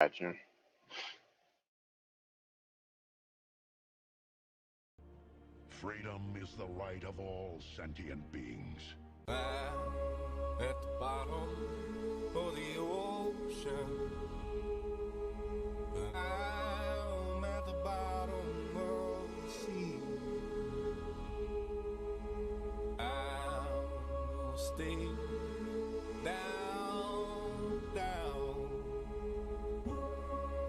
Imagine. Freedom is the right of all sentient beings. At the bottom of the ocean, I'm at the bottom of the sea. I'll stay down, down.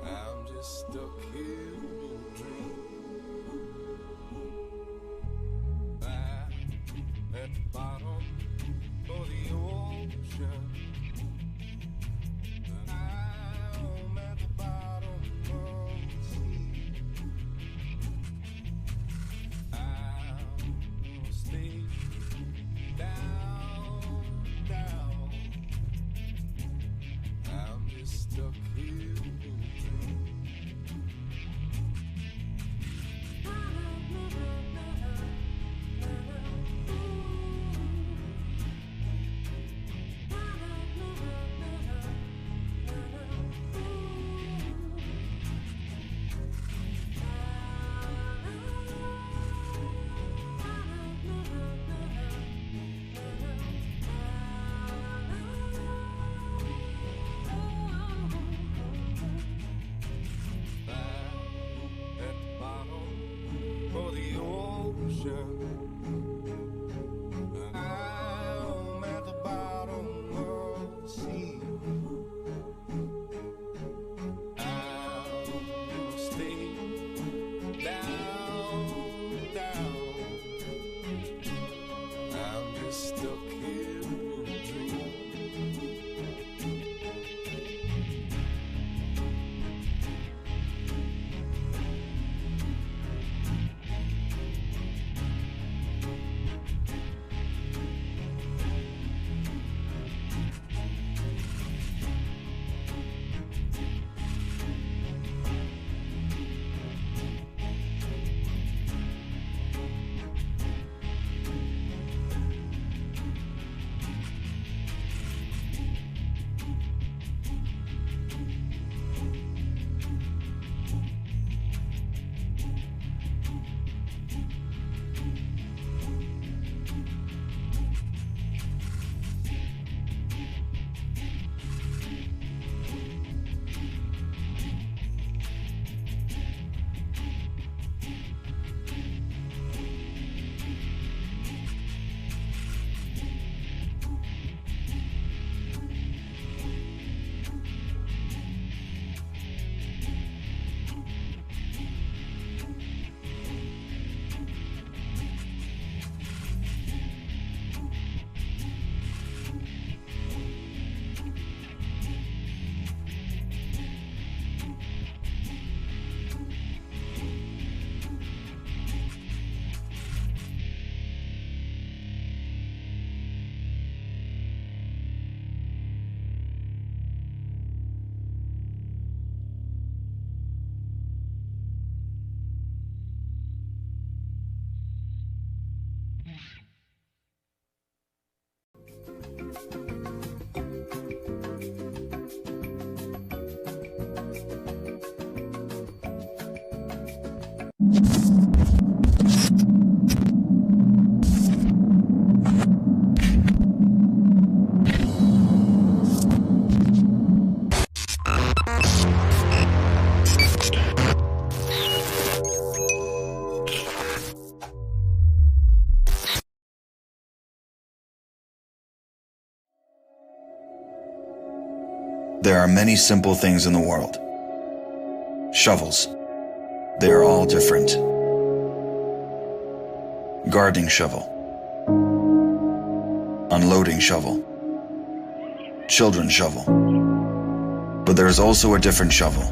I'm just stuck here in a dream. At the bottom of the ocean, I'm at the bottom of the sea. I'll stay down, down. I'm just stuck here in a dream. For the ocean, I'm at the bottom of the sea. I'll stay down, down. I'm just stuck here in a dream. There are many simple things in the world. Shovels. They are all different. Gardening shovel. Unloading shovel. Children's shovel. But there is also a different shovel.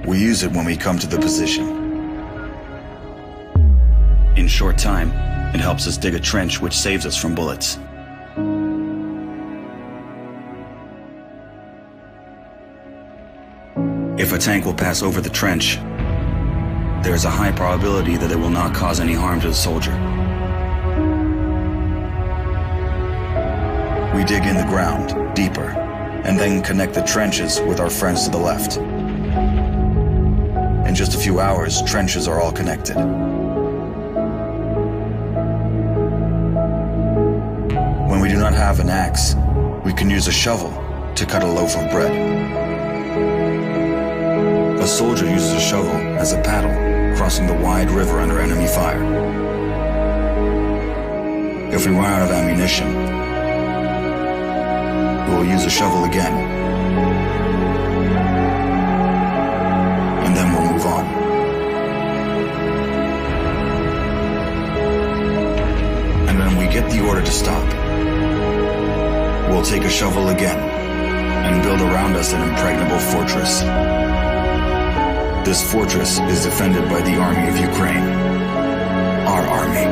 We use it when we come to the position. In short time, it helps us dig a trench which saves us from bullets. If a tank will pass over the trench, there is a high probability that it will not cause any harm to the soldier. We dig in the ground, deeper, and then connect the trenches with our friends to the left. In just a few hours, trenches are all connected. When we do not have an axe, we can use a shovel to cut a loaf of bread. A soldier uses a shovel as a paddle, crossing the wide river under enemy fire. If we run out of ammunition, we will use a shovel again, and then we'll move on. And when we get the order to stop, we'll take a shovel again and build around us an impregnable fortress. This fortress is defended by the Army of Ukraine, our army.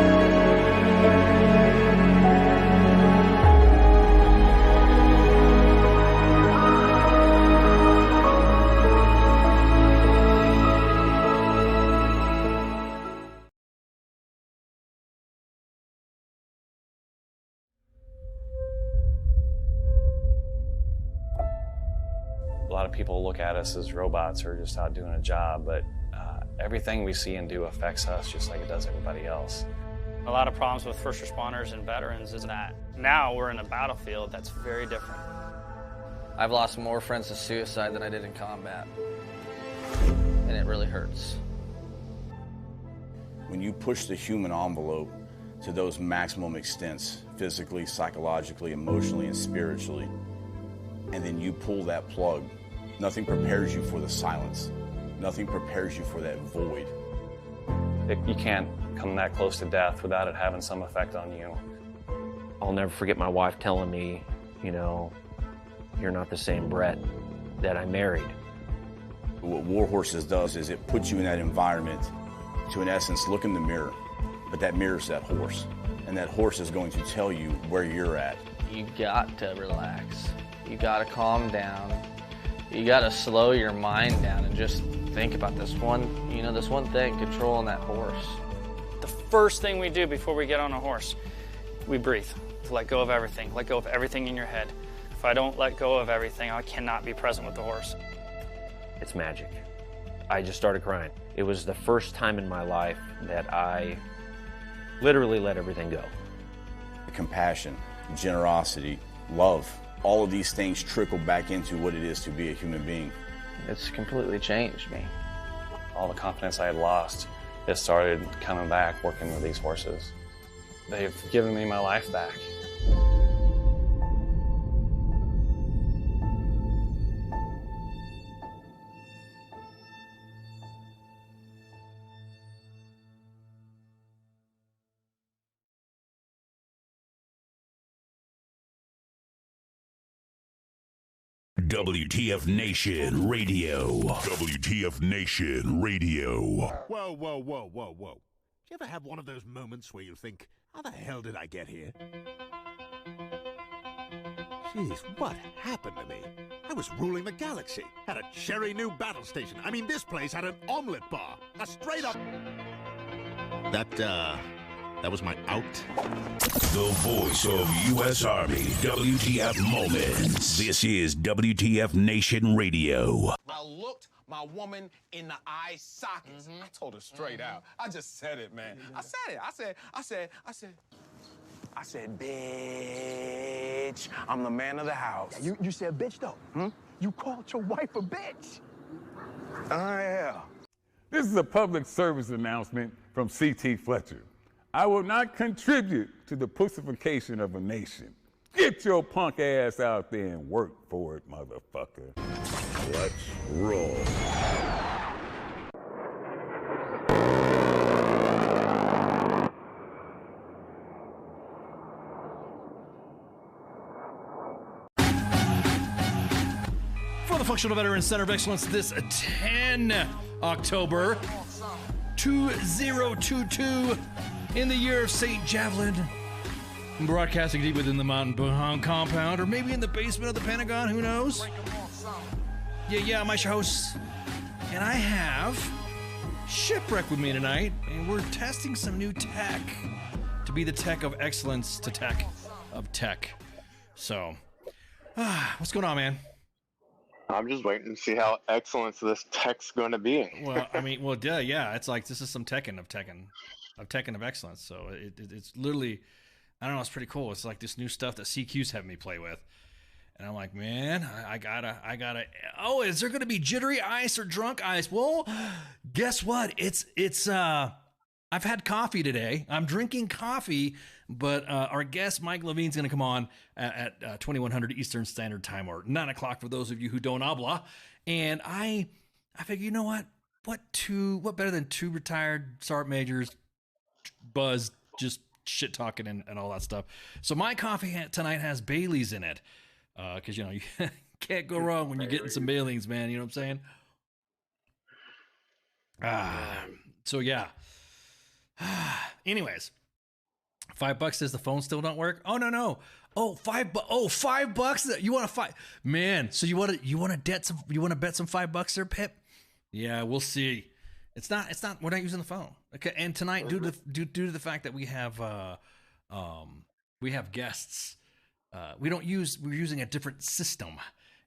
A lot of people look at us as robots or just out doing a job, but everything we see and do affects us just like it does everybody else. A lot of problems with first responders and veterans is that now we're in a battlefield that's very different. I've lost more friends to suicide than I did in combat, and it really hurts. When you push the human envelope to those maximum extents, physically, psychologically, emotionally, and spiritually, and then you pull that plug, nothing prepares you for the silence. Nothing prepares you for that void. You can't come that close to death without it having some effect on you. I'll never forget my wife telling me, you know, you're not the same Brett that I married. What War Horses does is it puts you in that environment to, in essence, look in the mirror. But that mirror's that horse. And that horse is going to tell you where you're at. You got to relax. You got to calm down. You got to slow your mind down and just think about this one thing, controlling that horse. The first thing we do before we get on a horse, we breathe. Let go of everything. Let go of everything in your head. If I don't let go of everything, I cannot be present with the horse. It's magic. I just started crying. It was the first time in my life that I literally let everything go. Compassion, generosity, love, all of these things trickle back into what it is to be a human being. It's completely changed me. All the confidence I had lost, it started coming back working with these horses. They've given me my life back. WTF Nation Radio. WTF Nation Radio. Whoa, whoa, whoa, whoa, whoa. Do you ever have one of those moments where you think, how the hell did I get here? Jeez, what happened to me? I was ruling the galaxy, had a cherry new battle station. I mean, this place had an omelet bar, a straight up... That was my out. The voice of U.S. Army. WTF Moments. This is WTF Nation Radio. I looked my woman in the eye sockets. I told her straight out. I just said it, man. I said it. I said, bitch, I'm the man of the house. Yeah, you said bitch, though. You called your wife a bitch. Yeah. This is a public service announcement from C.T. Fletcher. I will not contribute to the pussification of a nation. Get your punk ass out there and work for it, motherfucker. Let's roll. For the Functional Veteran Center of Excellence this 10 October 2022 in the year of St. Javelin, broadcasting deep within the mountain compound, or maybe in the basement of the Pentagon, who knows? Yeah, I'm your host, and I have Shipwreck with me tonight, and we're testing some new tech to be the tech of excellence to tech of tech. So, What's going on, man? I'm just waiting to see how excellent this tech's going to be. Well, I mean, well, yeah. It's like this is some Tekken of excellence. So it's literally, I don't know. It's pretty cool. It's like this new stuff that CQ's having me play with, and I'm like, man, I gotta. Oh, is there gonna be jittery ice or drunk ice? Well, guess what? It's I've had coffee today. I'm drinking coffee, but our guest Mike Lavigne's going to come on at 2100 Eastern Standard Time, or 9 o'clock for those of you who don't habla. And I figure, you know what? What better than two retired sergeant majors buzzed, just shit talking and all that stuff. So my coffee tonight has Bailey's in it, because you can't go wrong when you're getting some Bailey's, man. You know what I'm saying? So yeah. Anyways, $5 says the phone still don't work. Oh no. Oh, $5. You want to man? So you want to bet some $5 there, Pip? Yeah, we'll see. It's not. We're not using the phone. Okay, and tonight, due to the fact that we have guests, we're using a different system,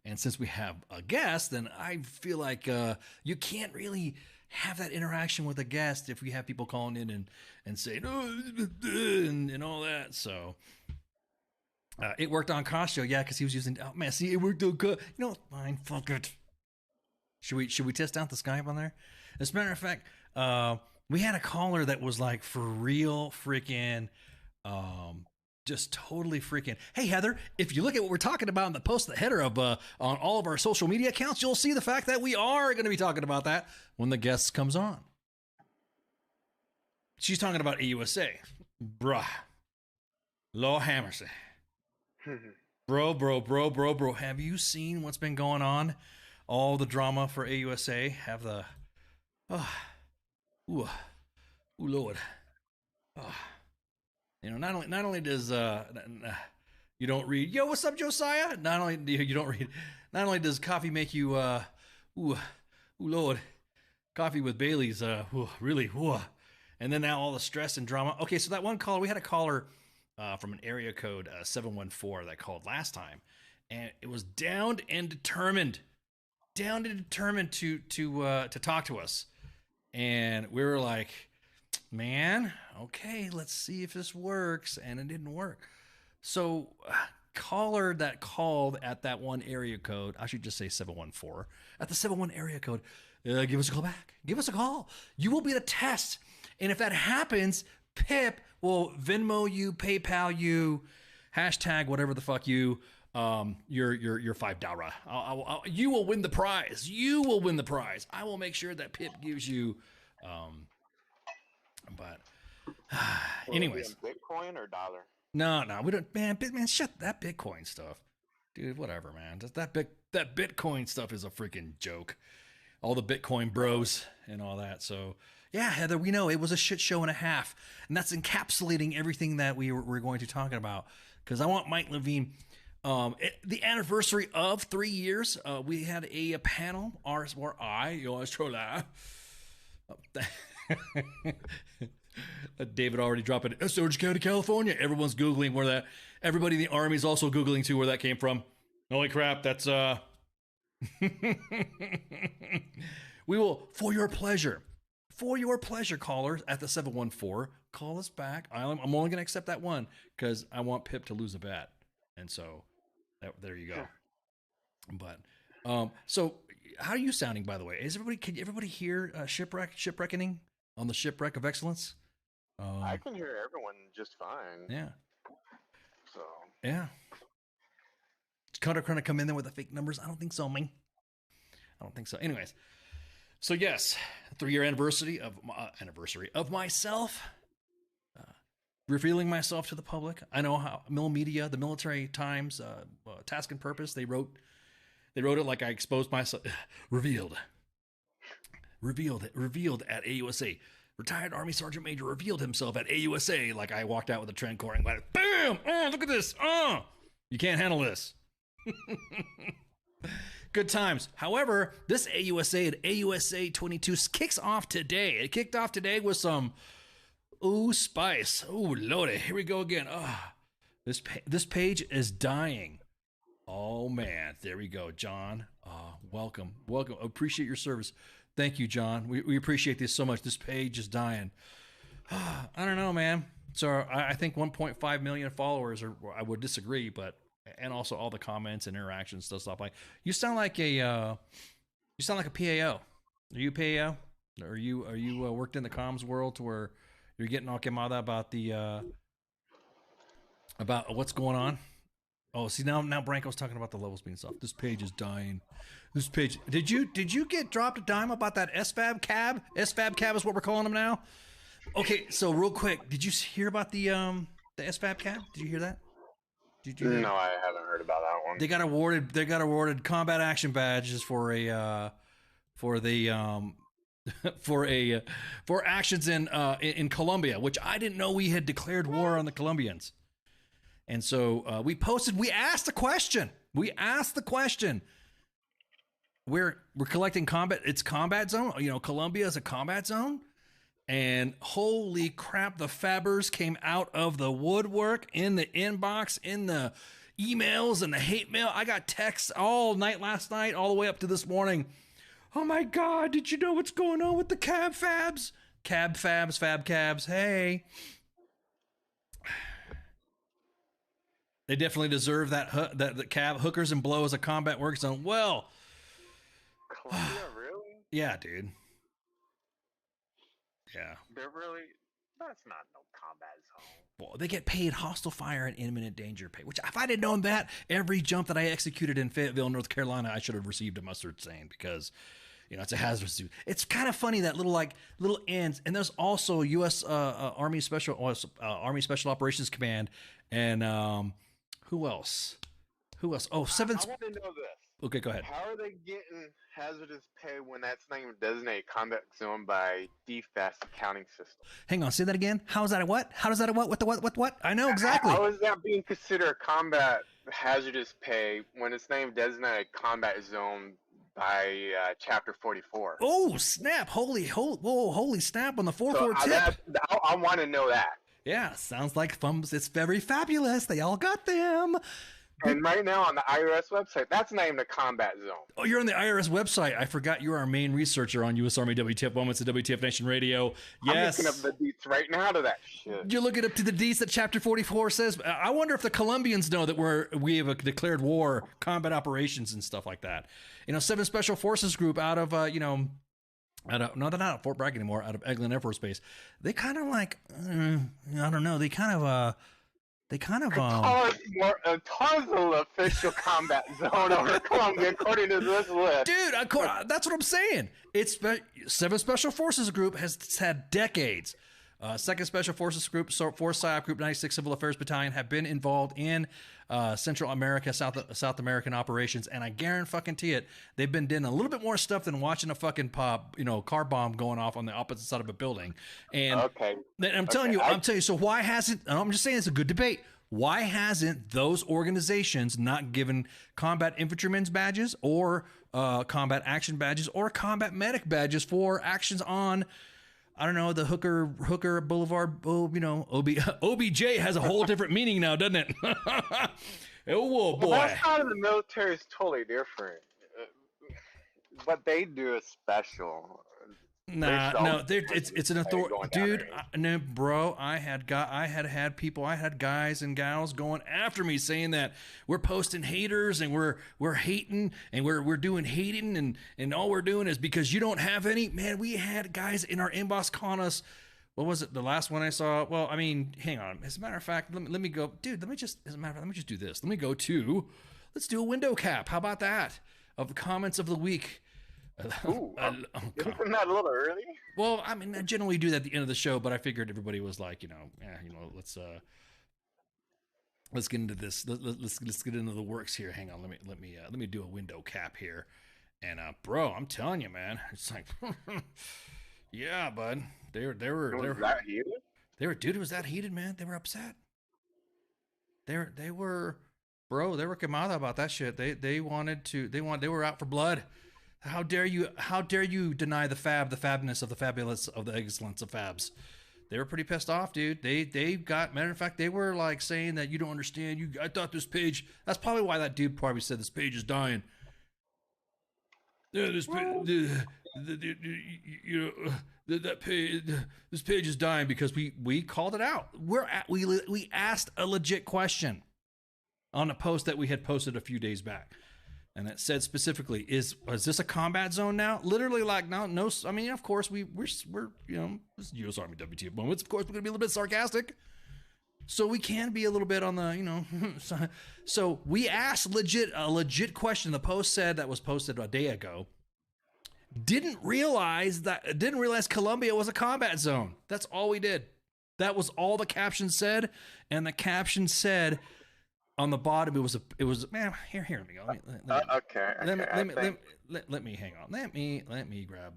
and since we have a guest, then I feel like you can't really have that interaction with a guest if we have people calling in and saying and all that. So it worked on Costco, yeah, because he was using. Oh man, see, it worked on fine, fuck it. Should we test out the Skype on there? As a matter of fact, we had a caller that was like for real freaking, just totally freaking. Hey Heather, if you look at what we're talking about in the post, the header of on all of our social media accounts, you'll see the fact that we are going to be talking about that when the guest comes on. She's talking about AUSA, bruh. Law Hammerson. Bro. Have you seen what's been going on? All the drama for AUSA. Have the, Lord. Not only does you don't read, yo, what's up, Josiah? Not only do you don't read, not only does coffee make you Lord, coffee with Bailey's really, and then now all the stress and drama. Okay, so that one caller, we had a caller from an area code 714 that called last time, and it was down and determined to talk to us, and we were like, man, okay, let's see if this works. And it didn't work. So caller that called at that one area code, I should just say 714, at the 71 area code, give us a call back. Give us a call. You will be the test. And if that happens, Pip will Venmo you, PayPal you, hashtag whatever the fuck you, your $5. You will win the prize. You will win the prize. I will make sure that Pip gives you, but anyways, Bitcoin or dollar? No, we don't. Man, shut that Bitcoin stuff, dude. Whatever, man. That Bitcoin stuff is a freaking joke. All the Bitcoin bros and all that. So yeah, Heather, we know it was a shit show and a half, and that's encapsulating everything that we're going to talk about. Because I want Mike Lavigne. The anniversary of 3 years, we had a panel. Ours were yours truly. David already dropped it. Orange County, California. Everyone's Googling where that. Everybody in the Army is also Googling too where that came from. Holy crap, that's we will, for your pleasure, callers at the 714, call us back. I'm only gonna accept that one because I want Pip to lose a bet, and so there you go. But so how are you sounding, by the way? Can everybody hear Shipwrecking on the Shipwreck of Excellence? I can hear everyone just fine. Yeah. So. Yeah. Is Cutter going to come in there with the fake numbers? I don't think so, man. I don't think so. Anyways. So yes, 3-year anniversary of myself, revealing myself to the public. I know how Media, the Military Times, Task and Purpose, they wrote it like I exposed myself. Revealed at AUSA. Retired Army Sergeant Major revealed himself at AUSA like I walked out with a trend core and went, bam! Oh, look at this! Oh, you can't handle this. Good times. However, this AUSA at AUSA 22 kicks off today. It kicked off today with some spice. Oh, lordy, here we go again. This page is dying Oh man, there we go, John. Welcome. Appreciate your service. Thank you, John. We appreciate this so much. This page is dying. I don't know, man. So I think 1.5 million followers, or I would disagree, but and also all the comments and interactions, stuff like. You sound like a PAO. Are you a PAO? Are you worked in the comms world to where you're getting all quemada about what's going on? Oh, see now Branko's talking about the levels being soft. This page is dying. This page. Did you get dropped a dime about that SFAB cab? SFAB cab is what we're calling them now. Okay, so real quick, did you hear about the SFAB cab? Did you hear that? No, I haven't heard about that one. They got awarded combat action badges for actions in Colombia, which I didn't know we had declared war on the Colombians. And so we asked the question. We're collecting combat. It's combat zone. Colombia is a combat zone. And holy crap, the fabbers came out of the woodwork in the inbox, in the emails and the hate mail. I got texts all night last night, all the way up to this morning. Oh my God, did you know what's going on with the cab fabs? Cab fabs, fab cabs. Hey. They definitely deserve that the cab hookers and blow as a combat work zone. Well, Colombia, really? Yeah, dude. Yeah. That's not no combat zone. Well, they get paid hostile fire and imminent danger pay, which if I'd have known that, every jump that I executed in Fayetteville, North Carolina, I should have received a mustard stain because, it's a hazardous dude. It's kind of funny that little ends. And there's also U.S. Army Special Operations Command and who else? Oh, I want to know this. Okay, go ahead. How are they getting hazardous pay when that's not even designated combat zone by DFAS accounting system? Hang on, say that again. How is that a what? How does that a what? What? I know exactly. How is that being considered combat hazardous pay when it's not even designated combat zone by Chapter 44? Oh, snap. Holy snap on the 4-4 tip. I want to know that. Yeah, sounds like it's very fabulous. They all got them. And right now on the IRS website, that's not even a combat zone. Oh, you're on the IRS website. I forgot you're our main researcher on U.S. Army WTF Moments and WTF Nation Radio. Yes. I'm looking up the deets right now to that shit. You're looking up to the deets that Chapter 44 says. I wonder if the Colombians know that we have a declared war, combat operations and stuff like that. 7 Special Forces Group out of, no, they're not at Fort Bragg anymore, out of Eglin Air Force Base. They kind of I don't know, they kind of Qatar's the official combat zone over Colombia, according to this list. Dude, that's what I'm saying. It's 7 Special Forces Group has had decades. 2nd Special Forces Group, 4th PSYOP Group, 96 Civil Affairs Battalion have been involved in Central America, South American operations, and I guarantee it, they've been doing a little bit more stuff than watching a fucking car bomb going off on the opposite side of a building. And I'm telling you, so why hasn't, I'm just saying it's a good debate. Why hasn't those organizations not given combat infantrymen's badges or combat action badges or combat medic badges for actions on, I don't know, the Hooker Boulevard, OBJ has a whole different meaning now, doesn't it? Oh, boy. Well, that side of the military is totally different. What they do is special. No, it's an authority, dude. No, bro, I had guys and gals going after me saying that we're posting haters and we're hating and we're doing hating and all we're doing is because you don't have any. Man, we had guys in our inbox calling us. What was it? The last one I saw. Well, I mean, hang on. As a matter of fact, let me go, dude. Let me just do this. Let's do a window cap. How about that? Of the comments of the week. Ooh, isn't that a little early? Well, I mean, I generally do that at the end of the show, but I figured everybody was like, let's get into this. Let's get into the works here. Hang on, let me do a window cap here. And bro, I'm telling you, man, it's like, yeah, bud, they were that heated. Dude, it was that heated, man. They were upset. They were quemada about that shit. They were out for blood. How dare you deny the fabness of the fabulous of the excellence of fabs? They were pretty pissed off, dude. They got, matter of fact, they were like saying that you don't understand. I thought this page, that's probably why that dude probably said this page is dying. Yeah, this page is dying because we called it out. We asked a legit question on a post that we had posted a few days back. And it said specifically, is this a combat zone now? Literally, like, no. I mean, of course, we're you know, this is U.S. Army WTF moments. Of course, we're gonna be a little bit sarcastic, so we can be a little bit on the, you know. So we asked a legit question. The post said that was posted a day ago. Didn't realize Colombia was a combat zone. That's all we did. That was all the caption said, and the caption said. On the bottom, it was man. Here we go. Let me hang on. Let me grab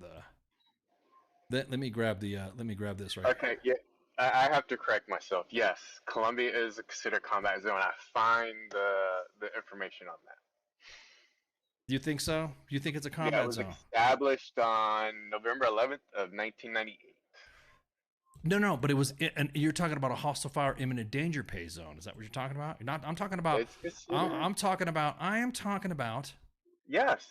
this right. Okay, yeah, I have to correct myself. Yes, Colombia is considered combat zone. I find the information on that. Do you think so? You think it's a combat zone? It was established on November 11th of 1998. No, but it was, and you're talking about a hostile fire imminent danger pay zone. Is that what you're talking about? You're not. I'm talking about. I am talking about. Yes,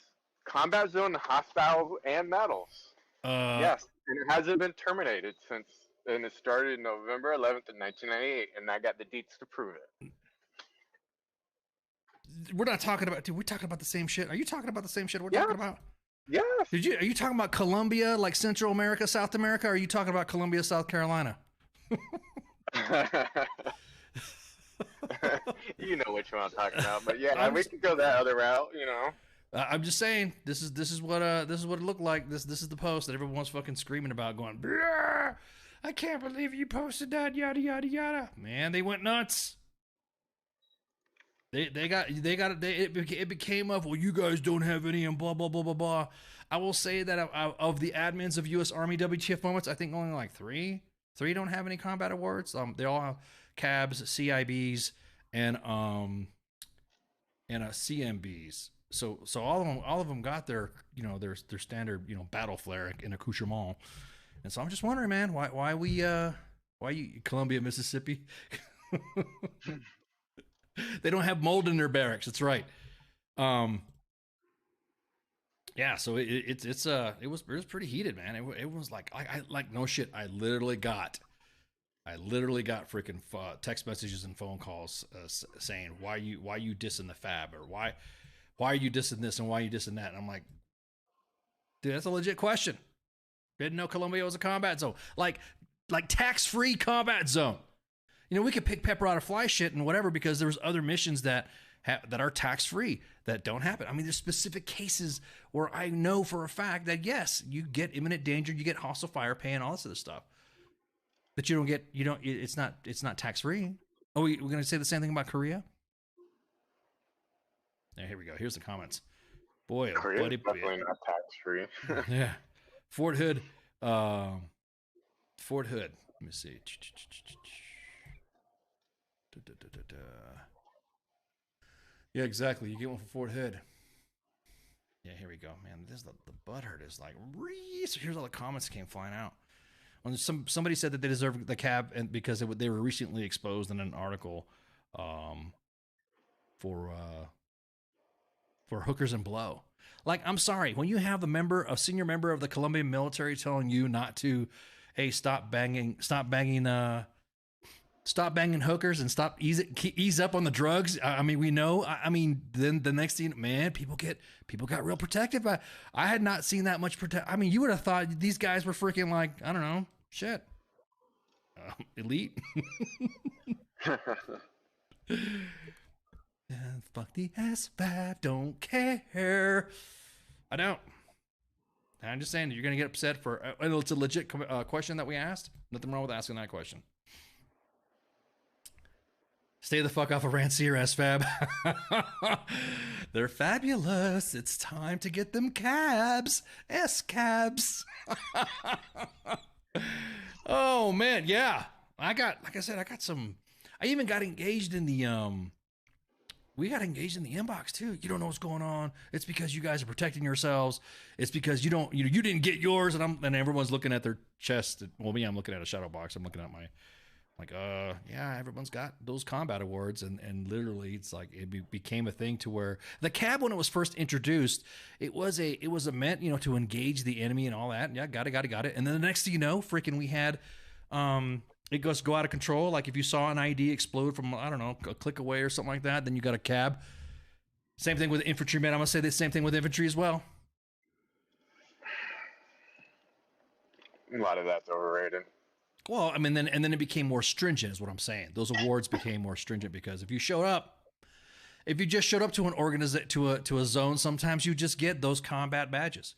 combat zone, hostile, and metals. Yes, and it hasn't been terminated since, and it started November 11th of 1998, and I got the deets to prove it. We're not talking about. Dude, we're talking about the same shit. Are you talking about the same shit we're talking about? Yes. Are you talking about Colombia, like Central America, South America, or are you talking about Colombia, South Carolina? You know which one I'm talking about, but yeah, we can go that other route. You know. I'm just saying this is what it looked like. This is the post that everyone's fucking screaming about, going, "Bruh, I can't believe you posted that, yada yada yada." Man, they went nuts. It became of, well, you guys don't have any and blah blah blah blah blah. I will say that of the admins of U.S. Army WTF moments, I think only like three don't have any combat awards. They all have cabs, CIBs, and CMBs. So all of them got their, you know, their standard, you know, battle flare and accoutrement. And so I'm just wondering, man, why you Columbia, Mississippi? They don't have mold in their barracks. That's right. Yeah. So it was pretty heated, man. It was like I like, no shit. I literally got freaking text messages and phone calls saying why you dissing the fab, or why are you dissing this and why are you dissing that? And I'm like, dude, that's a legit question. Didn't know Colombia was a combat zone, like tax-free combat zone. You know, we could pick pepper out of fly shit and whatever because there's other missions that are tax-free that don't happen. I mean, there's specific cases where I know for a fact that, yes, you get imminent danger, you get hostile fire pay and all this other stuff. But it's not tax-free. Oh, we're going to say the same thing about Korea? Here we go. Here's the comments. Boy, Korea's definitely not tax-free. Yeah. Fort Hood. Let me see. Yeah, exactly. You get one from Fort Hood. Yeah, here we go, man. This the butthurt is like, so here's all the comments that came flying out. When somebody said that they deserve the cab and because they were recently exposed in an article for hookers and blow. Like, I'm sorry, when you have a senior member of the Colombian military telling you not to, hey, stop banging hookers and ease up on the drugs. I mean, we know. I mean, then the next thing, man, people got real protective. I had not seen that much I mean, you would have thought these guys were freaking like, I don't know, shit, elite. Fuck the S5, don't care. I don't. I'm just saying, you're gonna get upset for. It's a legit question that we asked. Nothing wrong with asking that question. Stay the fuck off of Rancier, S-Fab. They're fabulous. It's time to get them cabs. S-cabs. Oh, man. Yeah. I even got engaged in the we got engaged in the inbox too. You don't know what's going on. It's because you guys are protecting yourselves. It's because you didn't get yours, and everyone's looking at their chest. Well, me, I'm looking at a shadow box. I'm looking at my, yeah, everyone's got those combat awards, and literally, it's like it became a thing to where the cab, when it was first introduced, it was a meant to engage the enemy and all that. And yeah, got it. And then the next thing you know, freaking, we had it goes go out of control. Like if you saw an ID explode from, I don't know, a click away or something like that, then you got a cab. Same thing with infantrymen. I'm gonna say the same thing with infantry as well. A lot of that's overrated. Well, I mean, then it became more stringent, is what I'm saying. Those awards became more stringent because if you just showed up to an to a zone, sometimes you just get those combat badges,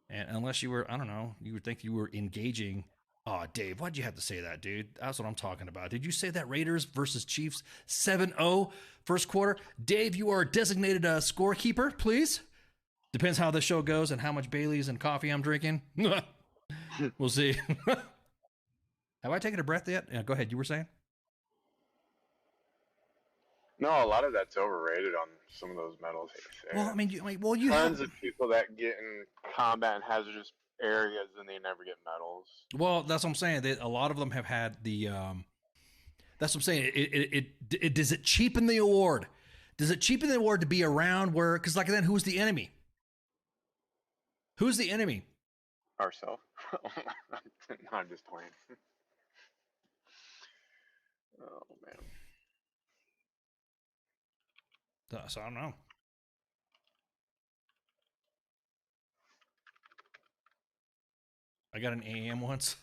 and unless you were, I don't know, you would think you were engaging. Oh, Dave, why'd you have to say that, dude? That's what I'm talking about. Did you say that Raiders versus Chiefs 7-0 first quarter? Dave, you are designated a scorekeeper, please. Depends how the show goes and how much Baileys and coffee I'm drinking. We'll see. Have I taken a breath yet? Yeah, go ahead. You were saying? No, a lot of that's overrated on some of those medals. Well, I mean, you tons of people that get in combat and hazardous areas and they never get medals. Well, that's what I'm saying. A lot of them have had the. That's what I'm saying. It does it cheapen the award? Does it cheapen the award to be around where? Because like then, who's the enemy? Who's the enemy? Ourselves. No, I'm just playing. Oh man. So I don't know. I got an AM once.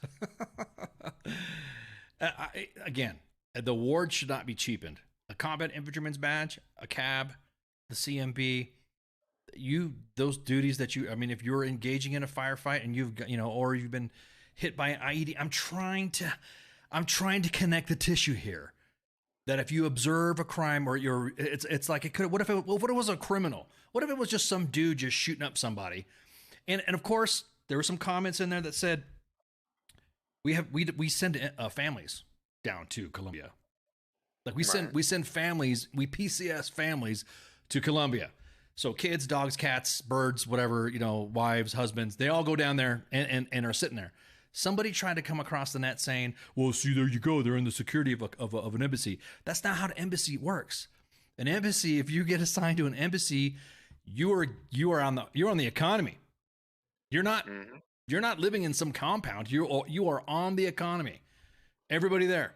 Again, the award should not be cheapened. A combat infantryman's badge, a cab, the CMB, those duties that I mean, if you're engaging in a firefight and you've got, or you've been hit by an IED, I'm trying to connect the tissue here. That if you observe a crime or it's like it could. What if it was a criminal? What if it was just some dude just shooting up somebody? And of course, there were some comments in there that said we send families down to Colombia. Like we send families, we PCS families to Colombia. So kids, dogs, cats, birds, whatever, wives, husbands, they all go down there and are sitting there. Somebody tried to come across the net saying, well, see, there you go. They're in the security of an embassy. That's not how the embassy works. An embassy, if you get assigned to an embassy, you're on the economy. You're not living in some compound. You are on the economy. Everybody there.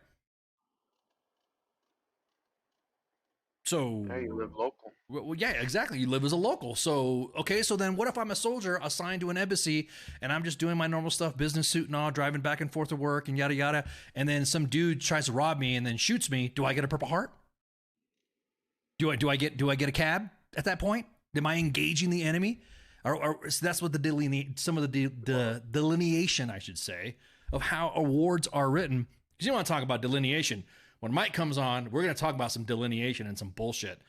So you live local. Well, yeah, exactly. You live as a local. So, okay, so then what if I'm a soldier assigned to an embassy and I'm just doing my normal stuff, business suit and all, driving back and forth to work and yada, yada, and then some dude tries to rob me and then shoots me? Do I get a Purple Heart? Do I get a cab at that point? Am I engaging the enemy? Or so that's what some of the delineation, I should say, of how awards are written. Because you want to talk about delineation. When Mike comes on, we're going to talk about some delineation and some bullshit.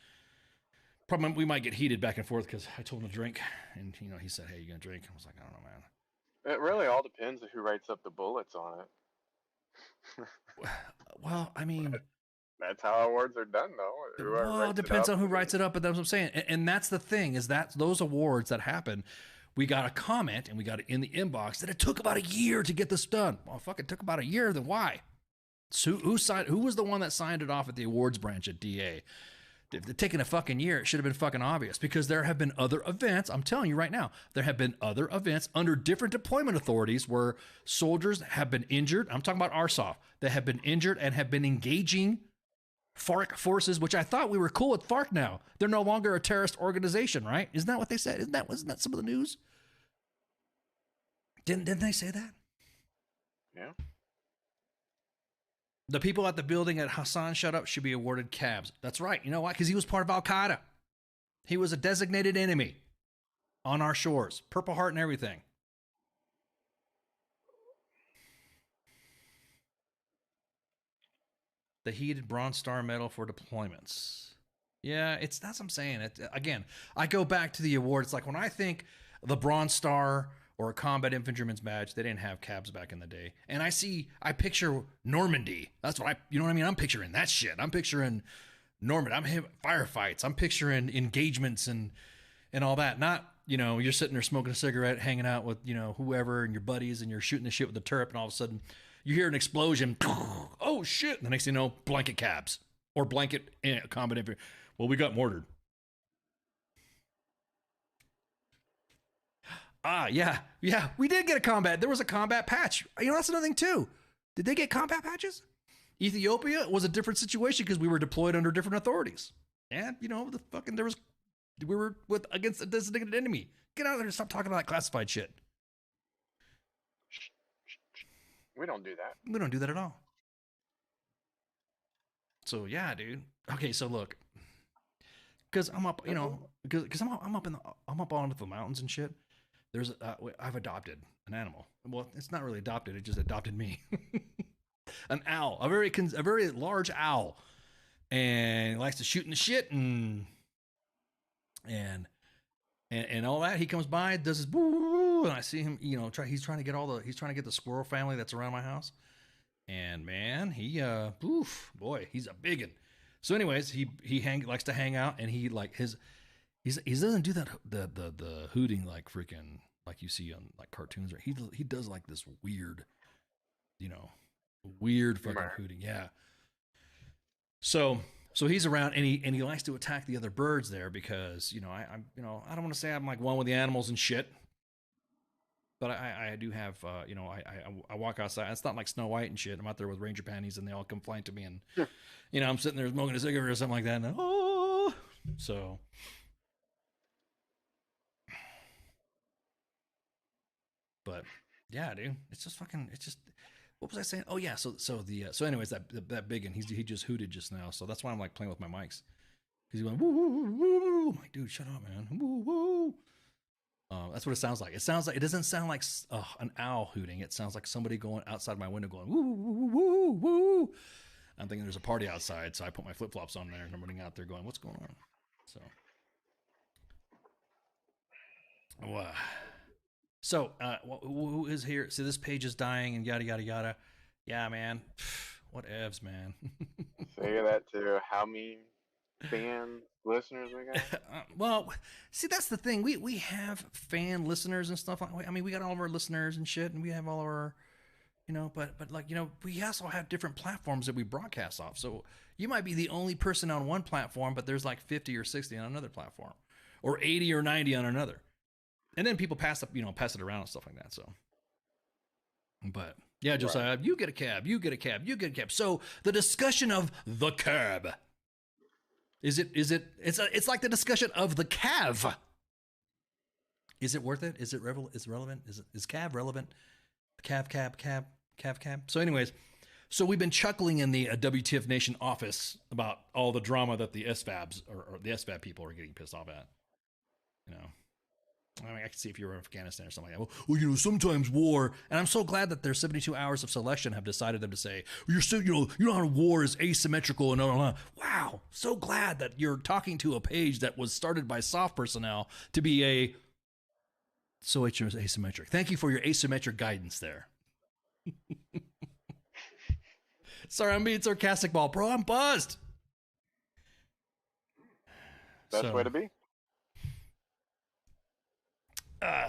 Probably we might get heated back and forth because I told him to drink, and he said, "Hey, you gonna drink?" I was like, "I don't know, man." It really all depends on who writes up the bullets on it. Well, I mean, that's how awards are done, though. Well, it depends on who writes it up, but that's what I'm saying. And that's the thing, is that those awards that happen, we got a comment and we got it in the inbox that it took about a year to get this done. Well, fuck, it took about a year. Then why? So who was the one that signed it off at the awards branch at DA? If they're taking a fucking year, it should have been fucking obvious, because there have been other events. I'm telling you right now, there have been other events under different deployment authorities where soldiers have been injured. I'm talking about ARSOF. They have been injured and have been engaging FARC forces, which I thought we were cool with FARC now. They're no longer a terrorist organization, right? Isn't that what they said? Wasn't that some of the news? Didn't they say that? Yeah. The people at the building at Hassan Shut Up should be awarded cabs. That's right. You know why? Because he was part of Al-Qaeda. He was a designated enemy on our shores. Purple Heart and everything. The heated Bronze Star Medal for deployments. Yeah, that's what I'm saying. Again, I go back to the award. It's like when I think the Bronze Star or a combat infantryman's badge, they didn't have cabs back in the day. And I picture Normandy. That's what you know what I mean? I'm picturing that shit. I'm picturing Norman, I'm firefights. I'm picturing engagements and all that. Not, you know, you're sitting there smoking a cigarette, hanging out with, you know, whoever and your buddies, and you're shooting the shit with the turret, and all of a sudden you hear an explosion. Oh shit! And the next thing you know, blanket cabs or blanket combat infantry. Well, we got mortared. Yeah, we did get a combat. There was a combat patch. You know, that's another thing too. Did they get combat patches? Ethiopia was a different situation because we were deployed under different authorities. And, you know, we were against a designated enemy. Get out of there and stop talking about classified shit. We don't do that. We don't do that at all. So, yeah, dude. Okay, so look. Because I'm up, you know, because I'm up on the mountains and shit. I've adopted an animal. Well, it's not really adopted. It just adopted me. An owl, a very large owl, and he likes to shoot in the shit and all that. He comes by, does his boo, and I see him. You know, he's trying to get the squirrel family that's around my house. And man, he's a big one. So, anyways, he likes to hang out, and he doesn't do that the hooting like freaking like you see on like cartoons, or he does like this weird, you know. Weird fucking hooting, yeah. So he's around, and he likes to attack the other birds there because, you know, I don't want to say I'm like one with the animals and shit, but I do have you know, I walk outside. It's not like Snow White and shit. I'm out there with ranger panties, and they all come flying to me, and you know, I'm sitting there smoking a cigarette or something like that, and so. But yeah, dude, it's just. What was I saying? Oh yeah, so anyways, that big one, he just hooted just now, so that's why I'm like playing with my mics, because he went woo woo woo. I'm like, dude, shut up, man. Woo woo. That's what it sounds like. It doesn't sound like an owl hooting. It sounds like somebody going outside my window going woo woo woo woo. I'm thinking there's a party outside, so I put my flip flops on there and I'm running out there going, what's going on? So, who is here? See, this page is dying and yada, yada, yada. Yeah, man. What evs, man. Say that to how many listeners we got? Well, see, that's the thing. We have fan listeners and stuff. I mean, we got all of our listeners and shit, and we have all of our, you know, but like, you know, we also have different platforms that we broadcast off. So you might be the only person on one platform, but there's like 50 or 60 on another platform, or 80 or 90 on another. And then people pass it around and stuff like that. So, but yeah, Josiah, right. You get a cab, you get a cab, you get a cab. So the discussion of the cab, it's like the discussion of the cav. Is it worth it? Is it relevant? Is cab relevant? Cab. So anyways, so we've been chuckling in the WTF Nation office about all the drama that the SVABs or the SVAB people are getting pissed off at, you know. I mean, I can see if you were in Afghanistan or something like that. Well, you know, sometimes war, and I'm so glad that their 72 hours of selection have decided them to say, you're still, you know how war is asymmetrical and blah. Wow, so glad that you're talking to a page that was started by soft personnel to be so asymmetric. Thank you for your asymmetric guidance there. Sorry, I'm being sarcastic, bro. I'm buzzed. Best way to be.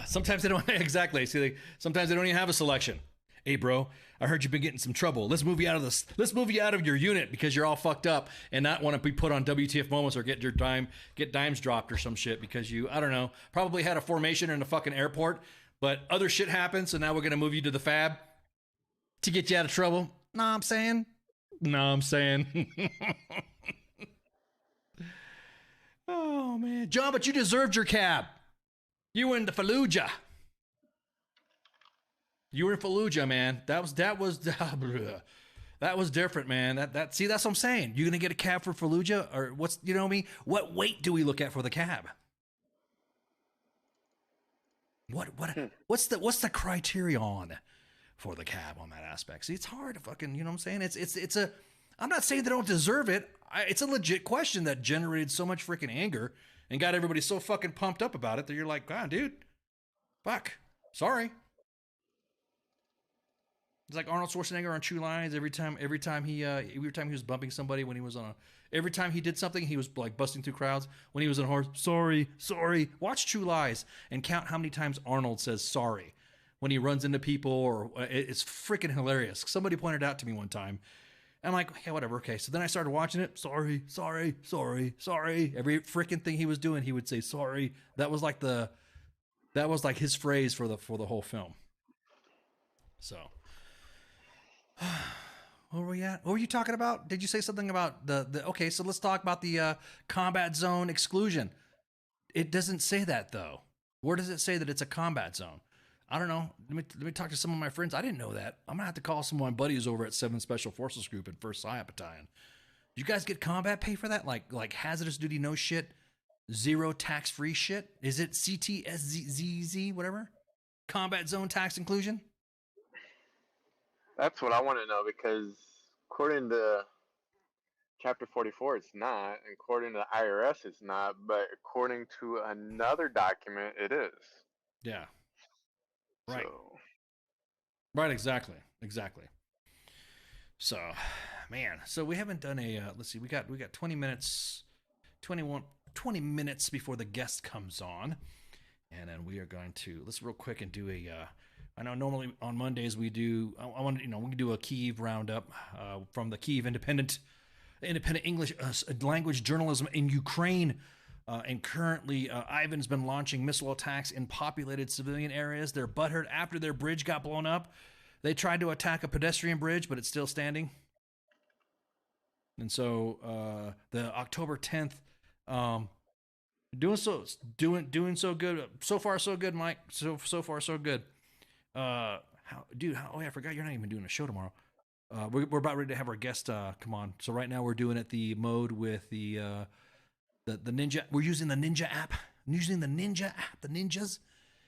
Sometimes they don't exactly. See, sometimes they don't even have a selection. Hey, bro, I heard you've been getting some trouble. Let's move you out of this. Let's move you out of your unit because you're all fucked up and not want to be put on WTF moments or get dimes dropped or some shit because you, I don't know, probably had a formation in the fucking airport, but other shit happened. So now we're gonna move you to the fab to get you out of trouble. Know what I'm saying? Oh man, John, but you deserved your cab. You were in the Fallujah. You were in Fallujah, man. That was different, man. See, that's what I'm saying. You gonna get a cab for Fallujah, or what's, you know what I mean? What weight do we look at for the cab? What's the criterion for the cab on that aspect? See, it's hard to fucking, you know what I'm saying? It's a. I'm not saying they don't deserve it. It's a legit question that generated so much freaking anger and got everybody so fucking pumped up about it that you're like, God, dude, fuck, sorry. It's like Arnold Schwarzenegger on True Lies. Every time he was bumping somebody when he was every time he did something, he was like busting through crowds. When he was on a horse, sorry. Watch True Lies and count how many times Arnold says sorry when he runs into people, or it's freaking hilarious. Somebody pointed out to me one time. I'm like, yeah, whatever. Okay. So then I started watching it. Sorry. Every freaking thing he was doing, he would say sorry. That was like his phrase for the whole film. So, where were we at? What were you talking about? Did you say something about okay, so let's talk about the combat zone exclusion. It doesn't say that though. Where does it say that it's a combat zone? I don't know. Let me talk to some of my friends. I didn't know that. I'm gonna have to call some of my buddies over at 7th Special Forces Group and 1st Psyop Battalion. You guys get combat pay for that? Like hazardous duty, no shit, zero tax free shit? Is it CTSZZ whatever? Combat zone tax inclusion? That's what I want to know, because according to Chapter 44, it's not. According to the IRS, it's not. But according to another document, it is. Yeah. Right. So. Right, exactly. So, man, so we haven't done a let's see, we got 20 minutes before the guest comes on. And then we are going to, let's real quick and do I know normally on Mondays we do, we can do a Kyiv roundup from the Kyiv independent English language journalism in Ukraine. And currently, Ivan's been launching missile attacks in populated civilian areas. They're butthurt after their bridge got blown up. They tried to attack a pedestrian bridge, but it's still standing. And so the October 10th, doing so good. So far, so good, Mike. So far, so good. I forgot you're not even doing a show tomorrow. We're about ready to have our guest come on. So right now we're doing it the mode with the Ninja. We're using the Ninja app. The Ninjas.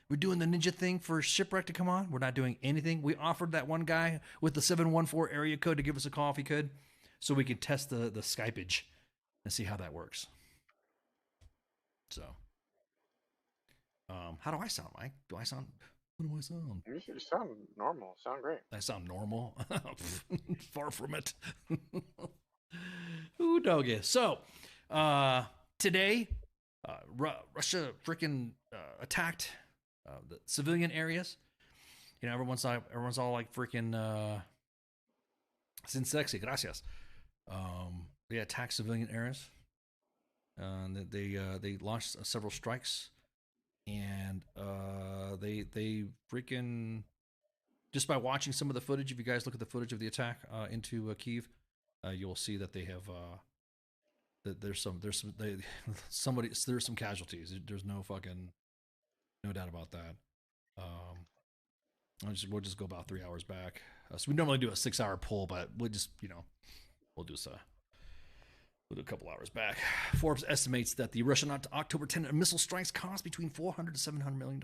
We're doing the Ninja thing for Shipwreck to come on. We're not doing anything. We offered that one guy with the 714 area code to give us a call if he could, so we could test the Skypeage and see how that works. So, how do I sound, Mike? What do I sound? You sound normal. Sound great. I sound normal? Far from it. Ooh, doggy. So, today, Russia freaking attacked the civilian areas. You know, everyone's all like freaking sin sexy, gracias. They attacked civilian areas. They launched several strikes, and they freaking, just by watching some of the footage, if you guys look at the footage of the attack into Kyiv, you'll see that they have that there's some casualties. There's no doubt about that. We'll just go about 3 hours back. So we normally do a 6-hour pull, but we'll just we'll do a couple hours back. Forbes estimates that the Russian October 10 missile strikes cost between $400 to $700 million.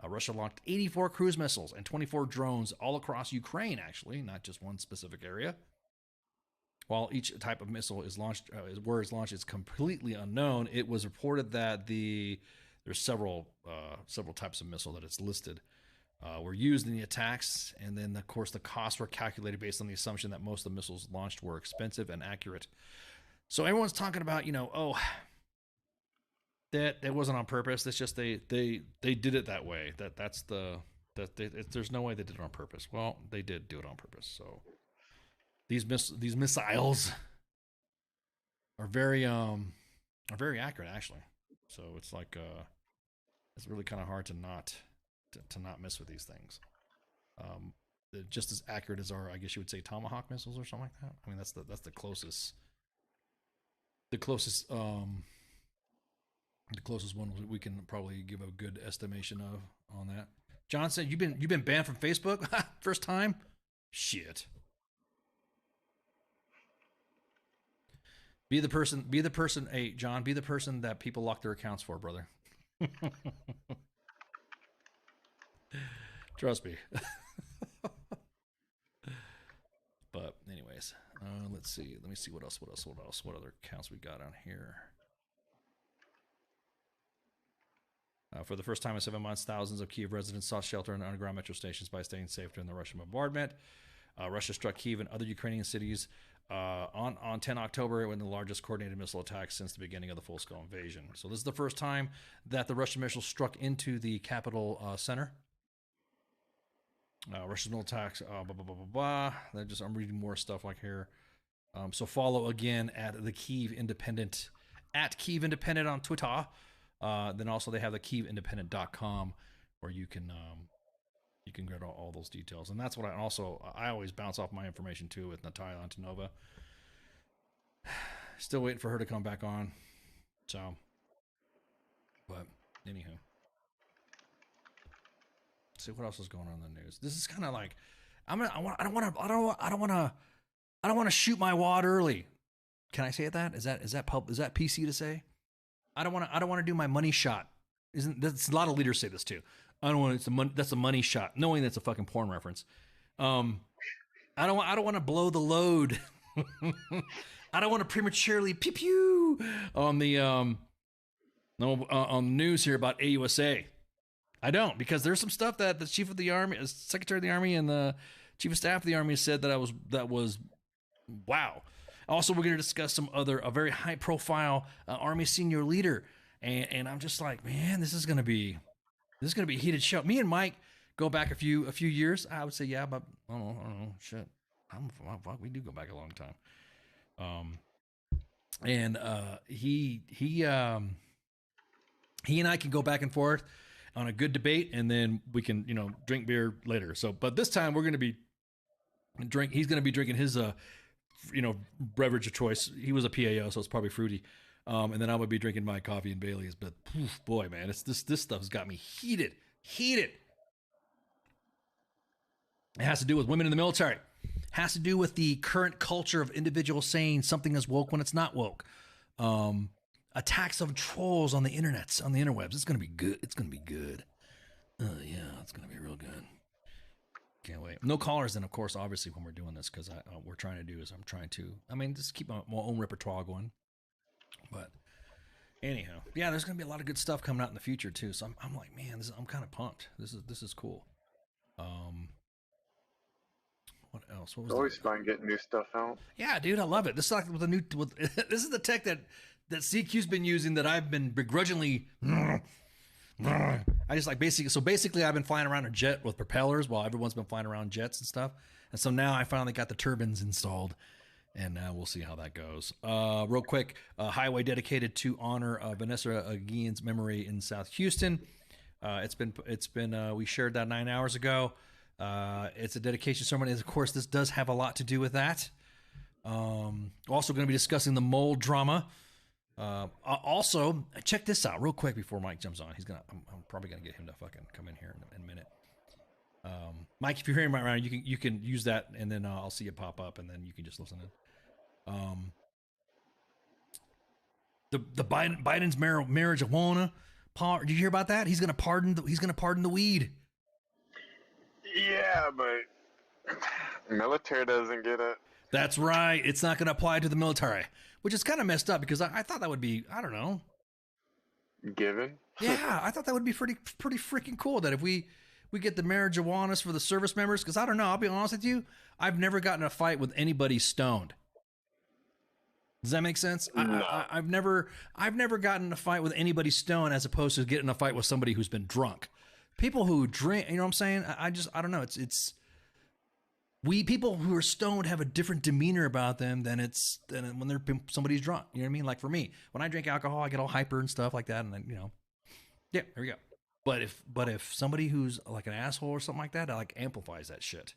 Russia launched 84 cruise missiles and 24 drones all across Ukraine, actually, not just one specific area. While each type of missile is launched, where it's launched is completely unknown. It was reported that there's several types of missile that it's listed were used in the attacks, and then of course the costs were calculated based on the assumption that most of the missiles launched were expensive and accurate. So everyone's talking about, that wasn't on purpose. That's just they did it that way. There's no way they did it on purpose. Well, they did do it on purpose. So these missiles are very accurate, actually. So it's like it's really kind of hard to not mess with these things. They're just as accurate as our, I guess you would say, Tomahawk missiles or something like that. I mean, that's the closest one we can probably give a good estimation of on that. John said you've been banned from Facebook. First time? Shit. Be the person. Hey, John, be the person that people lock their accounts for, brother. Trust me. But anyways, let's see. Let me see what else. What other accounts we got on here? For the first time in 7 months, thousands of Kyiv residents sought shelter in underground metro stations by staying safe during the Russian bombardment. Russia struck Kyiv and other Ukrainian cities on 10 October when the largest coordinated missile attack since the beginning of the full-scale invasion. So this is the first time that the Russian missiles struck into the capital center. Russia's missile attacks, blah, blah, blah, blah, blah. I'm reading more stuff like here. So follow again at the Kyiv Independent, at Kyiv Independent on Twitter. Then also they have the KyievIndependent.com where you can get all those details. And that's what I always bounce off my information too with Natalia Antonova. Still waiting for her to come back on. So, but anywho, let's see what else is going on in the news. This is kind of like, I don't want to shoot my wad early. Can I say that? Is that PC to say? I don't want to do my money shot. That's a lot of leaders say this too. I don't want that's a money shot, knowing that's a fucking porn reference. I don't want to blow the load. I don't want to prematurely pew pew on the news here about AUSA. I don't, because there's some stuff that the chief of the army, secretary of the army, and the chief of staff of the army said that was wow. Also, we're going to discuss a very high profile army senior leader, and I'm just like, man, this is going to be a heated show. Me and Mike go back a few years. I would say, yeah, but I don't know, shit. Fuck, we do go back a long time. He and I can go back and forth on a good debate, and then we can, drink beer later. So, but this time we're going to be he's going to be drinking his, beverage of choice. He was a PAO, so it's probably fruity. And then I would be drinking my coffee and Bailey's, but boy, man, this stuff has got me heated. It has to do with women in the military. Has to do with the current culture of individuals saying something is woke when it's not woke. Attacks of trolls on the internets, on the interwebs. It's going to be good. It's going to be good. Yeah, it's going to be real good. Can't wait. No callers then, of course, obviously, when we're doing this, because what we're trying to do is just keep my own repertoire going. But anyhow, yeah, there's going to be a lot of good stuff coming out in the future too. So I'm like, man, I'm kind of pumped. This is cool. What else? What was it's always fun getting new stuff out. Yeah, dude, I love it. This is like this is the tech that CQ's been using that I've been begrudgingly. I just like basically I've been flying around a jet with propellers while everyone's been flying around jets and stuff. And so now I finally got the turbines installed, and we'll see how that goes. Real quick, a highway dedicated to honor Vanessa Guillen's memory in South Houston. It's been we shared that 9 hours ago. It's a dedication ceremony. Of course, this does have a lot to do with that. Also going to be discussing the mold drama. Also, check this out real quick before Mike jumps on. I'm probably gonna get him to fucking come in here in a minute. Mike, if you're hearing right around, you can use that, and then I'll see it pop up, and then you can just listen in. The Biden's marijuana. Paul, did you hear about that? He's gonna pardon the weed. Yeah, but military doesn't get it. That's right. It's not going to apply to the military, which is kind of messed up because I thought that would be, I don't know. Given? Yeah, I thought that would be pretty freaking cool that if we get the marijuanas for the service members, because I don't know, I'll be honest with you, I've never gotten in a fight with anybody stoned. Does that make sense? No. I've never gotten in a fight with anybody stoned as opposed to getting in a fight with somebody who's been drunk. People who drink, you know what I'm saying? I don't know. We people who are stoned have a different demeanor about them than when somebody's drunk. You know what I mean? Like for me, when I drink alcohol, I get all hyper and stuff like that, and then yeah, there we go. But if somebody who's like an asshole or something like that, it like amplifies that shit,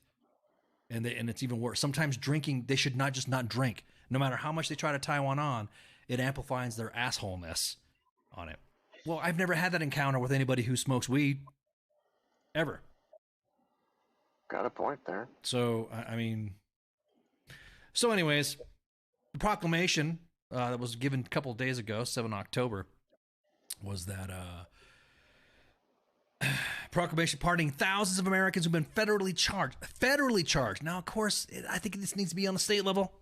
and it's even worse. Sometimes drinking, they should not drink. No matter how much they try to tie one on, it amplifies their assholeness on it. Well, I've never had that encounter with anybody who smokes weed, ever. Got a point there. So, anyways, the proclamation that was given a couple of days ago, 7 October, was that proclamation pardoning thousands of Americans who've been federally charged. Now, of course, I think this needs to be on the state level.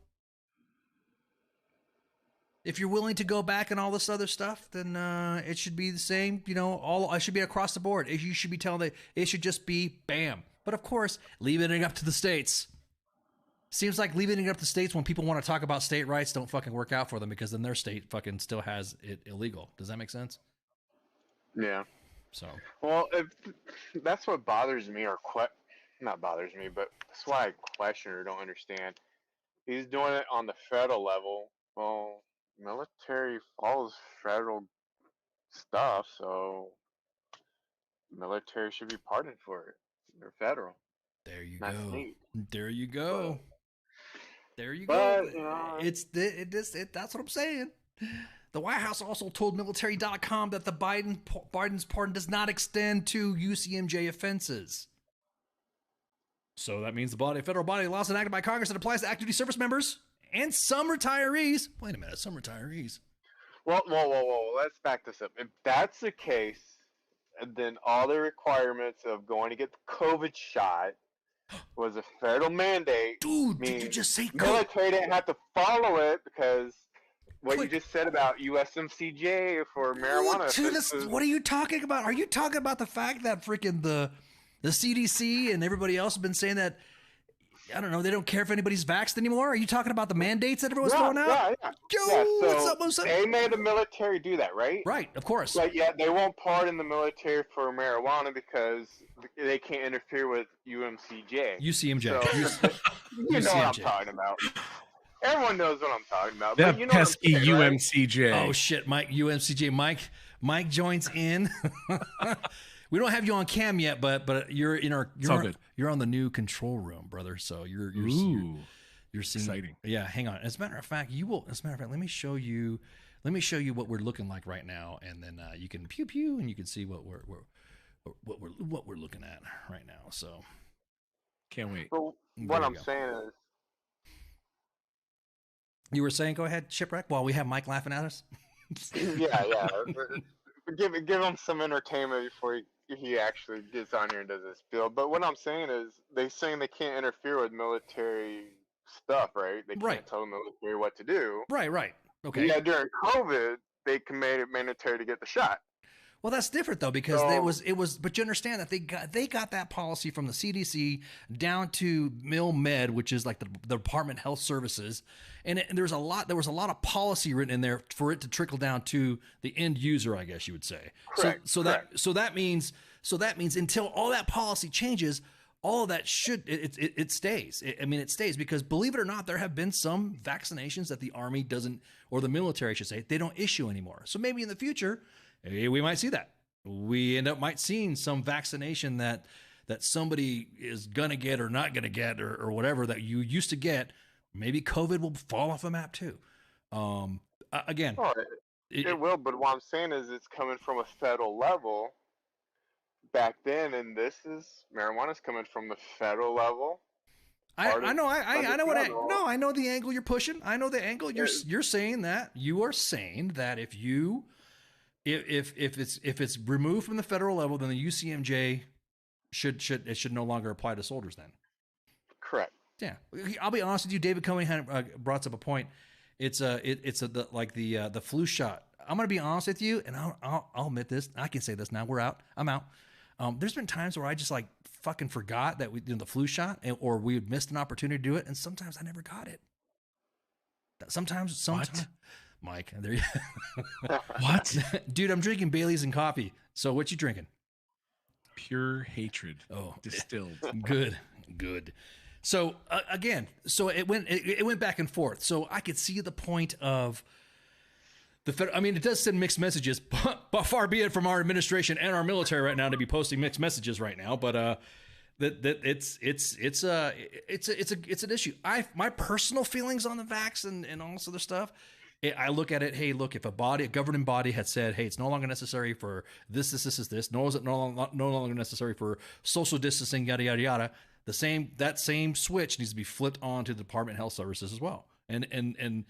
If you're willing to go back and all this other stuff, then it should be the same. You know, I should be across the board. You should be telling it should just be bam. But of course, leaving it up to the states. Seems like leaving it up to the states when people want to talk about state rights don't fucking work out for them because then their state fucking still has it illegal. Does that make sense? Yeah. So. Well, if that's what bothers me, or not bothers me, but that's why I question or don't understand. He's doing it on the federal level. Well, military follows federal stuff, so military should be pardoned for it. They're federal. There you not go. state. There you go. There you But, go. you know, That's what I'm saying. The White House also told military.com that the Biden's pardon does not extend to UCMJ offenses. So that means the federal body laws enacted by Congress that applies to active duty service members and some retirees. Wait a minute, some retirees. Whoa. Let's back this up. If that's the case, then all the requirements of going to get the COVID shot was a federal mandate. Dude, did you just say military didn't have to follow it because what you just said about USMCJ for marijuana. What are you talking about? Are you talking about the fact that freaking the CDC and everybody else have been saying that, I don't know, they don't care if anybody's vaxxed anymore? Are you talking about the mandates that everyone's throwing out? Yeah. Yo, So what's up? they made the military do that, right? Right, of course. But yeah, they won't pardon the military for marijuana because they can't interfere with UMCJ. UCMJ. So, you know what I'm talking about. Everyone knows what I'm talking about. That but you know pesky what I'm saying, UMCJ. right? Oh shit, Mike, UMCJ. Mike joins in. We don't have you on cam yet, but you're in our you're on the new control room, brother. So you're seeing exciting. Yeah, hang on. As a matter of fact, let me show you what we're looking like right now, and then you can pew pew and you can see what we're looking at right now. So can't wait. So what I'm saying is, you were saying, go ahead, Shipwreck, while we have Mike laughing at us. yeah. Give him some entertainment before he actually gets on here and does this bill. But what I'm saying is, they saying they can't interfere with military stuff, right? They can't tell the military what to do. Right. Okay. Yeah, during COVID, they made it mandatory to get the shot. Well, that's different though, because it was. But you understand that they got that policy from the CDC down to MilMed, which is like the Department of Health Services, and there was a lot of policy written in there for it to trickle down to the end user, I guess you would say. Correct. So that means until all that policy changes, all of that it stays. It stays because, believe it or not, there have been some vaccinations that the Army doesn't, or the military, I should say, they don't issue anymore. So maybe in the future, we might see that. We might seeing some vaccination that somebody is gonna get or not gonna get or whatever that you used to get. Maybe COVID will fall off a map too. Again, it will. But what I'm saying is, it's coming from a federal level back then, and marijuana's coming from the federal level. I know the angle you're pushing. I know the angle you're saying that. You are saying that if it's removed from the federal level, then the UCMJ should no longer apply to soldiers then. Correct. Yeah, I'll be honest with you. David Comey brought up a point. It's the flu shot. I'm gonna be honest with you, and I'll admit this. I can say this now. I'm out. There's been times where I just like fucking forgot that we did the flu shot, or we had missed an opportunity to do it, and sometimes I never got it. Sometimes. What? Mike, there you. What? Dude, I'm drinking Baileys and coffee. So what you drinking? Pure hatred. Oh, distilled. Good. So again, it went back and forth. So I could see the point of the federal. I mean, it does send mixed messages, but far be it from our administration and our military right now to be posting mixed messages right now. But it's an issue. My personal feelings on the vax and all this other stuff. I look at it. Hey, look, if a governing body had said, "Hey, it's no longer necessary for this, nor is it no longer necessary for social distancing, yada yada yada," that same switch needs to be flipped on to the Department of Health Services as well, and then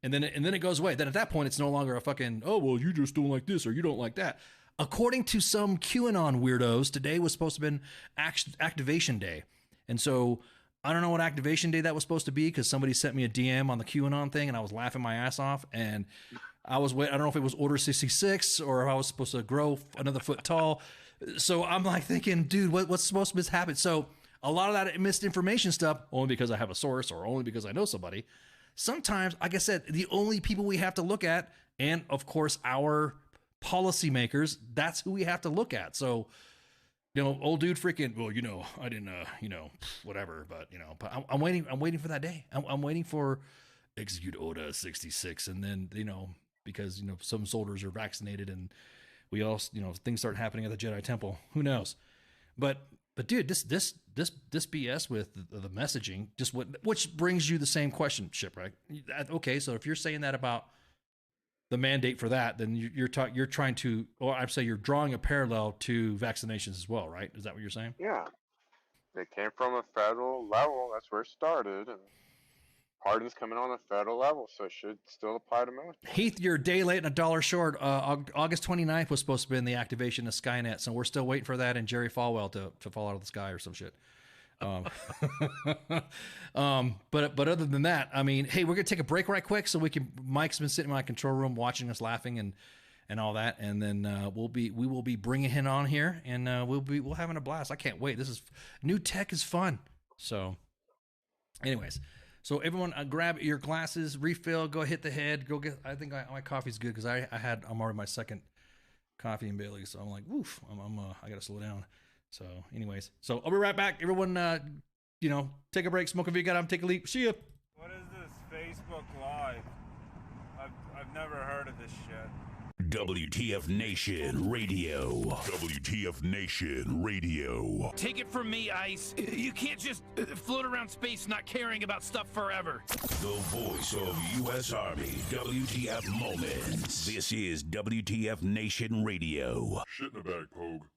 it goes away. Then at that point, it's no longer a fucking, oh well, you just don't like this or you don't like that. According to some QAnon weirdos, today was supposed to have been Activation Day, and so I don't know what activation day that was supposed to be because somebody sent me a DM on the QAnon thing and I was laughing my ass off. And I don't know if it was Order 66 or if I was supposed to grow another foot tall. So I'm like thinking, dude, what's supposed to happen? So a lot of that misinformation stuff, only because I have a source or only because I know somebody. Sometimes, like I said, the only people we have to look at, and of course our policymakers, that's who we have to look at. So, old dude freaking, well, I didn't, whatever, but, but I'm waiting for that day. I'm waiting for execute Order 66. And then, because, some soldiers are vaccinated and we all, things start happening at the Jedi Temple. Who knows? But dude, this BS with the messaging, which brings you the same question, Shipwreck. Okay, so if you're saying that about the mandate for that, then you're trying to, or I'd say you're drawing a parallel to vaccinations as well, right? Is that what you're saying? Yeah. It came from a federal level. That's where it started. And pardons coming on a federal level, so it should still apply to military. Heath, you're a day late and a dollar short. August 29th was supposed to be in the activation of Skynet, so we're still waiting for that and Jerry Falwell to fall out of the sky or some shit. But other than that, I mean, hey, we're gonna take a break right quick so we can. Mike's been sitting in my control room watching us laughing and all that, and then we will be bringing him on here, and we'll having a blast. I can't wait. This is new tech is fun. So, anyways. So everyone, grab your glasses, refill, go hit the head, go get. I think my coffee's good because I'm already my second coffee and Bailey, so I'm like, woof, I gotta slow down. So, anyways, so I'll be right back. Everyone, take a break, smoke a V, take a leap. See ya. What is this Facebook Live? I've never heard of this shit. WTF Nation Radio. WTF Nation Radio. Take it from me, Ice. You can't just float around space not caring about stuff forever. The voice of U.S. Army. WTF Moments. This is WTF Nation Radio. Shit in the bag, Pogue.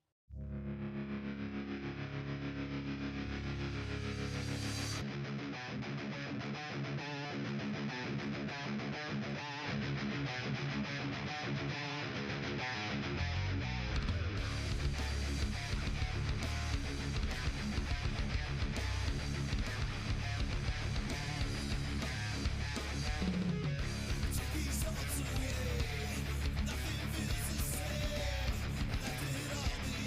Nothing feels the same. Let it all be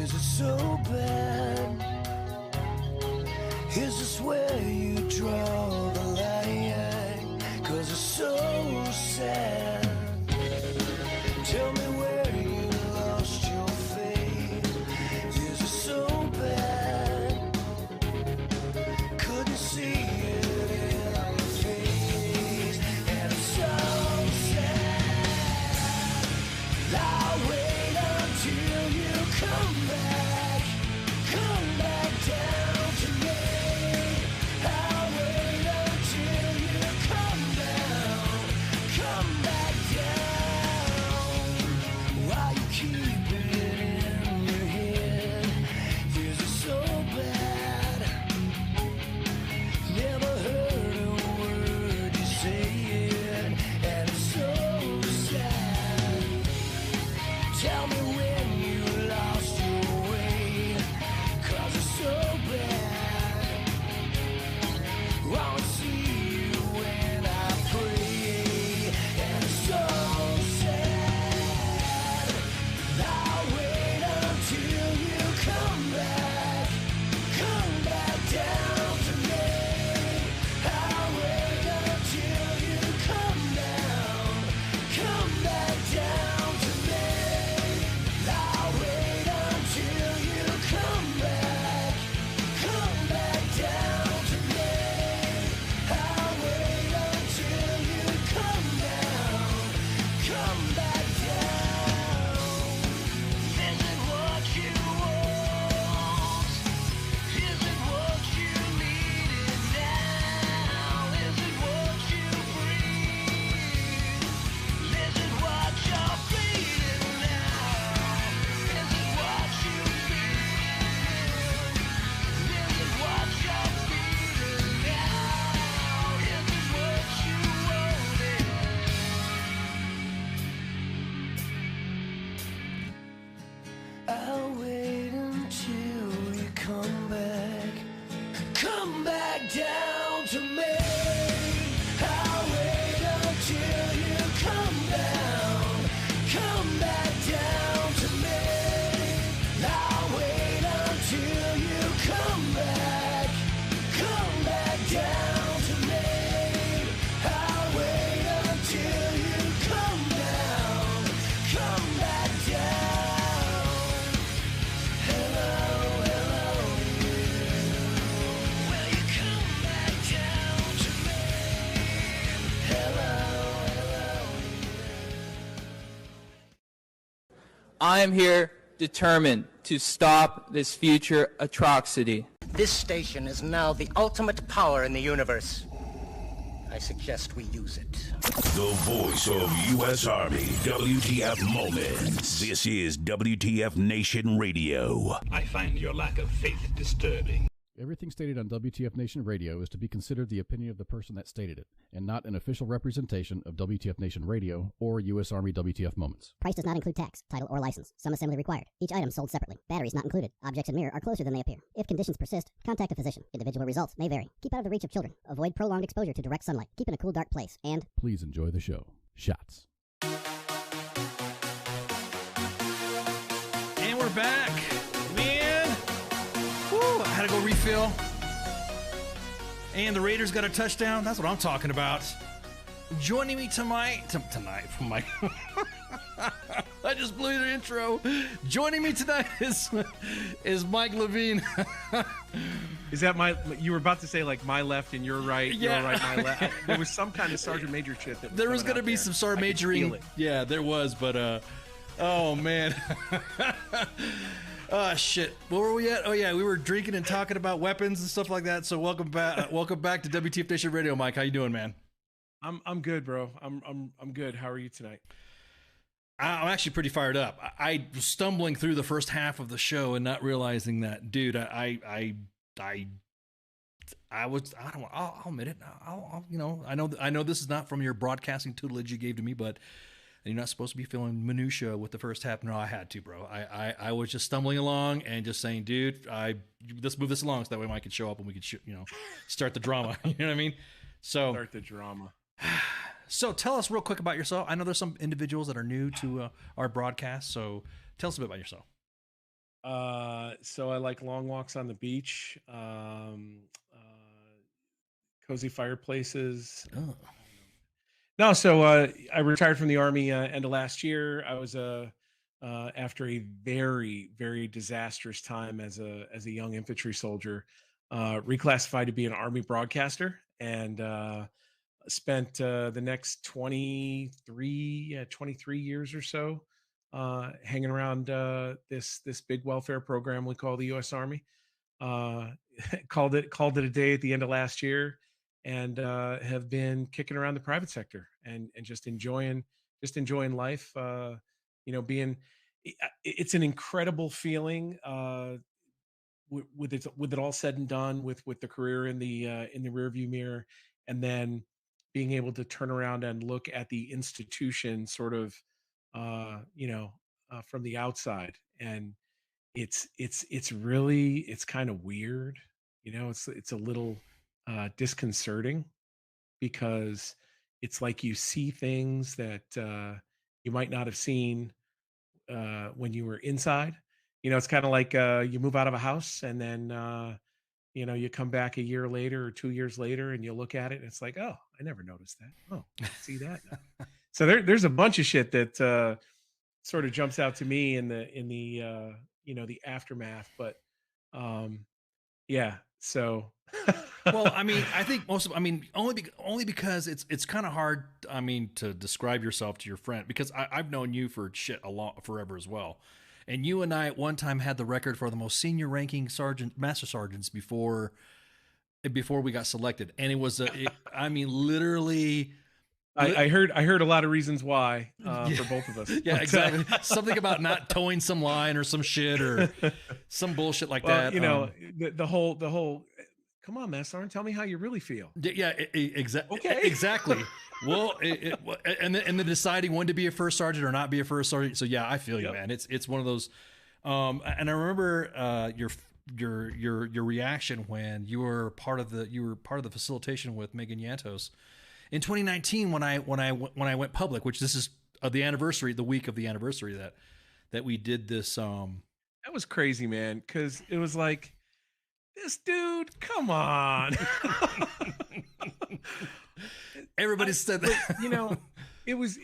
Is it so bad? Is this where you draw the line? 'Cause it's so sad. Tell me where you lost your faith. Is it so bad? Couldn't see it in your face. And it's so sad. I'll wait until you come back. Come back down to me. I'll wait until you come down. Come back down. While you keep it in your head. Is it so bad? Never heard a word you say it. And it's so sad. Tell me when you lost your way. 'Cause it's so bad. Won't see you when I pray. And it's so sad. I'll wait until you come back. Come back down to me. I'll wait until you come down. Come back down to me. I'll wait until you come back. Come back down to me. I'll wait until you come down. Come back down. Is it what you want? Is it what you need now? Is it what you breathe? Is it what you're bleeding now? Is it what you feel? Is it what you're feeling now? Is it what you wanted? I'll wait until you come back. Come back down to me. I'll wait until you come down. Come back down to me. I'll wait until you come back. Come back down to me. I'll wait until you come down. Come back down. Hello, hello, you. Will you come back down to me? Hello, hello. I am here determined to stop this future atrocity. This station is now the ultimate power in the universe. I suggest we use it. The voice of U.S. Army, WTF Moments. This is WTF Nation Radio. I find your lack of faith disturbing. Everything stated on WTF Nation Radio is to be considered the opinion of the person that stated it, and not an official representation of WTF Nation Radio or U.S. Army WTF Moments. Price does not include tax, title, or license. Some assembly required. Each item sold separately. Batteries not included. Objects in mirror are closer than they appear. If conditions persist, contact a physician. Individual results may vary. Keep out of the reach of children. Avoid prolonged exposure to direct sunlight. Keep in a cool, dark place. And Please enjoy the show. Shots. And we're back. Man. Woo, I had to go refill. And the Raiders got a touchdown. That's what I'm talking about. Joining me tonight from Mike. I just blew the intro. Joining me tonight is Mike Lavigne. Is that you were about to say like my left and your right, Yeah. your right, my left. There was some kind of sergeant major shit that was There was going to be some sergeant majoring. Yeah, there was, but oh man. Oh shit. Where were we at? Oh yeah, we were drinking and talking about weapons and stuff like that. So welcome back to WTF Nation Radio, Mike. How you doing, man? I'm good, bro. I'm good. How are you tonight? I'm actually pretty fired up. I was stumbling through the first half of the show and not realizing that, dude. I'll admit it. I know this is not from your broadcasting tutelage you gave to me, but you're not supposed to be feeling minutia with the first half. No, I had to, bro. I was just stumbling along and just saying, dude, let's move this along so that way Mike could show up and we could start the drama. You know what I mean? So start the drama. So tell us real quick about yourself. I know there's some individuals that are new to our broadcast, so tell us a bit about yourself. So I like long walks on the beach, cozy fireplaces. Oh. No, so I retired from the Army end of last year. I was after a very, very disastrous time as a young infantry soldier, reclassified to be an Army broadcaster, and spent the next 23 years or so hanging around this big welfare program we call the U.S. Army. Uh, called it a day at the end of last year, and have been kicking around the private sector and just enjoying life. Being it's an incredible feeling. With it all said and done, with the career in the rearview mirror, and then being able to turn around and look at the institution sort of from the outside, and it's kind of weird. It's a little disconcerting, because it's like you see things that you might not have seen when you were inside. It's kind of like you move out of a house, and then you come back a year later or 2 years later, and you look at it, and it's like, oh, I never noticed that. Oh, I can see that now. So there's a bunch of shit that sort of jumps out to me in the aftermath. But yeah, so Well, I mean, I think only because it's kind of hard. I mean, to describe yourself to your friend, because I've known you for forever as well, and you and I at one time had the record for the most senior ranking master sergeants before we got selected, and it was literally. I heard a lot of reasons why for both of us. Yeah, exactly. Something about not towing some line or some shit or some bullshit like that. The whole. Come on, Master Sergeant, tell me how you really feel. Yeah, exactly. Okay. Exactly. Well, and then deciding when to be a first sergeant or not be a first sergeant. So yeah, I feel you, man. It's one of those. And I remember your reaction when you were part of the facilitation with Megan Yantos in 2019 when I went public, which this is the week of the anniversary that we did this. That was crazy, man, because it was like, this dude, come on. Everybody said that. It was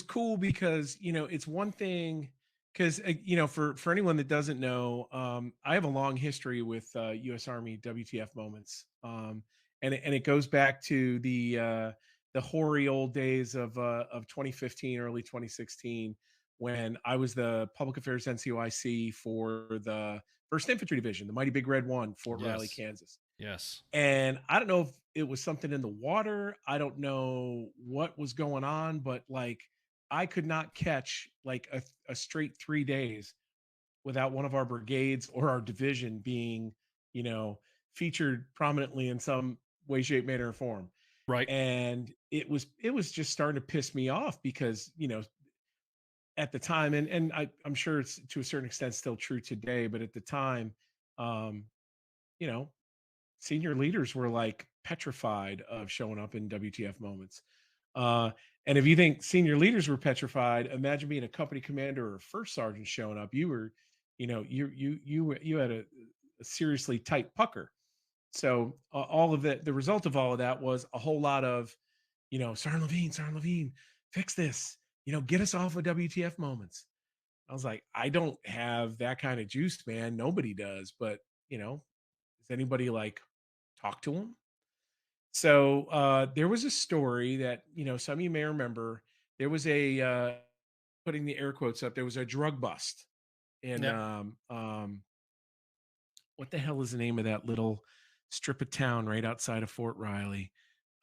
cool because, it's one thing, because, for anyone that doesn't know, I have a long history with U.S. Army WTF moments. And it goes back to the hoary old days of 2015, early 2016, when I was the public affairs NCOIC for the 1st Infantry Division, the Mighty Big Red One, Fort Riley, Kansas. Yes. And I don't know if it was something in the water. I don't know what was going on, but like, I could not catch like a straight 3 days without one of our brigades or our division being, featured prominently in some way, shape, manner, or form. Right. And it was just starting to piss me off because, at the time, and I'm sure it's to a certain extent still true today, but at the time, senior leaders were like petrified of showing up in WTF moments. And if you think senior leaders were petrified, imagine being a company commander or a first sergeant showing up. You were, you had a seriously tight pucker. So all of it, the result of all of that was a whole lot of, Sergeant Lavigne, fix this, get us off of WTF moments. I was like, I don't have that kind of juice, man. Nobody does. But, does anybody like talk to them? So there was a story that, some of you may remember. There was a, putting the air quotes up, there was a drug bust in, what the hell is the name of that little strip of town right outside of Fort Riley?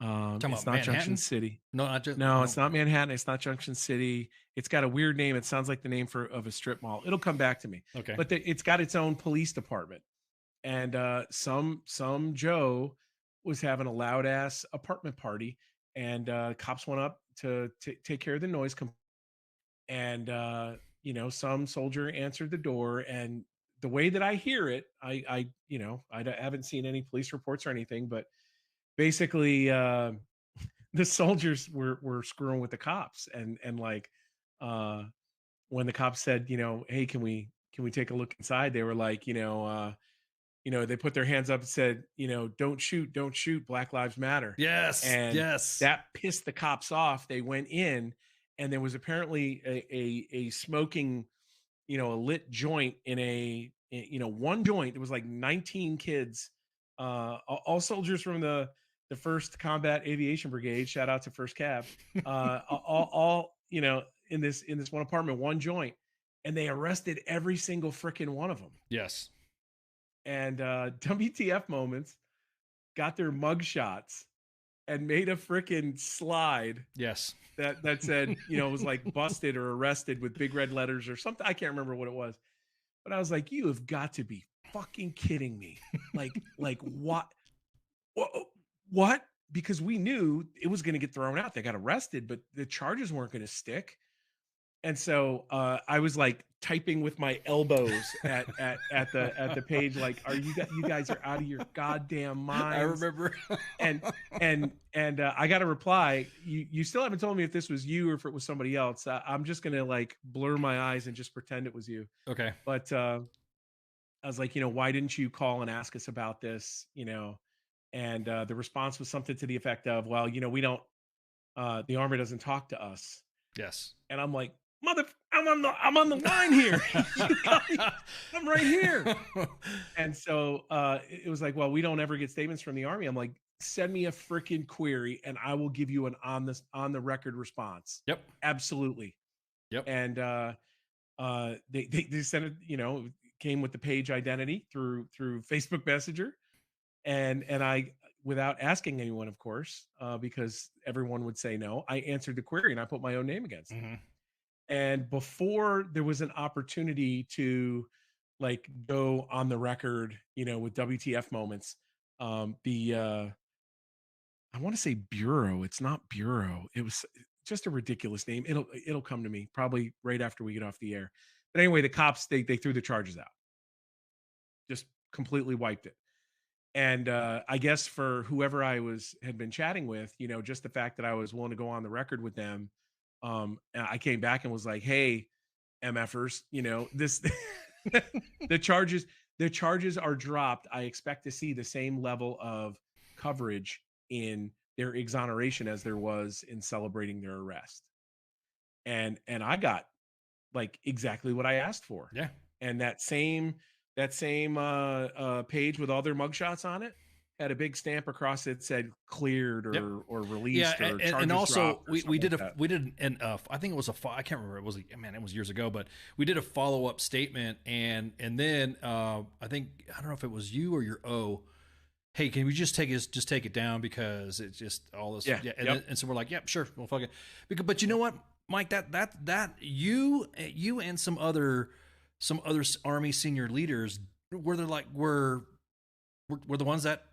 It's not Junction City. No, it's not Manhattan. It's not Junction City. It's got a weird name. It sounds like the name of a strip mall. It'll come back to me. Okay. But it's got its own police department. And some Joe was having a loud ass apartment party, and cops went up to take care of the noise. And some soldier answered the door, and the way that I hear it, I haven't seen any police reports or anything, but basically the soldiers were screwing with the cops, and like when the cops said, hey, can we can we take a look inside? They were like, they put their hands up and said, don't shoot, Black Lives Matter. Yes, And yes. that pissed the cops off. They went in, and there was apparently a smoking, a lit joint in one joint. It was like 19 kids, all soldiers from the 1st Combat Aviation Brigade. Shout out to 1st Cav. All in this one apartment, one joint, and they arrested every single freaking one of them. Yes. And WTF Moments got their mug shots and made a freaking slide. Yes. That said, it was like busted or arrested with big red letters or something. I can't remember what it was. But I was like, you have got to be fucking kidding me. Like what? What? Because we knew it was going to get thrown out. They got arrested, but the charges weren't going to stick. And so I was like typing with my elbows at the page, like, "Are you guys are out of your goddamn minds?" I remember. and I got a reply. You still haven't told me if this was you or if it was somebody else. I'm just gonna like blur my eyes and just pretend it was you. Okay. But I was like, why didn't you call and ask us about this? And the response was something to the effect of, "Well, we don't. The Army doesn't talk to us." Yes. And I'm like, I'm on the line here. I'm right here. And so it was like, well, we don't ever get statements from the Army. I'm like, send me a freaking query and I will give you an on the record response. Yep. Absolutely. Yep. And they sent it, came with the page identity through Facebook Messenger. And I, without asking anyone, of course, because everyone would say no, I answered the query and I put my own name against it. And before there was an opportunity to like go on the record, with WTF Moments, I want to say Bureau. It's not Bureau. It was just a ridiculous name. It'll come to me probably right after we get off the air. But anyway, the cops, they threw the charges out. Just completely wiped it. And I guess for whoever I had been chatting with, just the fact that I was willing to go on the record with them, I came back and was like, "Hey, MFers, this the charges are dropped. I expect to see the same level of coverage in their exoneration as there was in celebrating their arrest." And I got like exactly what I asked for. Yeah. And that same page with all their mugshots on it had a big stamp across it, said cleared or released. Yeah, or and also we did like I think it was I can't remember, it was years ago, but we did a follow-up statement and then I don't know if it was you or your hey, can we just take it down because it's just all this. Yeah. And so we're like, yep, sure, we'll fuck it. But you know what, Mike, that you and some other Army senior leaders were the ones that,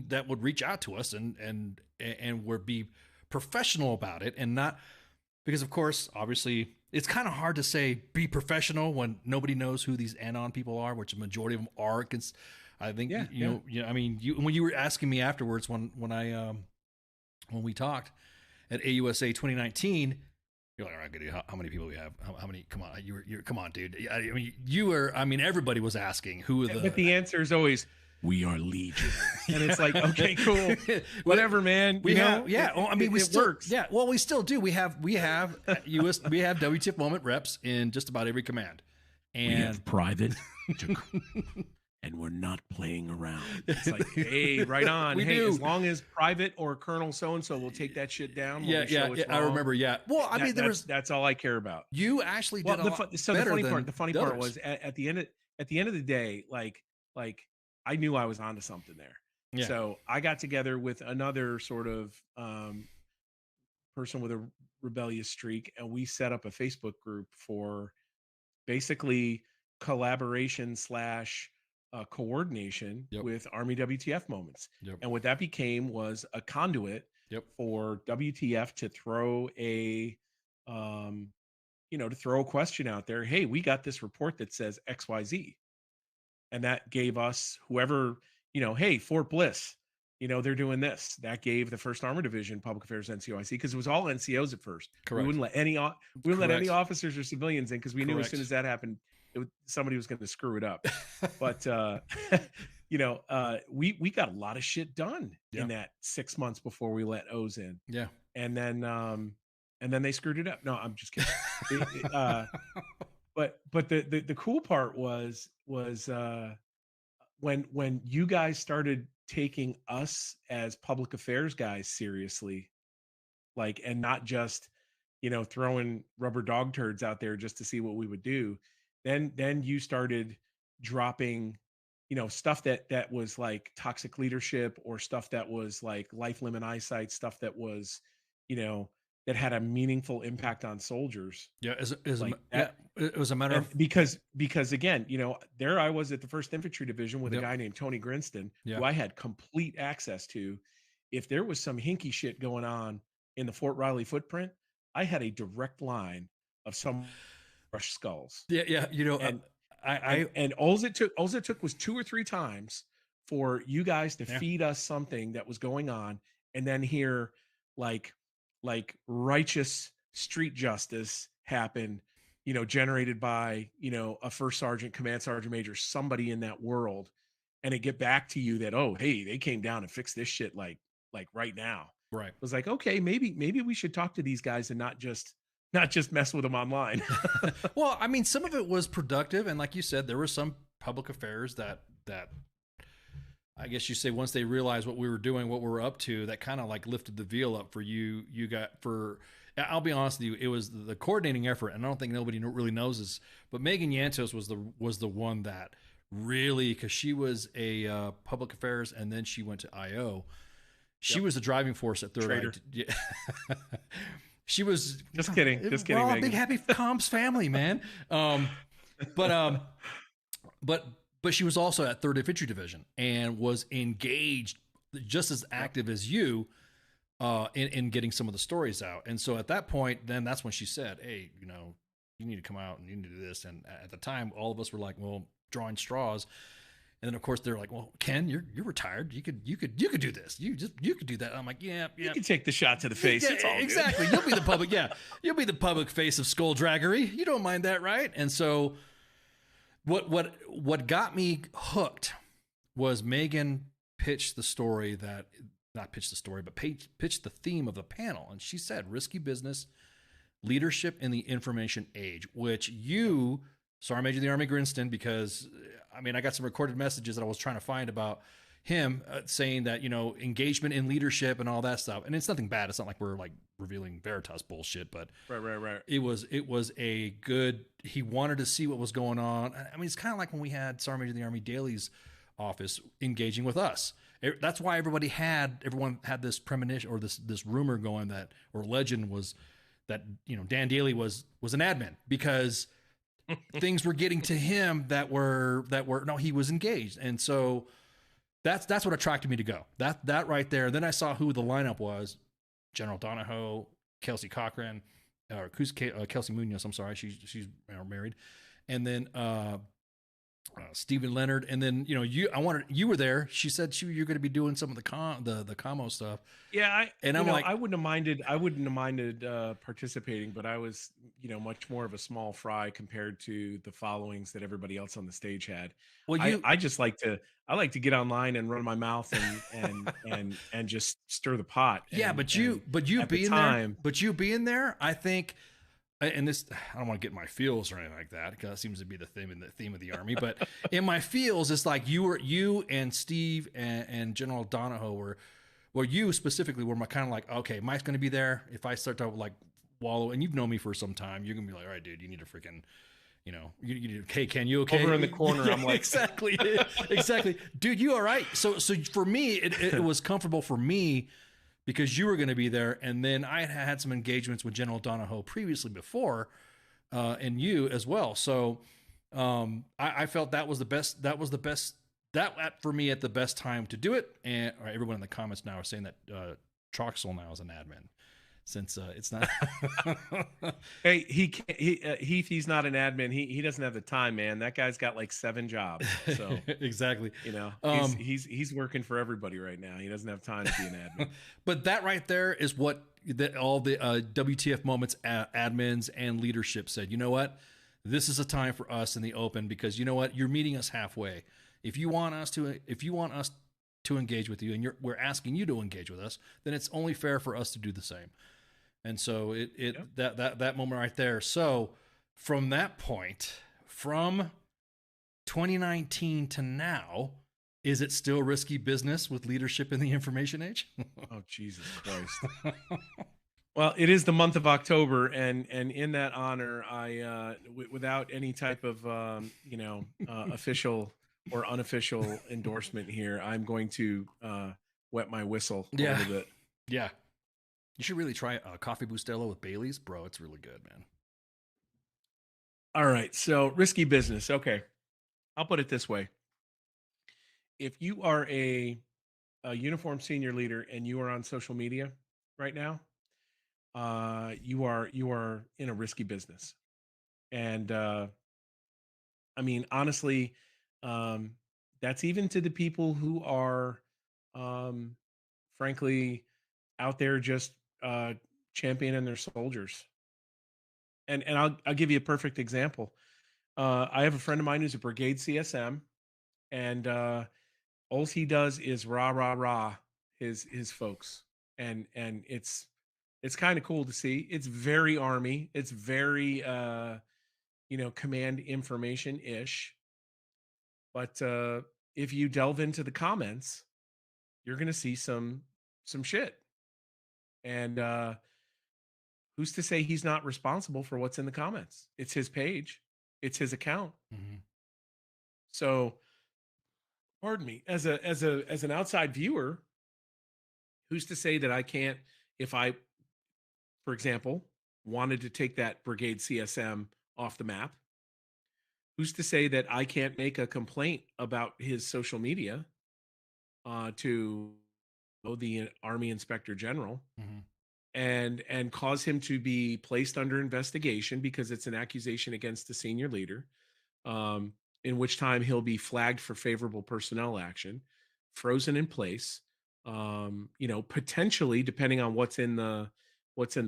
that would reach out to us and would be professional about it, and not because, of course, obviously, it's kind of hard to say be professional when nobody knows who these Anon people are, which a majority of them are. I think when you were asking me afterwards when we talked at AUSA 2019. You're like, all right, good. How many people we have? How many? Come on, come on, dude. Everybody was asking who are the. But the answer is always, we are Legion, and it's like, okay, cool, whatever, man. We have, it still works. Yeah, well, we still do. We have WTF Moment reps in just about every command, and we have private, and we're not playing around. It's like, hey, right on. We hey, do. As long as Private or Colonel so and so will take that shit down. Yeah. I remember. Yeah. Well, that's all I care about. You actually did the funny part was at the end of the day, like I knew I was onto something there. Yeah. So I got together with another sort of person with a rebellious streak, and we set up a Facebook group for basically collaboration / coordination with Army WTF Moments. And what that became was a conduit for WTF to throw a question out there. Hey, we got this report that says XYZ. And that gave us whoever, hey, Fort Bliss, they're doing this. That gave the First Armored Division Public Affairs NCOIC, because it was all NCOs at first. Correct. We wouldn't let any officers or civilians in, because we knew as Correct. soon as that happened, somebody was going to screw it up. But we got a lot of shit done in that 6 months before we let O's in. Yeah. And then they screwed it up. No, I'm just kidding. But the cool part was when you guys started taking us as public affairs guys seriously, like, and not just, throwing rubber dog turds out there just to see what we would do. Then you started dropping, stuff that was like toxic leadership, or stuff that was like life limit eyesight, stuff that was, that had a meaningful impact on soldiers. Yeah, Like it was a matter of because again, there I was at the 1st Infantry Division with a guy named Tony Grinston, who I had complete access to. If there was some hinky shit going on in the Fort Riley footprint, I had a direct line of some brush skulls. Yeah, and all it took was 2 or 3 times for you guys to feed us something that was going on, and then hear like righteous street justice happen, generated by, a first sergeant, command sergeant major, somebody in that world, and it get back to you that, oh, hey, they came down and fixed this shit like right now. Right. It was like, okay, maybe we should talk to these guys and not just mess with them online. Well, I mean, some of it was productive, and like you said, there were some public affairs that I guess you say, once they realized what we were doing, what we were up to, that kind of like lifted the veil up for you. I'll be honest with you, it was the coordinating effort, and I don't think nobody really knows this, but Megan Yantos was the one that really, because she was a public affairs, and then she went to IO. She was the driving force at Third Eye. Yeah. She was just kidding. We're all a big happy comms family, man. But she was also at 3rd Infantry Division and was engaged, just as active as you, in getting some of the stories out. And so at that point, then that's when she said, "Hey, you need to come out and you need to do this." And at the time, all of us were like, "Well, drawing straws." And then of course they're like, "Well, Ken, you're retired. You could do this. You could do that." I'm like, "Yeah. You can take the shot to the face. Yeah, it's all exactly. Good. You'll be the public. Yeah, you'll be the public face of skulldraggery. You don't mind that, right?" And so, what got me hooked was Megan pitched the story but pitched the theme of the panel, and she said, "Risky business, leadership in the information age," which you, Sergeant Major of the Army Grinston, because I mean, I got some recorded messages that I was trying to find about him saying that, engagement in leadership and all that stuff. And it's nothing bad. It's not like we're like revealing Veritas bullshit, but right. It was a good, he wanted to see what was going on. I mean, it's kind of like when we had Sergeant Major of the Army Daly's office engaging with us. That's why everyone had this premonition, or this rumor going that, or legend was that, Dan Daly was an admin, because things were getting to him that were no, he was engaged. And so that's what attracted me to go. That right there. Then I saw who the lineup was: General Donahoe, Kelsey Cochran, or Kelsey Munoz. I'm sorry, she's married, and then Stephen Leonard, and then you were there. She said you're going to be doing some of the commo stuff. Yeah, I'm like, I wouldn't have minded participating, but I was much more of a small fry compared to the followings that everybody else on the stage had. Well, I just like to get online and run my mouth and just stir the pot. Yeah, but you being there, I think. And this, I don't want to get my feels or anything like that, because that seems to be the theme of the Army. But in my feels, it's like you and Steve and General Donahoe were you specifically were kind of like, okay, Mike's going to be there. If I start to like wallow, and you've known me for some time, you're going to be like, all right, dude, you need to freaking, hey, Ken, you okay? Over in the corner, I'm like, exactly, dude, you all right? So for me, it was comfortable for me, because you were going to be there, and then I had some engagements with General Donahoe previously before, and you as well. So I felt that was the best. That for me at the best time to do it. And everyone in the comments now are saying that Troxel now is an admin. since it's not. Hey, Heath, he's not an admin. He doesn't have the time, man. That guy's got like 7 jobs. So exactly. you know, Um, he's working for everybody right now. He doesn't have time to be an admin. But that right there is what all the WTF moments admins and leadership said. You know what? This is a time for us in the open because you know what? You're meeting us halfway. If you want us to engage with you, and we're asking you to engage with us, then it's only fair for us to do the same. And so that moment right there. So from that point, from 2019 to now, is it still risky business with leadership in the information age? Oh, Jesus Christ. Well, it is the month of October, and in that honor, I without any type of official or unofficial endorsement here, I'm going to wet my whistle a little bit. Yeah. You should really try a coffee Bustelo with Bailey's, bro. It's really good, man. All right, so risky business. Okay, I'll put it this way: if you are a uniformed senior leader and you are on social media right now, you are in a risky business. And I mean, honestly, that's even to the people who are, um, frankly, out there just championing their soldiers. And I'll give you a perfect example. I have a friend of mine who's a brigade CSM, and all he does is rah rah rah his folks, and it's kind of cool to see. It's very army. It's very command information ish. But if you delve into the comments, you're gonna see some shit. And who's to say he's not responsible for what's in the comments? It's his page, it's his account. So, pardon me, as an outside viewer, who's to say that I can't, if I, for example, wanted to take that brigade CSM off the map, who's to say that I can't make a complaint about his social media to the Army Inspector General and cause him to be placed under investigation because it's an accusation against a senior leader, in which time he'll be flagged for favorable personnel action, frozen in place, potentially, depending on what's in the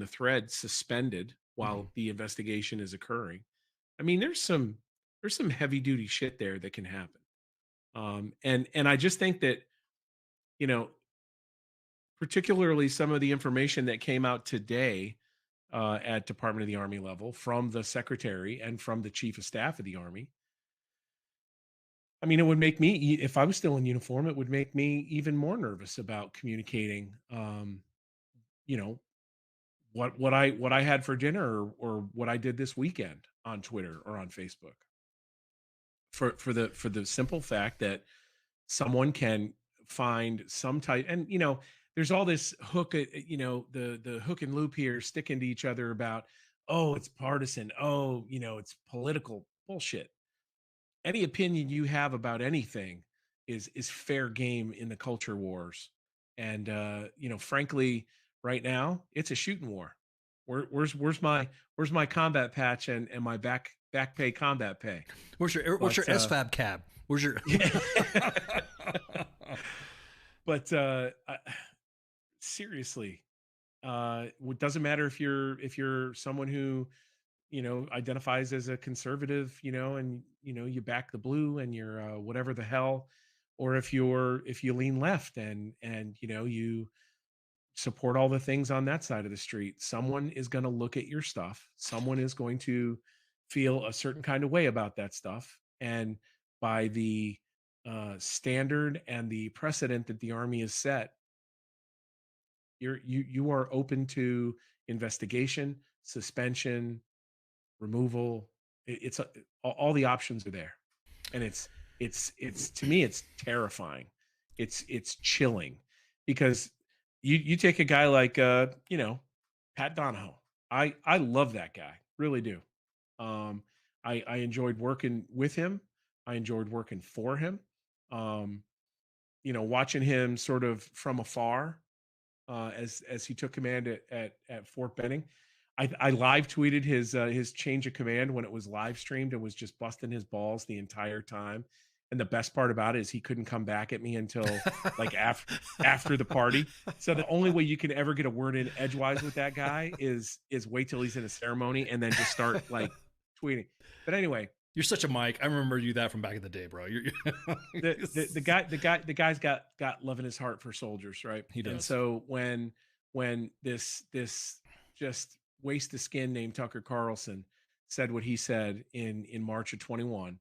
thread, suspended while the investigation is occurring. I mean, there's some heavy duty shit there that can happen. And I just think that, particularly some of the information that came out today at Department of the Army level from the Secretary and from the Chief of Staff of the Army. I mean, it would make me, if I was still in uniform, it would make me even more nervous about communicating, what I had for dinner or what I did this weekend on Twitter or on Facebook. For the simple fact that someone can find some type, and there's all this hook, the hook and loop here sticking to each other about, oh, it's partisan, oh, it's political bullshit. Any opinion you have about anything is fair game in the culture wars. And frankly, right now it's a shooting war. Where's my combat patch and my back pay combat pay? What's your SFAB cab? Where's your But seriously, it doesn't matter if you're someone who identifies as a conservative, and you back the blue and you're whatever the hell, or if you lean left and you support all the things on that side of the street, someone is going to look at your stuff, someone is going to feel a certain kind of way about that stuff, and by the standard and the precedent that the Army has set, you are open to investigation, suspension, removal. It's all the options are there, and it's to me it's terrifying. It's chilling because you take a guy like Pat Donahoe. I love that guy, really do. I enjoyed working with him. I enjoyed working for him. Watching him sort of from afar as he took command at Fort Benning. I live tweeted his change of command when it was live streamed and was just busting his balls the entire time. And the best part about it is he couldn't come back at me until like after the party. So the only way you can ever get a word in edgewise with that guy is wait till he's in a ceremony and then just start like tweeting. But anyway, you're such a Mike. I remember you that from back in the day, bro. The guy's got love in his heart for soldiers, right? He does. And so when this just waste of skin named Tucker Carlson said what he said in March of 21,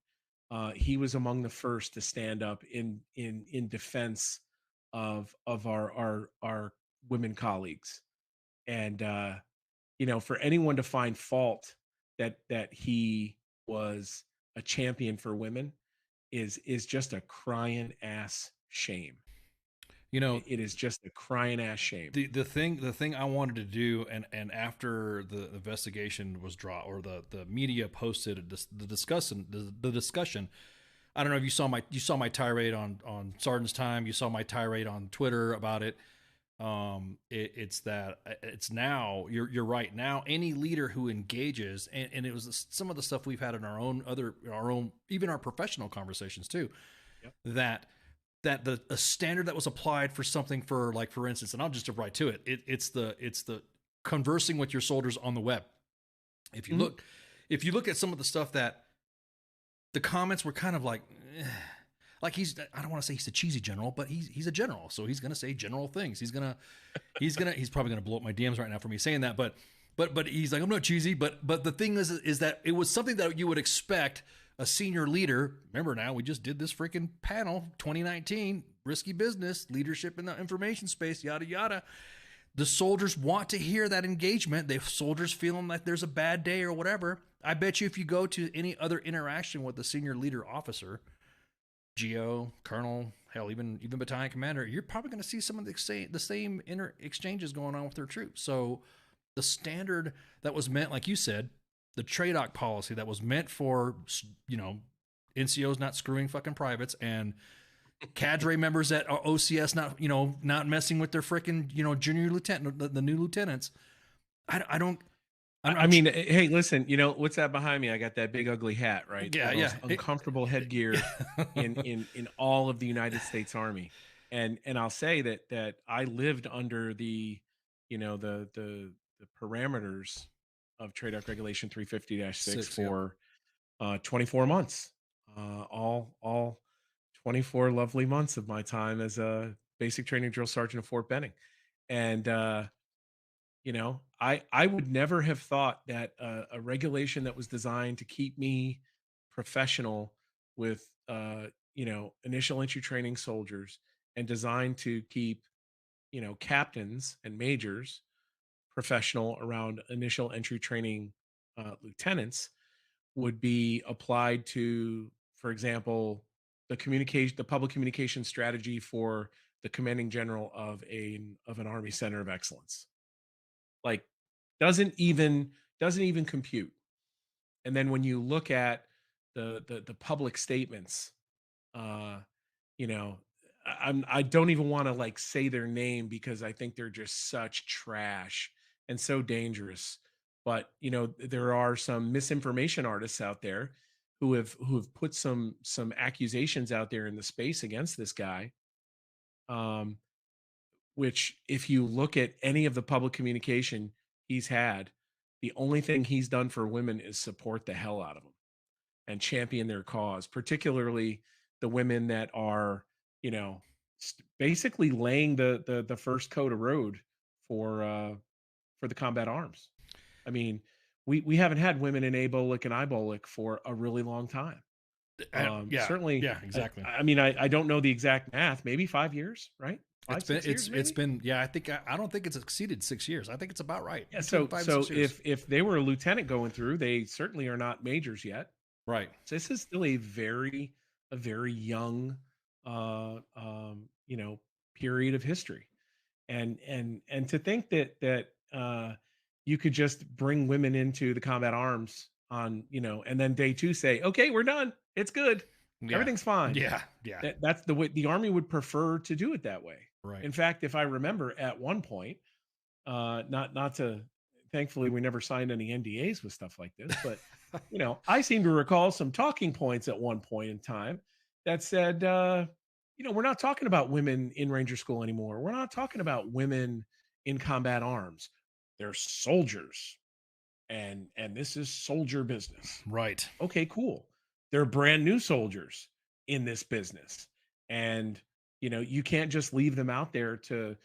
he was among the first to stand up in defense of our women colleagues. And for anyone to find fault that he was a champion for women is just a crying ass shame. It is just a crying ass shame. The thing I wanted to do, and after the investigation was dropped, or the media posted the discussion. I don't know if you saw my tirade on Sergeant's Time. You saw my tirade on Twitter about it. It's now you're right. Now any leader who engages, and it was some of the stuff we've had in our own even our professional conversations too, that the standard that was applied for something, for instance, and I'll just right to it. It's the conversing with your soldiers on the web. If you look at some of the stuff that the comments were kind of like I don't want to say he's a cheesy general, but he's a general, so he's gonna say general things. He's probably gonna blow up my DMs right now for me saying that, but he's like, I'm not cheesy, but the thing is that it was something that you would expect a senior leader. Remember, now we just did this freaking panel 2019, risky business, leadership in the information space, yada yada. The soldiers want to hear that engagement. The soldiers feeling like there's a bad day or whatever. I bet you if you go to any other interaction with the senior leader officer, GO, colonel, hell, even battalion commander, you're probably going to see some of the same exchanges going on with their troops. So the standard that was meant, like you said, the TRADOC policy that was meant for, NCOs not screwing fucking privates and cadre members at OCS not messing with their freaking junior lieutenant, the new lieutenants. I mean, hey, listen, what's that behind me? I got that big ugly hat, right? Yeah, the most uncomfortable headgear in all of the United States Army. And I'll say that I lived under the parameters of TRADOC Regulation 350-6 for 24 months. All 24 lovely months of my time as a basic training drill sergeant at Fort Benning. And I would never have thought that a regulation that was designed to keep me professional with initial entry training soldiers and designed to keep captains and majors professional around initial entry training lieutenants would be applied to, for example, the public communication strategy for the commanding general of an Army Center of Excellence. Like, doesn't even compute. And then when you look at the public statements, I don't even want to say their name because I think they're just such trash and so dangerous. But there are some misinformation artists out there who have put some accusations out there in the space against this guy. Which, if you look at any of the public communication he's had, the only thing he's done for women is support the hell out of them and champion their cause, particularly the women that are, basically laying the first code of road for the combat arms. I mean, we haven't had women in ABOLIC and IBOLIC for a really long time. Certainly. Yeah, exactly. I mean, I don't know the exact math, maybe 5 years, right? It's been I don't think it's exceeded 6 years. I think it's about right. Yeah, so if they were a lieutenant going through, they certainly are not majors yet. Right. So this is still a very young period of history. And to think that you could just bring women into the combat arms on, and then day 2 say, okay, we're done. It's good. Yeah. Everything's fine. Yeah. That's the way the Army would prefer to do it that way. Right. In fact, if I remember at one point, not to, thankfully we never signed any NDAs with stuff like this, but I seem to recall some talking points at one point in time that said, we're not talking about women in Ranger School anymore. We're not talking about women in combat arms. They're soldiers, and this is soldier business. Right. Okay, cool. They're brand new soldiers in this business, and you can't just leave them out there to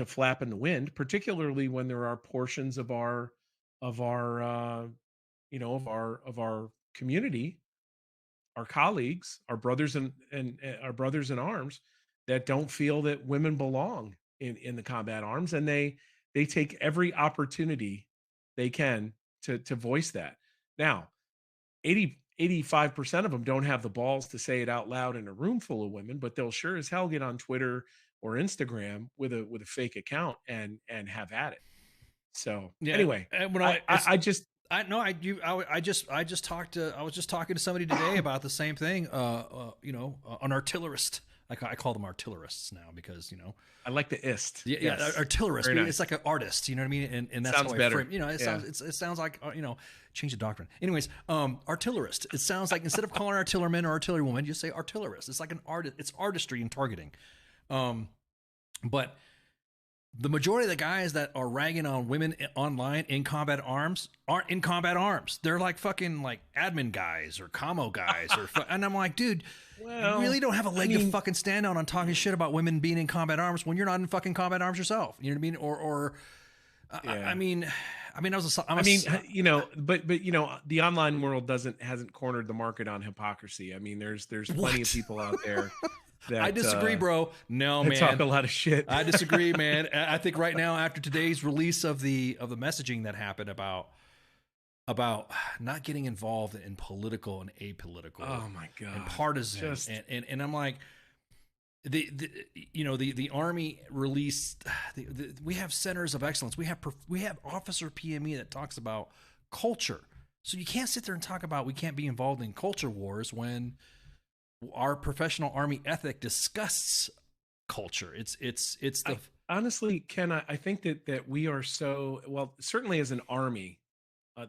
flap in the wind, particularly when there are portions of our of our community, our colleagues, our brothers and our brothers in arms that don't feel that women belong in the combat arms, and they take every opportunity they can to voice that. Now, 85% of them don't have the balls to say it out loud in a room full of women, but they'll sure as hell get on Twitter or Instagram with a fake account and have at it. So anyway, I was just talking to somebody today about the same thing. An artillerist. I call them artillerists now because I like the ist. Yeah, Yes. artillerist. Very nice. It's like an artist. You know what I mean? And that's Sounds how better. I frame. It sounds like change the doctrine. Anyways, artillerist. It sounds like instead of calling artillerman or artillerywoman, you say artillerist. It's like an art. It's artistry and targeting. But the majority of the guys that are ragging on women online in combat arms aren't in combat arms. They're like fucking like admin guys or commo guys and I'm like, dude, you really don't have a leg to fucking stand on talking shit about women being in combat arms when you're not in fucking combat arms yourself. You know what I mean? But the online world hasn't cornered the market on hypocrisy. I mean, there's plenty of people out there. I disagree, bro. No, man. Talk a lot of shit. I disagree, man. I think right now, after today's release of the messaging that happened about not getting involved in political and apolitical, oh my god, and partisan, and I'm like, the Army released. We have centers of excellence. We have Officer PME that talks about culture. So you can't sit there and talk about we can't be involved in culture wars when our professional Army ethic discuss culture. Honestly, Ken, I think that we are certainly as an Army,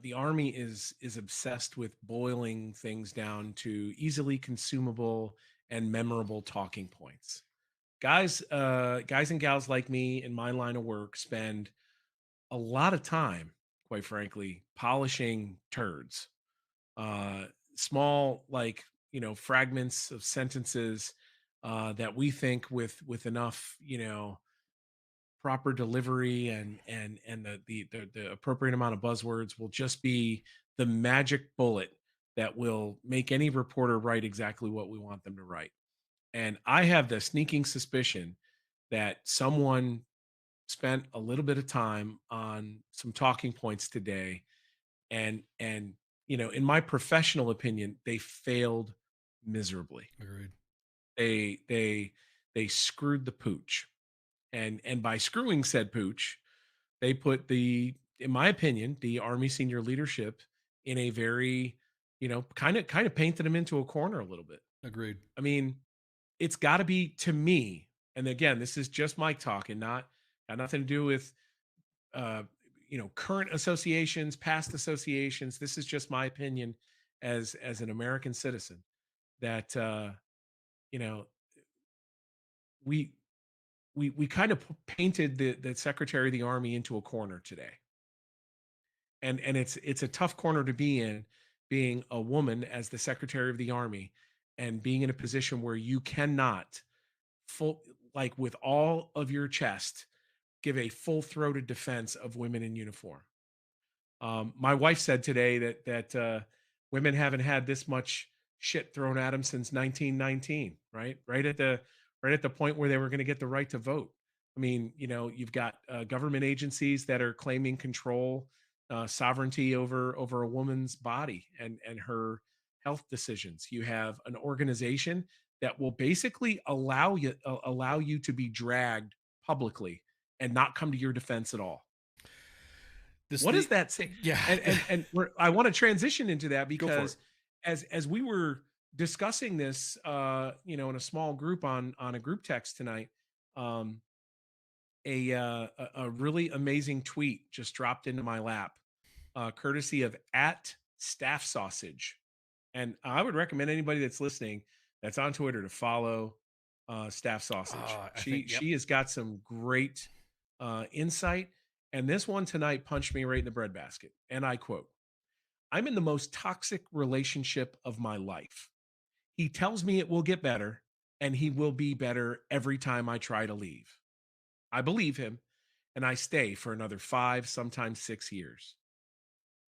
the Army is obsessed with boiling things down to easily consumable and memorable talking points. Guys and gals like me in my line of work spend a lot of time, quite frankly, polishing turds, small, fragments of sentences that we think with enough proper delivery and the appropriate amount of buzzwords will just be the magic bullet that will make any reporter write exactly what we want them to write. And I have the sneaking suspicion that someone spent a little bit of time on some talking points today, and in my professional opinion, they failed miserably. Agreed. They screwed the pooch, and by screwing said pooch, they put in my opinion, the Army senior leadership in a very kind of painted them into a corner a little bit. Agreed. I mean, it's got to be, to me, and again, this is just Mike talking, got nothing to do with current associations, past associations. This is just my opinion as an American citizen, that we kind of painted the Secretary of the Army into a corner today, and it's a tough corner to be in, being a woman as the Secretary of the Army and being in a position where you cannot with all of your chest give a full-throated defense of women in uniform. My wife said today that women haven't had this much shit thrown at them since 1919, right at the point where they were going to get the right to vote. I mean, you've got government agencies that are claiming control, sovereignty over a woman's body and her health decisions. You have an organization that will basically allow you to be dragged publicly and not come to your defense at all. What does that say? Yeah. And I want to transition into that, because as we were discussing this, in a small group on a group text tonight, A really amazing tweet just dropped into my lap, courtesy of @StaffSausage. And I would recommend anybody that's listening that's on Twitter to follow Staff Sausage. She has got some great insight. And this one tonight punched me right in the breadbasket. And I quote, "I'm in the most toxic relationship of my life. He tells me it will get better, and he will be better every time I try to leave. I believe him, and I stay for another 5, sometimes 6 years.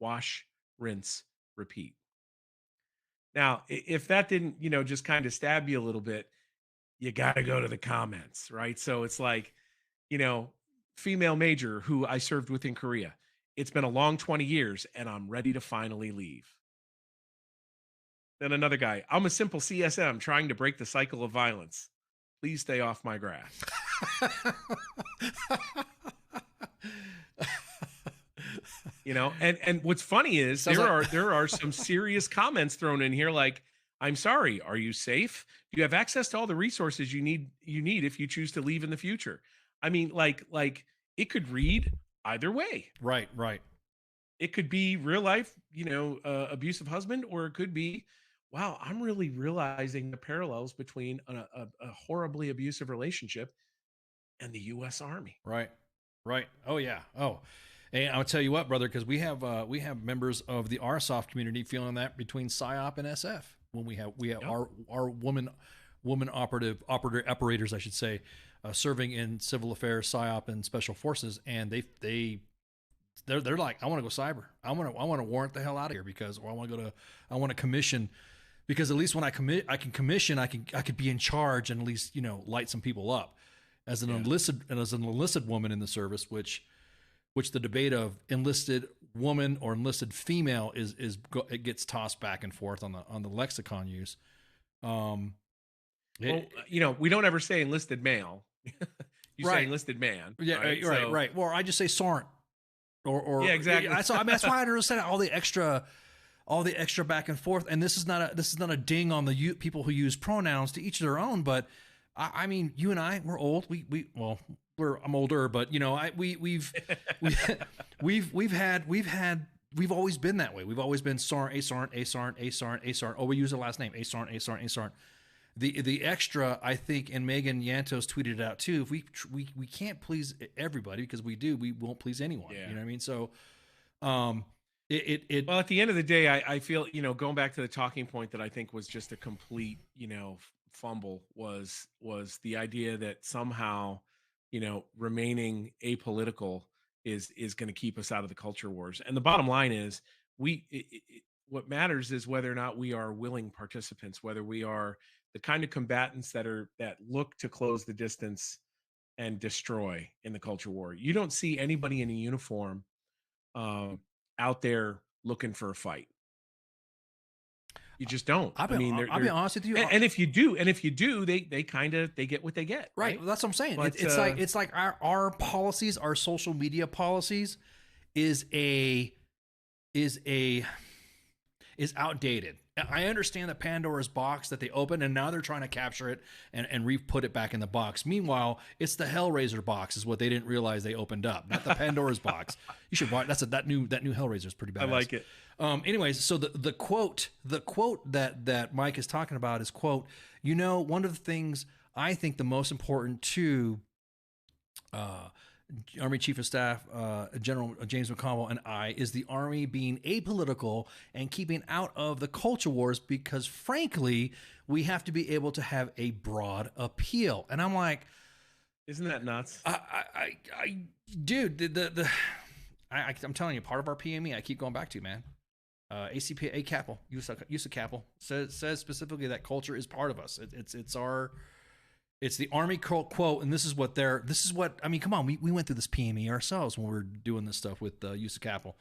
Wash, rinse, repeat." Now, if that didn't, just kind of stab you a little bit, you got to go to the comments, right? So it's like, female major who I served with in Korea. It's been a long 20 years, and I'm ready to finally leave. Then another guy, "I'm a simple CSM trying to break the cycle of violence. Please stay off my grass." And what's funny is there are some serious comments thrown in here like, "I'm sorry, are you safe? Do you have access to all the resources you need if you choose to leave in the future?" I mean, like it could read either way. Right. It could be real life, abusive husband, or it could be, wow, I'm really realizing the parallels between a horribly abusive relationship and the U.S. Army. Right. Oh yeah. Oh, and I'll tell you what, brother, because we have members of the RSOF community feeling that between PSYOP and SF when we have our woman operators, I should say, serving in civil affairs, PSYOP, and special forces, and they're like, "I want to go cyber. I want to warrant the hell out of here because, or I want to commission, because at least when I can commission, I could be in charge and at least light some people up." As an enlisted woman in the service, which the debate of enlisted woman or enlisted female it gets tossed back and forth on the lexicon use. We don't ever say enlisted male. You say enlisted man. Yeah, right. Well, I just say SART. Or yeah, exactly. That's why I understand all the extra back and forth. And this is not a ding on the people who use pronouns, to each their own. But I mean, you and I, we're old. I'm older, but we've always been that way. We've always been SART. Oh, we use the last name SART. The extra, I think, and Megan Yantos tweeted it out too. If we can't please everybody, because we won't please anyone. Yeah. You know what I mean? So, well, at the end of the day, I feel, going back to the talking point that I think was just a complete, fumble was the idea that somehow, remaining apolitical is going to keep us out of the culture wars. And the bottom line is what matters is whether or not we are willing participants, whether we are the kind of combatants that look to close the distance and destroy in the culture war. You don't see anybody in a uniform out there looking for a fight. You just don't. I'll be honest with you. And if you do, they get what they get. Right. Well, that's what I'm saying. But, it's like our policies, our social media policies is outdated. I understand the Pandora's box that they opened, and now they're trying to capture it and re-put it back in the box. Meanwhile, it's the Hellraiser box is what they didn't realize they opened up, not the Pandora's box. You should watch. That new Hellraiser is pretty badass. I like it. Anyways, so the quote that Mike is talking about is, quote, one of the things I think the most important to Army Chief of Staff General James McConnell and I is the Army being apolitical and keeping out of the culture wars, because frankly, we have to be able to have a broad appeal. And I'm like, isn't that nuts? Dude, I'm telling you, part of our PME I keep going back to, man. ACPA Capel, USA Capel says specifically that culture is part of us. It's the Army quote, and this is what I mean, come on, we went through this PME ourselves when we were doing this stuff with USA Capel.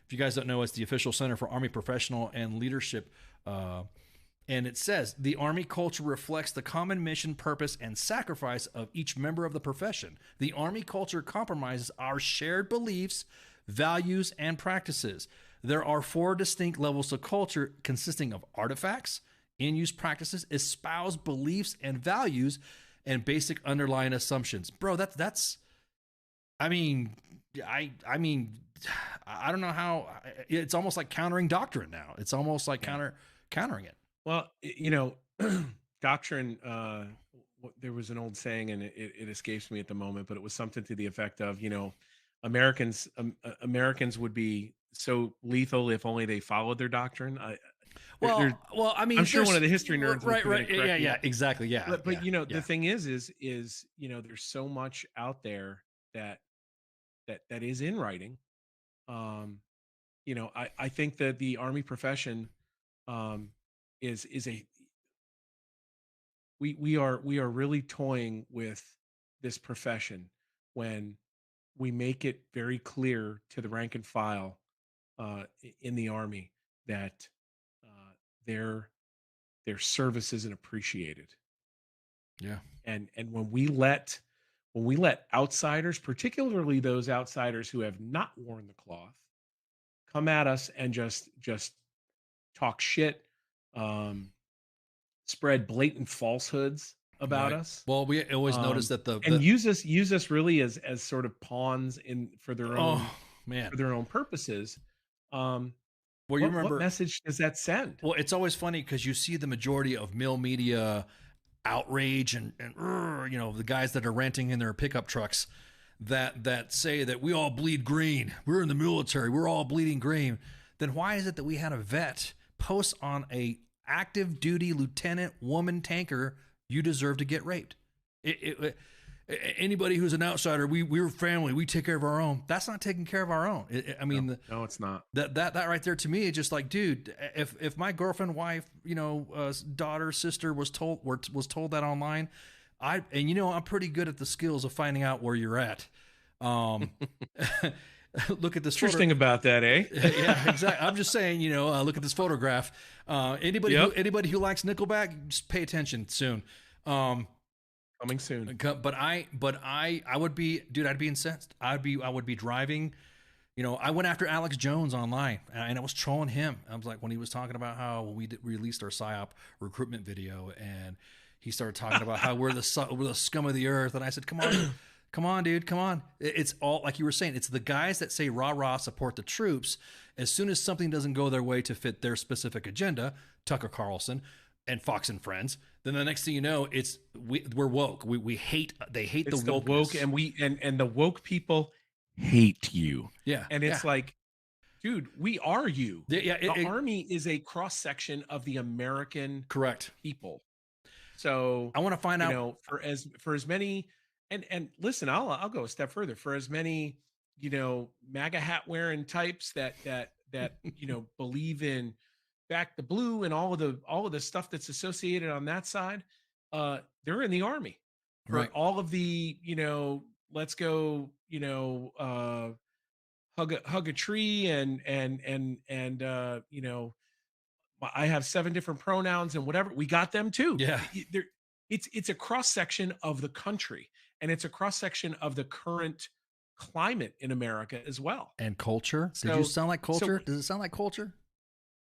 If you guys don't know, it's the official Center for Army Professional and Leadership, and it says, the Army culture reflects the common mission, purpose, and sacrifice of each member of the profession. The Army culture compromises our shared beliefs, values, and practices. There are 4 distinct levels of culture consisting of artifacts, in-use practices, espoused beliefs and values, and basic underlying assumptions. Bro, that's I mean, I don't know how. It's almost like countering doctrine now. It's almost like countering it. Well, doctrine, there was an old saying, and it escapes me at the moment, but it was something to the effect of, Americans would be so lethal if only they followed their doctrine. I mean, I'm sure one of the history nerds will right, come in and correct me. exactly, But the thing is there's so much out there that is in writing. I think that the Army profession is a we are really toying with this profession when we make it very clear to the rank and file in the Army that their service isn't appreciated. Yeah. And when we let outsiders, particularly those outsiders who have not worn the cloth, come at us and just talk shit, spread blatant falsehoods about us. Well, we always notice that and use us really as sort of pawns for their own for their own purposes. Well, you remember what message does that send? Well, it's always funny because you see the majority of mill media outrage and the guys that are ranting in their pickup trucks that say that we all bleed green. We're in the military. We're all bleeding green. Then why is it that we had a vet post on a active duty lieutenant woman tanker, you deserve to get raped? Anybody who's an outsider, we're family. We take care of our own. That's not taking care of our own. No, it's not. That right there to me is just like, dude, if my girlfriend, wife, daughter, sister was told that online, I'm pretty good at the skills of finding out where you're at. Look at this. Interesting about that, eh? Yeah, exactly. I'm just saying, look at this photograph. Anybody who likes Nickelback, just pay attention soon. Coming soon. But I would be, dude, I'd be incensed. I would be driving. I went after Alex Jones online and I was trolling him. I was like, when he was talking about how we released our PSYOP recruitment video, and he started talking about how we're the scum of the earth. And I said, come on, dude, come on. It's all, like you were saying, it's the guys that say rah, rah, support the troops. As soon as something doesn't go their way to fit their specific agenda, Tucker Carlson and Fox and Friends, then the next thing you know, we're woke. They hate the woke, and the woke people hate you. Yeah. And it's like, dude, we are you. The Army is a cross section of the American people. So I want to find out for as many, and listen, I'll go a step further. For as many, MAGA hat wearing types that believe in Back the Blue and all of the stuff that's associated on that side, they're in the Army. For all of the, let's go, hug a tree and I have 7 different pronouns and whatever, we got them too. Yeah. It's a cross section of the country, and it's a cross section of the current climate in America as well. And culture. Did you sound like culture? Does it sound like culture?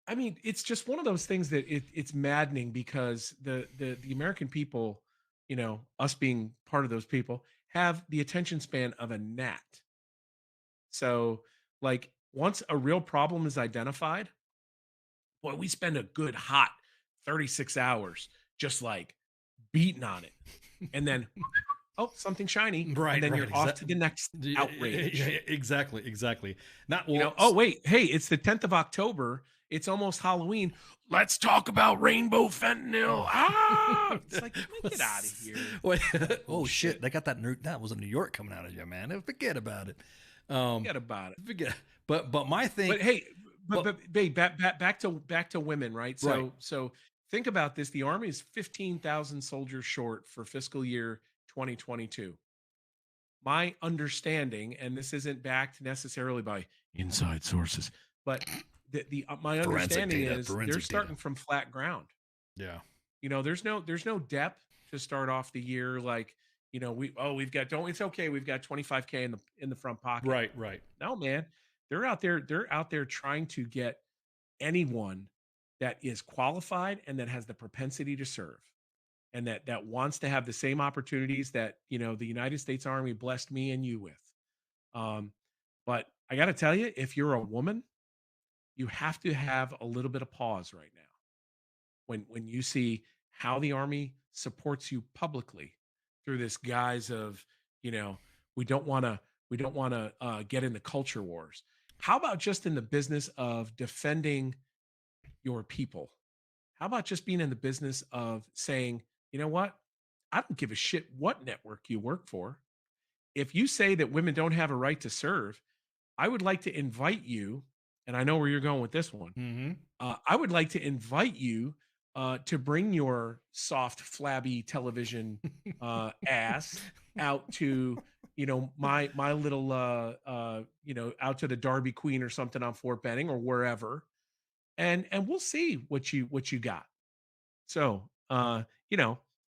I mean, it's just one of those things that it's maddening, because the American people, us being part of those people, have the attention span of a gnat. So, like, once a real problem is identified, boy, we spend a good hot 36 hours just like beating on it. And then, oh, something shiny. Right. And then you're off to the next outrage. Exactly. Not, oh, wait. Hey, it's the 10th of October. It's almost Halloween. Let's talk about rainbow fentanyl. It's like, get out of here. Wait, oh shit! They got that was in New York coming out of you, man. Forget about it. Forget about it. Forget. But my thing. But hey, but babe, back to women, right? So think about this. The Army is 15,000 soldiers short for fiscal year 2022. My understanding, and this isn't backed necessarily by inside sources, but my understanding is they're starting from flat ground. Yeah. There's no depth to start off the year. Like, we've got, it's okay. We've got 25K in the front pocket. Right. No, man, they're out there trying to get anyone that is qualified and that has the propensity to serve. and that wants to have the same opportunities that, the United States Army blessed me and you with. Um, but I got to tell you, if you're a woman, you have to have a little bit of pause right now when you see how the Army supports you publicly through this guise of, you know, we don't want to get into culture wars. How about just in the business of defending your people? How about just being in the business of saying, you know what? I don't give a shit what network you work for. If you say that women don't have a right to serve, I would like to invite you, and I know where you're going with this one. Mm-hmm. I would like to invite you to bring your soft, flabby television ass out to, my little, out to the Derby Queen or something on Fort Benning or wherever, and we'll see what you got. So,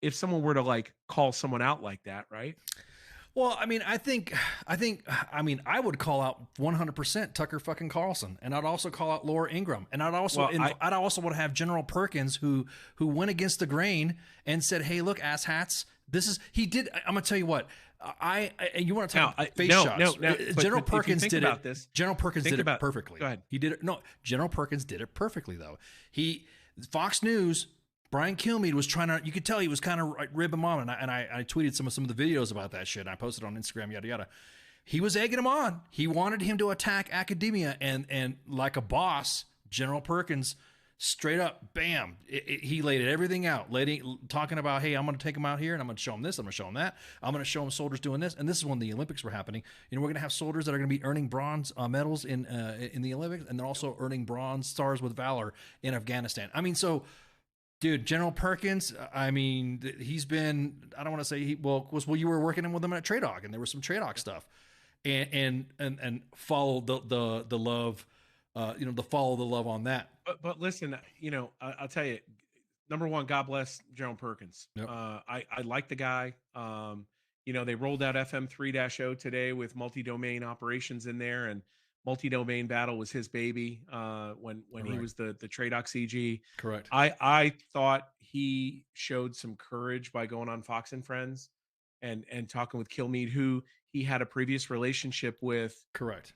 if someone were to like call someone out like that, right? Well, I mean, I would call out 100% Tucker fucking Carlson, and I'd also call out Laura Ingraham, and I'd also I'd also want to have General Perkins who went against the grain and said, "Hey, look, asshats, this is he did." I'm gonna tell you what. You want to talk about face shots? No. General Perkins did about it. This, General Perkins did it perfectly. Go ahead. He did it. No, General Perkins did it perfectly though. Fox News. Brian Kilmeade was trying to, you could tell he was kind of ribbing him on, and I tweeted some of the videos about that shit, and I posted on Instagram, yada, yada. He was egging him on. He wanted him to attack academia, and like a boss, General Perkins, straight up, bam, he laid everything out, talking about, hey, I'm going to take him out here, and I'm going to show him this, I'm going to show him that, I'm going to show him soldiers doing this, and this is when the Olympics were happening. We're going to have soldiers that are going to be earning bronze medals in the Olympics, and they're also earning bronze stars with valor in Afghanistan. I mean, so... Dude, General Perkins, I mean, he's been, I don't want to say you were working with him at TRADOC, and there was some TRADOC stuff. And follow the love, follow the love on that. But listen, I'll tell you, number one, God bless General Perkins. Yep. I like the guy. They rolled out FM 3.0 today with multi-domain operations in there, and multi-domain battle was his baby when he was the TRADOC CG. Correct. I thought he showed some courage by going on Fox and Friends and talking with Kilmeade, who he had a previous relationship with. Correct.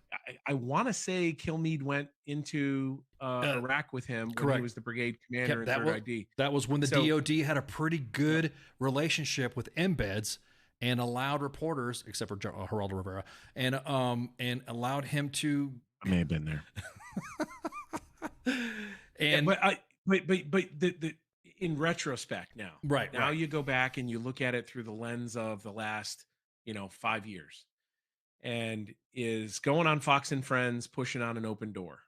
I want to say Kilmeade went into Iraq with him when he was the brigade commander in 3rd ID. That was when the DOD had a pretty good relationship with embeds, and allowed reporters, except for Geraldo Rivera, and allowed him to. I may have been there. And but in retrospect now, right. You go back and you look at it through the lens of the last 5 years, and is going on Fox and Friends pushing on an open door.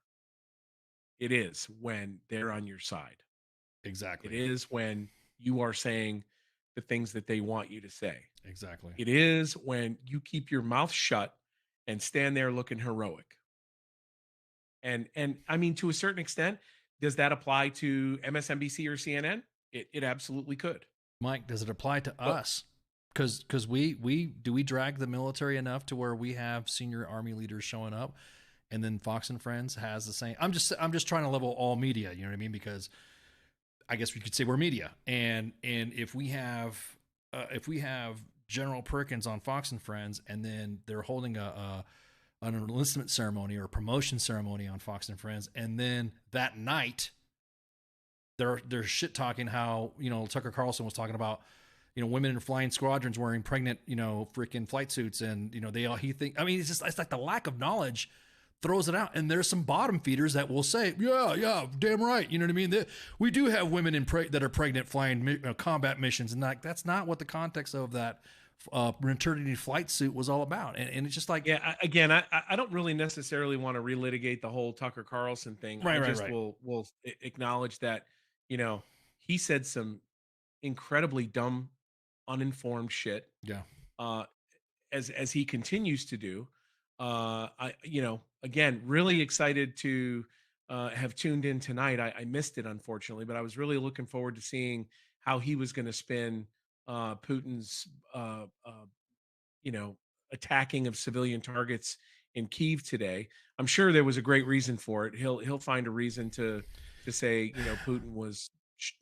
It is when they're on your side. Exactly. It is when you are saying the things that they want you to say. Exactly. It is when you keep your mouth shut and stand there looking heroic. And I mean, to a certain extent, does that apply to MSNBC or CNN? It absolutely could. Mike, does it apply to us? Because we drag the military enough to where we have senior Army leaders showing up, and then Fox and Friends has the same. I'm just trying to level all media. You know what I mean? Because I guess we could say we're media, and if we have General Perkins on Fox and Friends, and then they're holding an enlistment ceremony or a promotion ceremony on Fox and Friends, and then that night they're shit talking how Tucker Carlson was talking about women in flying squadrons wearing pregnant freaking flight suits, and it's like the lack of knowledge throws it out. And there's some bottom feeders that will say, yeah, damn right. You know what I mean? We do have women that are pregnant flying combat missions. And that's not what the context of that maternity flight suit was all about. And it's just like, again, I don't really necessarily want to relitigate the whole Tucker Carlson thing. Right. Will acknowledge that, he said some incredibly dumb, uninformed shit. Yeah. As he continues to do. Again, really excited to have tuned in tonight. I missed it, unfortunately, but I was really looking forward to seeing how he was going to spin Putin's, attacking of civilian targets in Kyiv today. I'm sure there was a great reason for it. He'll find a reason to say, Putin was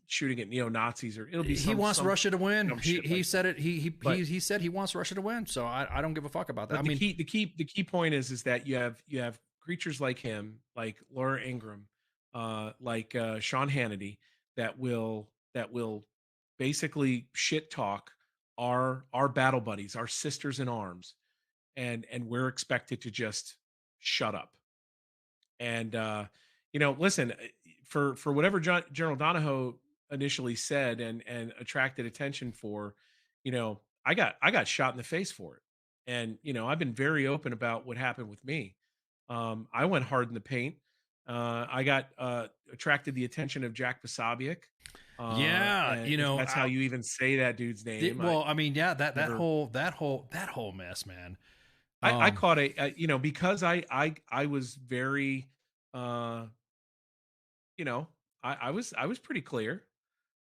shooting at neo-Nazis, or it'll be He wants Russia to win. He said it. He said he wants Russia to win. So I don't give a fuck about that. But the key point is that you have creatures like him, like Laura Ingraham, like Sean Hannity, that will basically shit talk our battle buddies, our sisters in arms, and we're expected to just shut up. And listen, for whatever General Donahoe initially said and attracted attention for, I got shot in the face for it. And I've been very open about what happened with me. I went hard in the paint. I got attracted the attention of Jack Posobiec. That's how you even say that dude's name. That whole mess, man. I caught because I was very, I was pretty clear.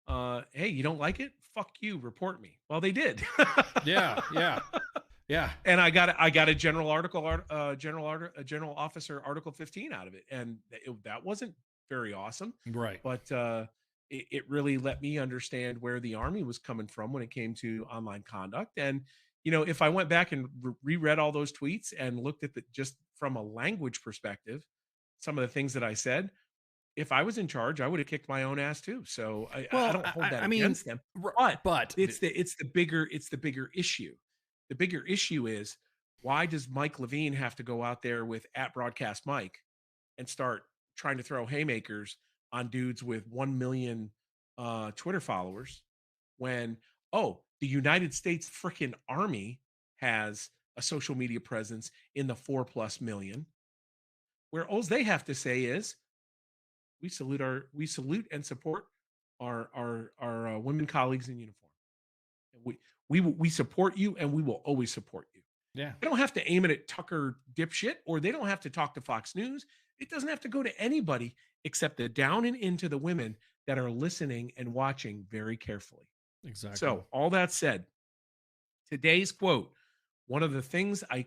Hey, you don't like it? Fuck you. Report me. Well, they did. Yeah. And I got a general officer Article 15 out of it, and that wasn't very awesome. Right. But it really let me understand where the Army was coming from when it came to online conduct. And if I went back and reread all those tweets and looked at just from a language perspective, some of the things that I said, if I was in charge, I would have kicked my own ass too. So I don't hold that against them. But it's the bigger issue. The bigger issue is, why does Mike Lavigne have to go out there with @broadcast Mike and start trying to throw haymakers on dudes with 1 million Twitter followers when, the United States freaking Army has a social media presence in the 4+ million, where all they have to say is, we salute and support our women colleagues in uniform. And we support you, and we will always support you. Yeah. They don't have to aim it at Tucker dipshit, or they don't have to talk to Fox News. It doesn't have to go to anybody except the down and into the women that are listening and watching very carefully. Exactly. So all that said, today's quote, one of the things I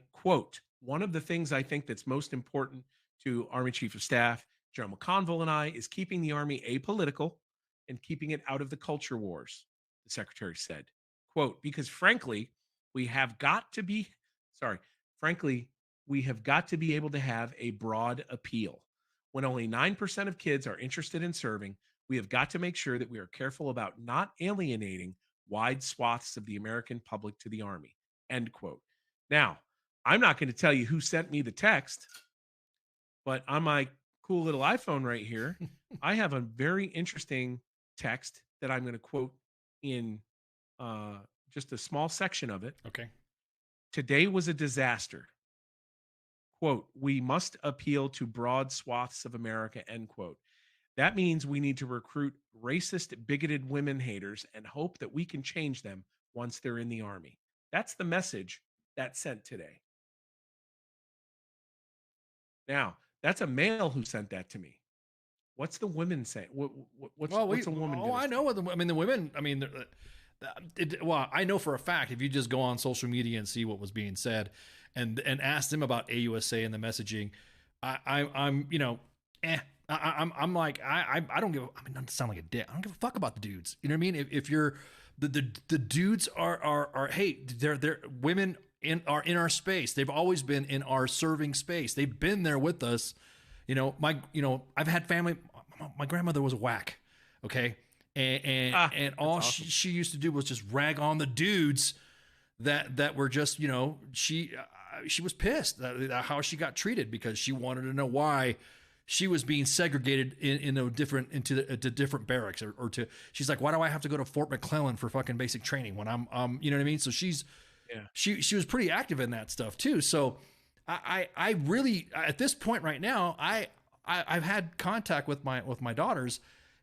think that's most important to Army Chief of Staff General McConville and I is keeping the Army apolitical and keeping it out of the culture wars, the Secretary said. Quote, because frankly, we have got to be able to have a broad appeal. When only 9% of kids are interested in serving, we have got to make sure that we are careful about not alienating wide swaths of the American public to the Army. End quote. Now, I'm not going to tell you who sent me the text, but on my cool little iPhone right here, I have a very interesting text that I'm going to quote in just a small section of it. Okay. Today was a disaster. Quote, we must appeal to broad swaths of America, end quote. That means we need to recruit racist, bigoted women haters and hope that we can change them once they're in the Army. That's the message that's sent today. Now, that's a male who sent that to me. What's the women say? What's a woman? I know what the women. I know for a fact, if you just go on social media and see what was being said, and ask them about AUSA and the messaging, I'm like, I don't give. Not to sound like a dick. I don't give a fuck about the dudes. You know what I mean? If you're the dudes are hey, they're women are in our space. They've always been in our serving space. They've been there with us. I've had family. My grandmother was a whack. Okay. And all awesome. she used to do was just rag on the dudes that were just, she was pissed how she got treated because she wanted to know why she was being segregated into different barracks or she's like, why do I have to go to Fort McClellan for fucking basic training when I'm you know what I mean? So she was pretty active in that stuff too. So I really, at this point right now, I've had contact with my daughters,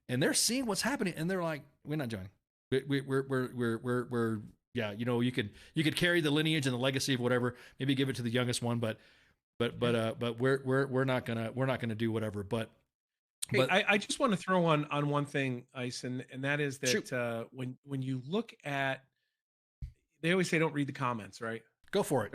and they're seeing what's happening, and they're like, we're not joining. We're yeah, you could carry the lineage and the legacy of whatever, maybe give it to the youngest one, but we're not gonna do whatever. But I just want to throw on one thing, Ice, and that is that when you look at, they always say don't read the comments, right? Go for it.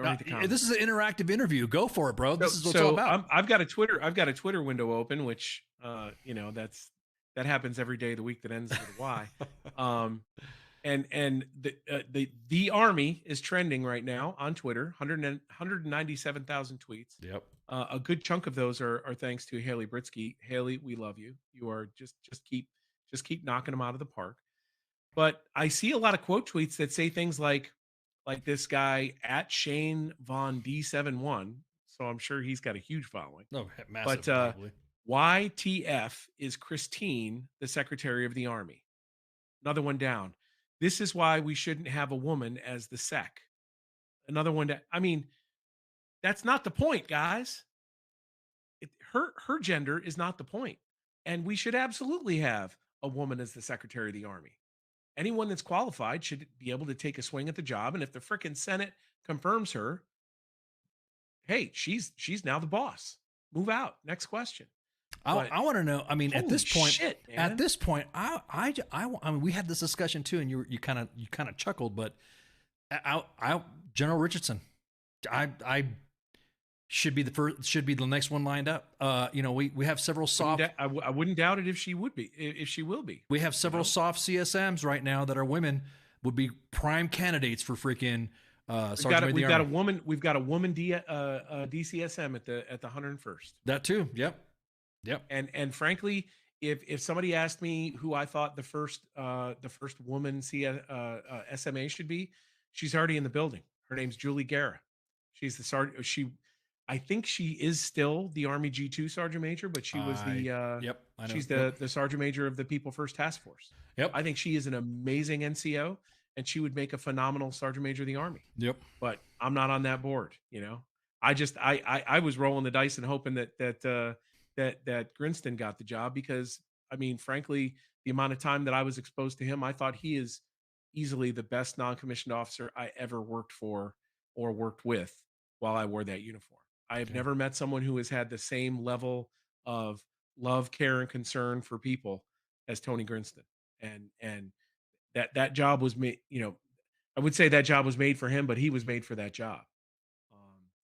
This is an interactive interview. Go for it, bro. This is what it's all about. I've got a Twitter window open, which that's That happens every day of the week that ends with a Y. And the Army is trending right now on Twitter. 197,000 tweets. Yep. A good chunk of those are thanks to Haley Britsky. Haley, we love you. You are just keep knocking them out of the park. But I see a lot of quote tweets that say things like this guy at Shane Von D71. So I'm sure he's got a huge following. No, massive, But probably. YTF is Christine, the Secretary of the Army. Another one down. This is why we shouldn't have a woman as the sec. Another one down. I mean, that's not the point, guys. Her gender is not the point. And we should absolutely have a woman as the Secretary of the Army. Anyone that's qualified should be able to take a swing at the job. And if the frickin' Senate confirms her, hey, she's now the boss. Move out. Next question. I want to know. I mean, at this point, shit, I mean, we had this discussion too, and you kind of chuckled, but General Richardson, I should be the next one lined up. We have several soft. I wouldn't doubt it if she will be. We have several soft CSMs right now that are women would be prime candidates for freaking. We've got a woman DCSM at the 101st. That too. Yep. And frankly, if somebody asked me who I thought the first woman SMA should be, she's already in the building. Her name's Julie Guerra. She's the sergeant. I think she is still the Army G2 Sergeant Major, but she was she's the Sergeant Major of the People First Task Force. Yep. I think she is an amazing NCO, and she would make a phenomenal Sergeant Major of the Army. Yep. But I'm not on that board. I was rolling the dice and hoping that Grinston got the job because, I mean, frankly, the amount of time that I was exposed to him, I thought he is easily the best non-commissioned officer I ever worked for or worked with while I wore that uniform. I have never met someone who has had the same level of love, care, and concern for people as Tony Grinston. And that job was made, I would say that job was made for him, but he was made for that job.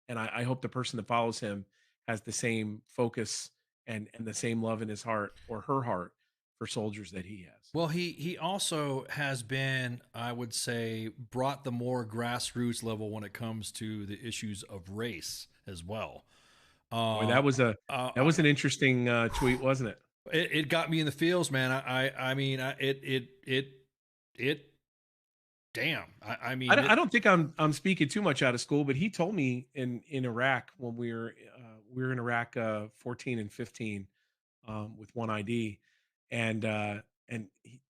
And I hope the person that follows him has the same focus and the same love in his heart or her heart for soldiers that he has. Well, he also has been, I would say, brought the more grassroots level when it comes to the issues of race as well. Boy, that was an interesting tweet, wasn't it? It got me in the feels, man. I mean, damn. I mean, I don't think I'm speaking too much out of school, but he told me in Iraq when we were in Iraq 14 and 15 with one ID, and he,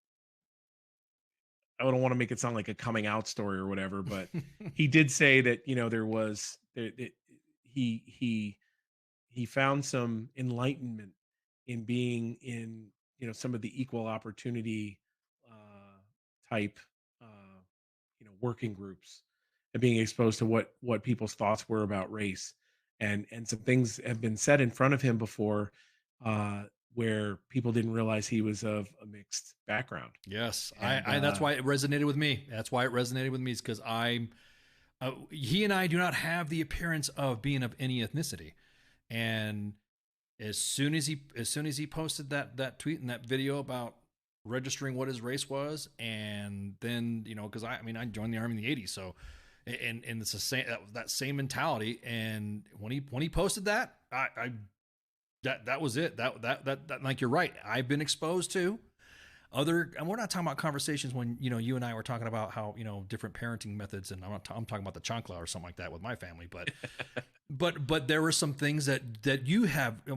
I don't want to make it sound like a coming out story or whatever, but he did say that he found some enlightenment in being in some of the equal opportunity type working groups and being exposed to what people's thoughts were about race, and some things have been said in front of him before where people didn't realize he was of a mixed background. Yes, and that's why it resonated with me. That's why it resonated with me, is because he and I do not have the appearance of being of any ethnicity, and as soon as he posted that tweet and that video about registering what his race was, and then because I joined the Army in the '80s, so and it's the same that same mentality, and when he posted that, that was it. That like, you're right, I've been exposed to other, and we're not talking about conversations when you and I were talking about how different parenting methods, and I'm talking about the chancla or something like that with my family, but but there were some things that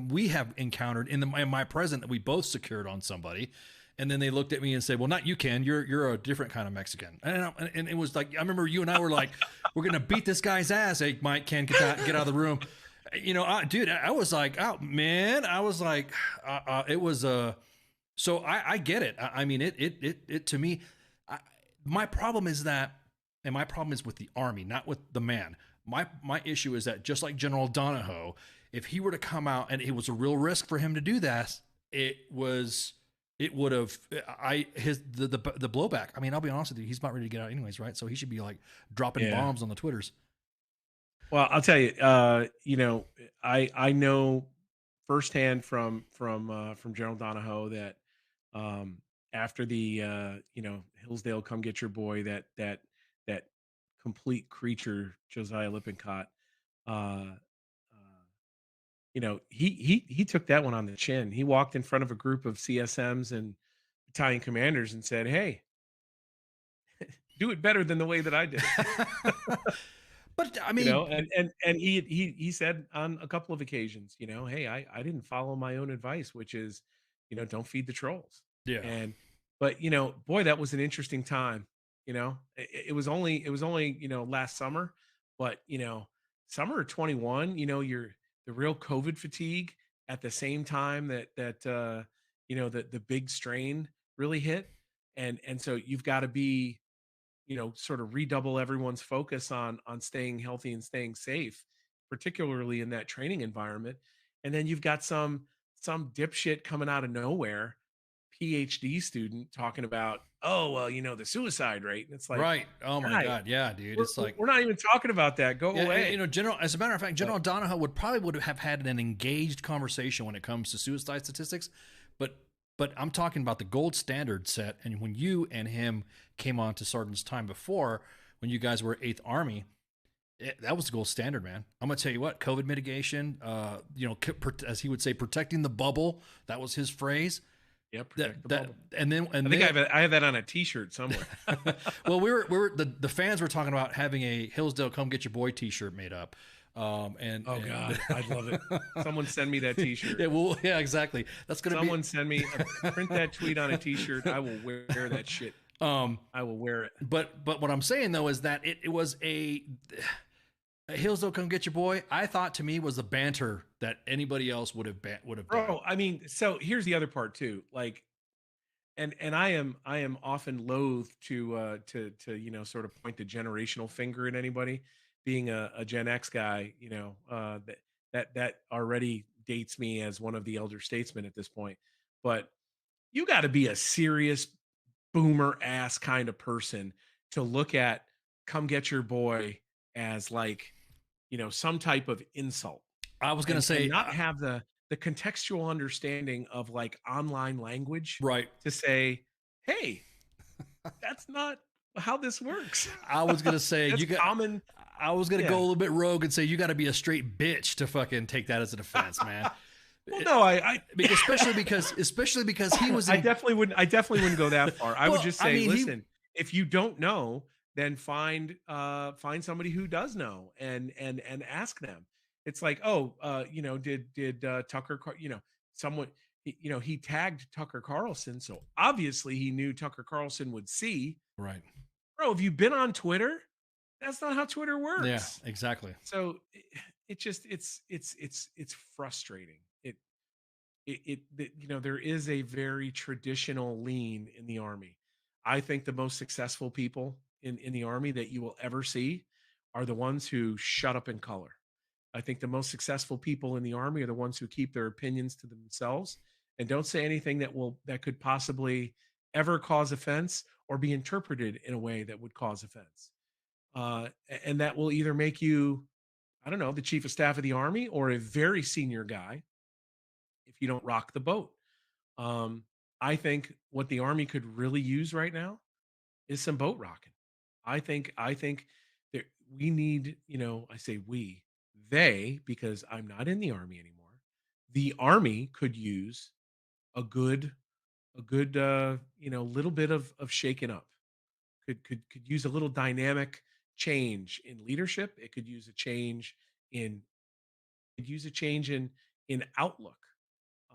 we have encountered in my present that we both secured on somebody. And then they looked at me and said, "Well, not you, Ken. You're a different kind of Mexican." And it was like, I remember you and I were like, "We're gonna beat this guy's ass." Hey, Mike, Ken, get out of the room. Dude, I was like, "Oh man," I was like, "It was So I get it. I mean, it to me. My problem is that, and my problem is with the Army, not with the man. My issue is that, just like General Donahoe, if he were to come out and it was a real risk for him to do that, it would have the blowback. I mean, I'll be honest with you, he's about ready to get out anyways, right? So he should be like dropping bombs on the Twitters. Well, I'll tell you, I know firsthand from General Donahoe that After the Hillsdale Come Get Your Boy, that complete creature Josiah Lippincott, uh, he took that one on the chin. He walked in front of a group of CSMs and battalion commanders and said, "Hey, do it better than the way that I did it." But I mean, and he said on a couple of occasions, "Hey, I didn't follow my own advice, which is, don't feed the trolls." Yeah. And but boy, that was an interesting time. It was only last summer, but summer of 21, you're the real COVID fatigue at the same time that the big strain really hit, and so you've got to be sort of redouble everyone's focus on staying healthy and staying safe, particularly in that training environment. And then you've got some dipshit coming out of nowhere, PhD student talking about, oh well, the suicide rate. And it's like, right. Oh my guy, God. Yeah, dude. It's like, we're not even talking about that. Go away. General, as a matter of fact, General Donahoe would have had an engaged conversation when it comes to suicide statistics, but I'm talking about the gold standard set. And when you and him came on to Sergeant's time before, when you guys were 8th Army, that was the gold standard, man. I'm going to tell you what, COVID mitigation, as he would say, protecting the bubble. That was his phrase. Yeah, protect the bubble. And then I have that on a T-shirt somewhere. Well, the fans were talking about having a Hillsdale Come Get Your Boy T-shirt made up. God, I'd love it. Someone send me that T-shirt. Yeah, exactly. That's gonna someone send me print that tweet on a T-shirt. I will wear that shit. I will wear it. But what I'm saying though is that it was a Hillsdale Come Get Your Boy. I thought to me was the banter that anybody else would have done. Bro, I mean, so here's the other part too. Like, and I am often loath to sort of point the generational finger at anybody. Being a Gen X guy, that already dates me as one of the elder statesmen at this point. But you got to be a serious boomer ass kind of person to look at Come Get Your Boy as like, some type of insult. I was going to say, and not have the contextual understanding of like online language, right? To say, hey, that's not how this works. I was going to say, common. I was going to go a little bit rogue and say, you got to be a straight bitch to fucking take that as a defense, man. Well, no, especially because he was. I definitely wouldn't go that far. I would just say, listen, if you don't know, then find somebody who does know and ask them. It's like, did Tucker, someone, he tagged Tucker Carlson, so obviously he knew Tucker Carlson would see. Right. Bro, have you been on Twitter? That's not how Twitter works. Yeah, exactly. So it's frustrating. There is a very traditional lean in the Army. I think the most successful people in the Army that you will ever see are the ones who shut up in color. I think the most successful people in the Army are the ones who keep their opinions to themselves and don't say anything that could possibly ever cause offense or be interpreted in a way that would cause offense. And that will either make you, I don't know, the chief of staff of the Army or a very senior guy if you don't rock the boat. I think what the Army could really use right now is some boat rocking. I think that we need, I say they, because I'm not in the Army anymore. The Army could use a good little bit of shaking up. Could use a little dynamic change in leadership. It could use a change in outlook.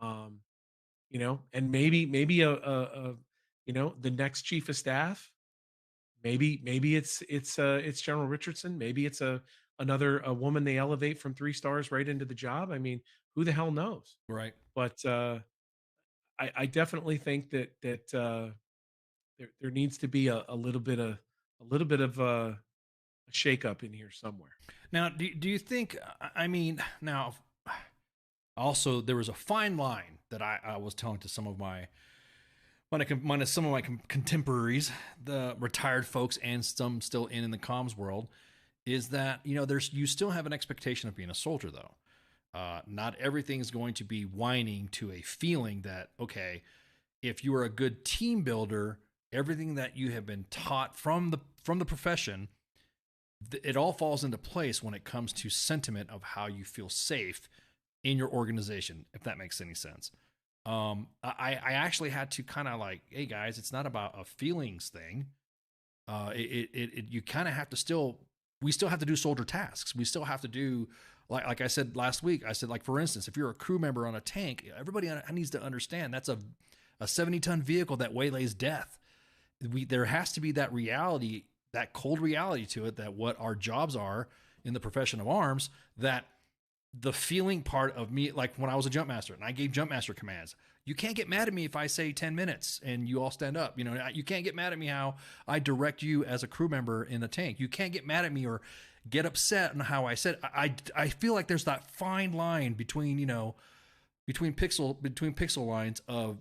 And maybe a the next chief of staff, maybe it's General Richardson, maybe it's another woman they elevate from 3 stars right into the job. I mean, who the hell knows? Right. But I definitely think that there needs to be a little bit of a shakeup in here somewhere. Now, do you think? I mean, now, also there was a fine line that I was telling to some of my contemporaries, the retired folks, and some still in the comms world, is that you still have an expectation of being a soldier, though. Not everything is going to be whining to a feeling that, okay, if you are a good team builder, everything that you have been taught from the profession, it all falls into place when it comes to sentiment of how you feel safe in your organization, if that makes any sense. I actually had to kind of like, hey guys, it's not about a feelings thing. You kind of have to we still have to do soldier tasks. We still have to do, like I said last week, I said, like, for instance, if you're a crew member on a tank, everybody needs to understand that's a 70-ton vehicle that waylays death. There has to be that reality, that cold reality to it, that what our jobs are in the profession of arms, that the feeling part of me, like when I was a jump master and I gave jump master commands, you can't get mad at me if I say 10 minutes and you all stand up. You know, you can't get mad at me how I direct you as a crew member in a tank. You can't get mad at me or get upset on how I said. I feel like there's that fine line between, you know, between pixel lines of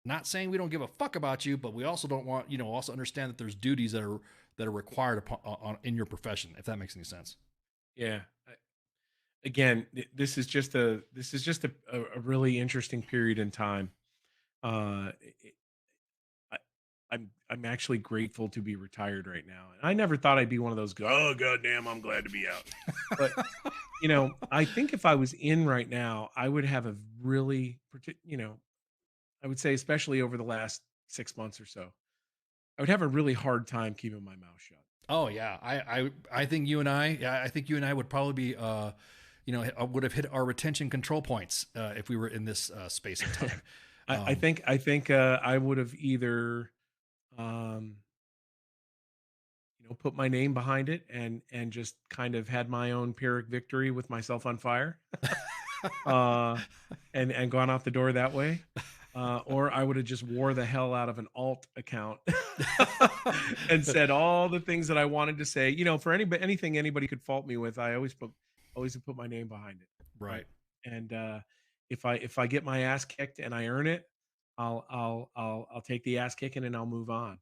not saying we don't give a fuck about you, but we also don't want, you know, also understand that there's duties that are required in your profession, if that makes any sense. Yeah. Again, this is just a really interesting period in time. I'm actually grateful to be retired right now. And I never thought I'd be one of those, oh goddamn, I'm glad to be out. But you know, I think if I was in right now, I would have a really, you know, I would say especially over the last 6 months or so, I would have a really hard time keeping my mouth shut. Oh yeah, I think you and I would probably be you know, would have hit our retention control points if we were in this space and time. I think I would have either you know, put my name behind it and just kind of had my own Pyrrhic victory with myself on fire, and gone out the door that way. Or I would have just wore the hell out of an alt account and said all the things that I wanted to say. You know, for anything anybody could fault me with, I always put my name behind it. Right. And if I get my ass kicked and I earn it, I'll take the ass kicking and I'll move on.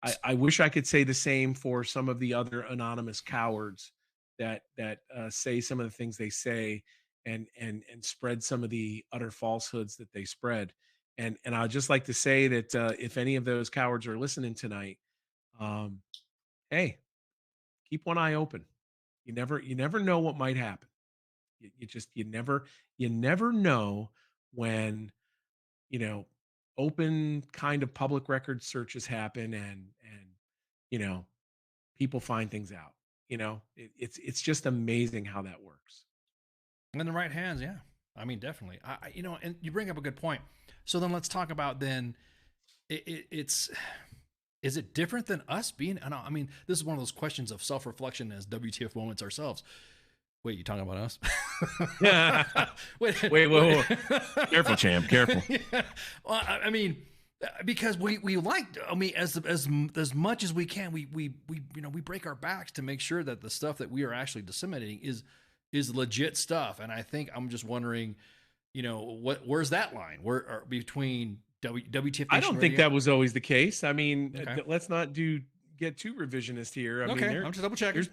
I wish I could say the same for some of the other anonymous cowards that say some of the things they say and spread some of the utter falsehoods that they spread. And I'd just like to say that if any of those cowards are listening tonight, hey, keep one eye open. You never know what might happen. You never know when, you know, open kind of public record searches happen and you know, people find things out. You know, it's just amazing how that works. In the right hands, yeah. I mean, definitely. You know, and you bring up a good point. So then let's talk about then. Is it different than us being? I mean, this is one of those questions of self-reflection as WTF moments ourselves. Wait, you talking about us? wait. Careful, champ. Careful. Yeah. Well, I mean, because we like, I mean, as much as we can, we you know, we break our backs to make sure that the stuff that we are actually disseminating is legit stuff. And I think I'm just wondering, you know, where's that line? Where between WTF? I don't think that was always the case. I mean, let's not get too revisionist here. I mean, I'm just double checking. There's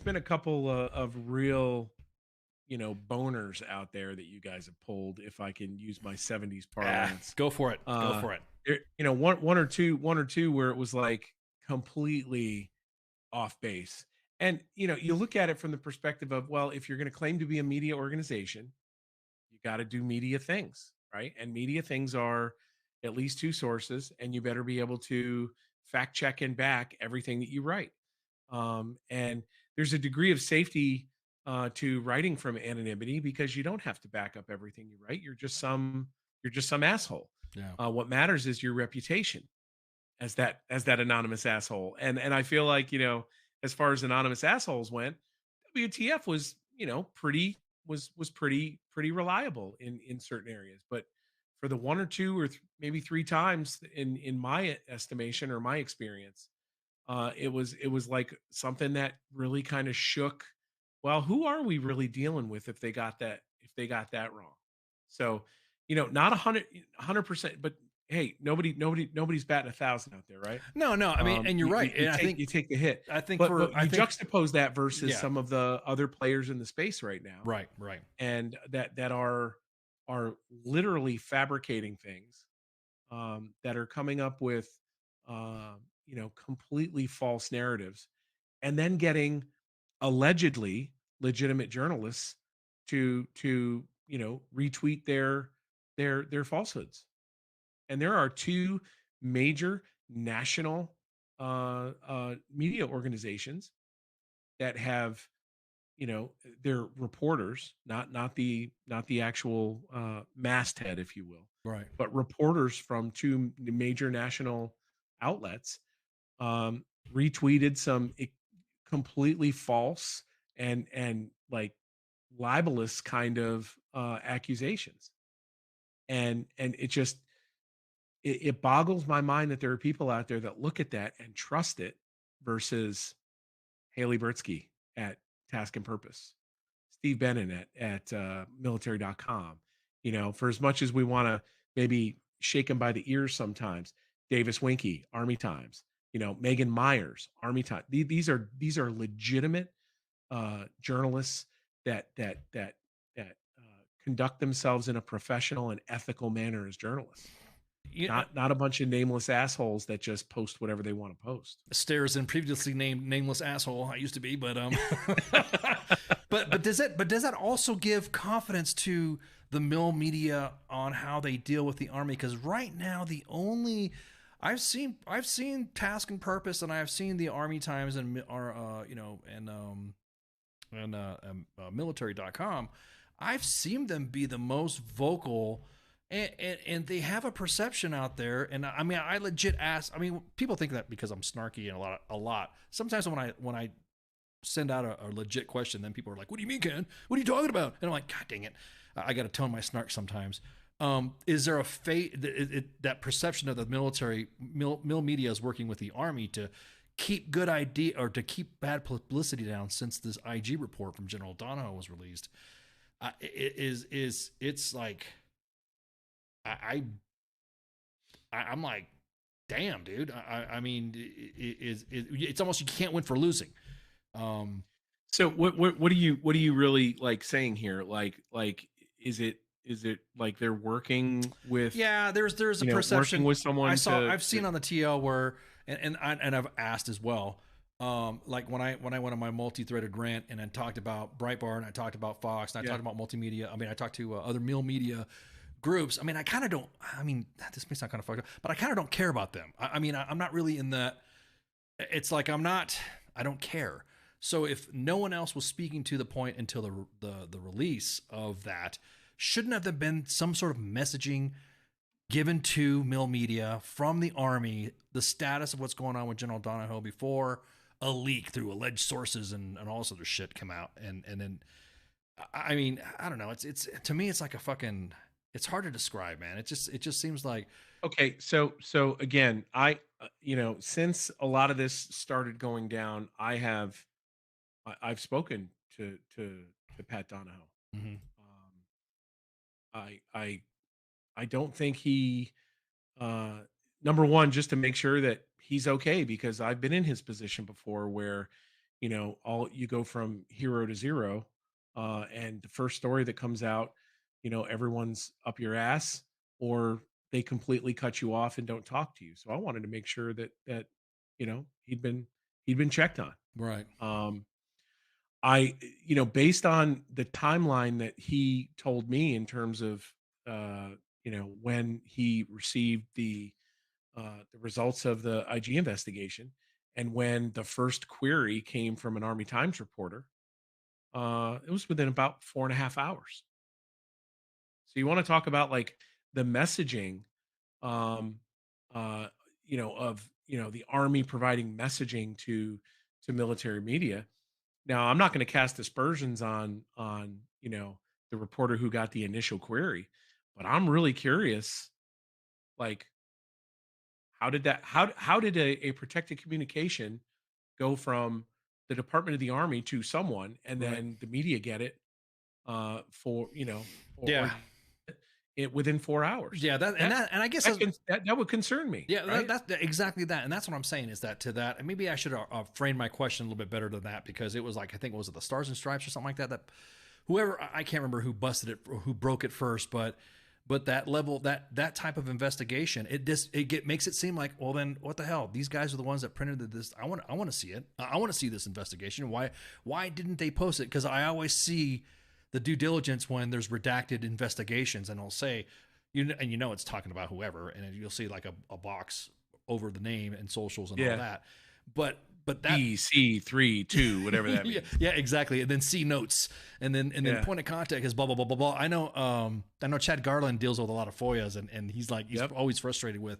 been a couple of real, you know, boners out there that you guys have pulled, if I can use my 70s parlance. Go for it. Go for it. You know, one or two where it was like completely off base. And, you know, you look at it from the perspective of, well, if you're going to claim to be a media organization, you got to do media things, right? And media things are at least two sources, and you better be able to fact check and back everything that you write. And there's a degree of safety to writing from anonymity because you don't have to back up everything you write. You're just some asshole. Yeah. What matters is your reputation as that anonymous asshole. And I feel like, you know, as far as anonymous assholes went, WTF was, you know, pretty reliable in certain areas. But for the one or two or maybe three times in my estimation or my experience, it was like something that really kind of shook. Well, who are we really dealing with if they got that wrong? So, you know, not 100%, but hey, nobody's batting 1,000 out there, right? No. I mean, and you're right. I think you take the hit. I think but you juxtapose that versus yeah. some of the other players in the space right now, right, and that are are literally fabricating things that are coming up with completely false narratives, and then getting allegedly legitimate journalists to retweet their falsehoods. And there are two major national media organizations that have, they're reporters, not the actual masthead, if you will, Right. but reporters from two major national outlets retweeted some completely false and like libelous kind of accusations, and it boggles my mind that there are people out there that look at that and trust it versus Haley Bertsky at Task and Purpose, Steve Bannon at military.com. For as much as we want to maybe shake him by the ears sometimes, Davis Winkie, Army Times, Megan Myers, Army Times. These are legitimate journalists that conduct themselves in a professional and ethical manner as journalists. Not a bunch of nameless assholes that just post whatever they want to post. Stairs and previously named nameless asshole I used to be, but but does that also give confidence to the mill media on how they deal with the Army? Because right now I've seen Task and Purpose, and I've seen the Army Times and military.com. I've seen them be the most vocal. And they have a perception out there, and I mean, I legit ask. I mean, people think that because I'm snarky and a lot. Sometimes when I send out a legit question, then people are like, "What do you mean, Ken? What are you talking about?" And I'm like, "God dang it, I got to tone my snark sometimes." Is there that perception of the mill media is working with the Army to keep good idea or to keep bad publicity down since this IG report from General Donahoe was released? It's like. I'm like, damn, dude. I mean, it's almost you can't win for losing. So what do you really like saying here? Like is it like they're working with? Yeah, there's a perception working with someone. I've seen on the TL where and I've asked as well. Like when I went on my multi-threaded rant and I talked about Breitbart and I talked about Fox and I talked about multimedia. I mean, I talked to other mill media groups. I mean, this may sound kind of fucked up, but I kind of don't care about them. I'm not really in that. It's like I don't care. So if no one else was speaking to the point until the release of that, shouldn't have there been some sort of messaging given to mill media from the Army, the status of what's going on with General Donahoe before a leak through alleged sources and all this other shit come out? And then, I mean, I don't know. It's to me, it's like a fucking. It's hard to describe, man. It just seems like. Okay, so again, since a lot of this started going down, I've spoken to Pat Donahoe. Mm-hmm. I don't think he number one, just to make sure that he's okay, because I've been in his position before where all you go from hero to zero, and the first story that comes out, everyone's up your ass, or they completely cut you off and don't talk to you. So I wanted to make sure that he'd been checked on. Right. Based on the timeline that he told me in terms of when he received the results of the IG investigation and when the first query came from an Army Times reporter, it was within about 4.5 hours. So you want to talk about like the messaging, of the Army providing messaging to military media. Now, I'm not going to cast aspersions on the reporter who got the initial query, but I'm really curious, like, how did a protected communication go from the Department of the Army to someone, and then the media get it within 4 hours? Yeah, and I guess that would concern me. Yeah, right? that's exactly that, and that's what I'm saying is that and maybe I should frame my question a little bit better than that, because it was like, I think, was it the Stars and Stripes or something like that whoever, I can't remember who busted it or who broke it first, but that level, that type of investigation, makes it seem like, well, then what the hell? These guys are the ones that printed this. I want to see it. I want to see this investigation. Why didn't they post it? Because I always see the due diligence when there's redacted investigations, and I'll say, it's talking about whoever, and you'll see like a box over the name and socials and all that. But that EC32, whatever that means. Yeah, exactly. And then C notes, and then point of contact is blah blah blah blah blah. I know Chad Garland deals with a lot of FOIAs, and he's always frustrated with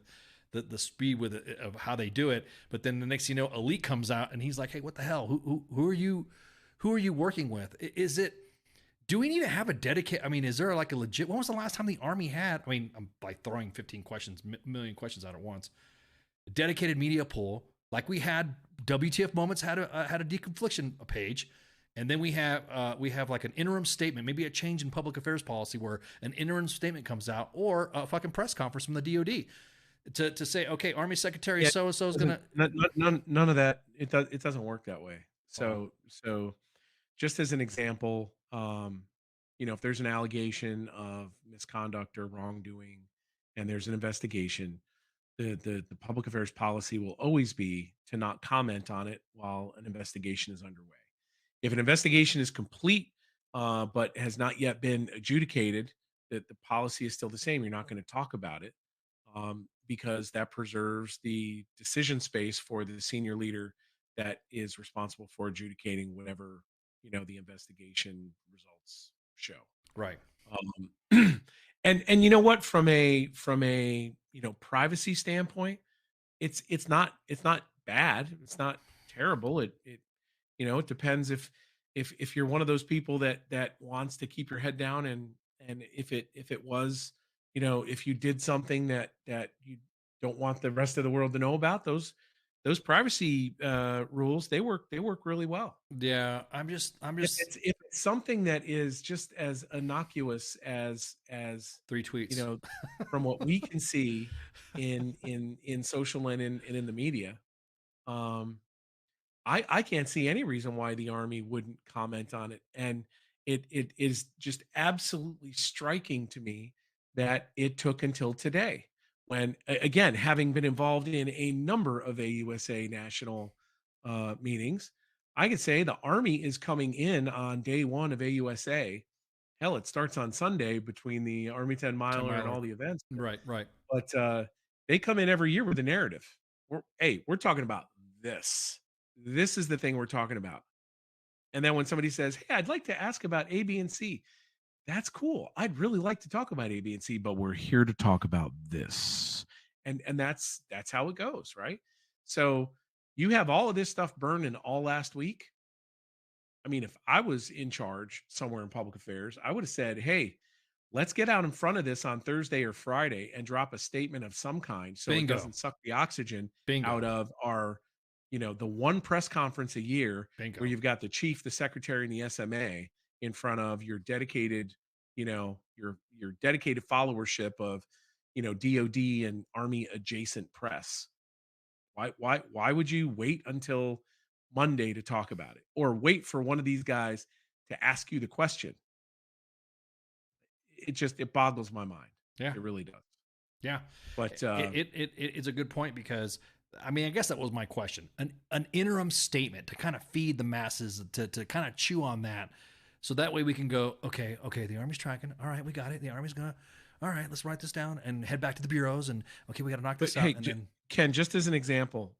the speed with it, of how they do it. But then the next thing you know, Elite comes out, and he's like, hey, what the hell? Who are you working with? Do we need to have a dedicated? I mean, is there like a legit? When was the last time the Army had? I mean, I'm like throwing 15 questions, million questions out at once. A dedicated media pool, like we had. WTF Moments had a deconfliction page, and then we have like an interim statement, maybe a change in public affairs policy where an interim statement comes out, or a fucking press conference from the DoD to say, okay, Army Secretary so and so is gonna. None of that. It doesn't work that way. So just as an example, if there's an allegation of misconduct or wrongdoing, and there's an investigation, the public affairs policy will always be to not comment on it while an investigation is underway. If an investigation is complete but has not yet been adjudicated, the policy is still the same. You're not going to talk about it because that preserves the decision space for the senior leader that is responsible for adjudicating whatever the investigation results show. Right. And you know what, from a privacy standpoint, it's not bad. It's not terrible. It depends if you're one of those people that wants to keep your head down, and if it was, if you did something that you don't want the rest of the world to know about, those privacy rules, they work really well. Yeah, I'm just if it's something that is just as innocuous as 3 tweets, from what we can see in social and in the media, I can't see any reason why the Army wouldn't comment on it. And it is just absolutely striking to me that it took until today, when, again, having been involved in a number of AUSA national meetings, I could say the Army is coming in on day one of AUSA. Hell, it starts on Sunday between the Army 10 miler and all the events. Right. But they come in every year with a narrative. We're talking about this. This is the thing we're talking about. And then when somebody says, hey, I'd like to ask about A, B, and C, that's cool. I'd really like to talk about A, B, and C, but we're here to talk about this. And that's how it goes, right? So you have all of this stuff burning all last week. I mean, if I was in charge somewhere in public affairs, I would have said, hey, let's get out in front of this on Thursday or Friday and drop a statement of some kind so it doesn't suck the oxygen out of our, the one press conference a year where you've got the chief, the secretary, and the SMA in front of your dedicated, your dedicated followership of, DOD and Army adjacent press. Why would you wait until Monday to talk about it, or wait for one of these guys to ask you the question? It boggles my mind. Yeah, it really does. Yeah, but it's a good point, because I mean, I guess that was my question. An interim statement to kind of feed the masses, to kind of chew on that, so that way we can go, okay, the Army's tracking. All right, we got it. The Army's gonna. All right, let's write this down and head back to the bureaus, and okay, we got to knock this out. Hey, and then Ken, just as an example,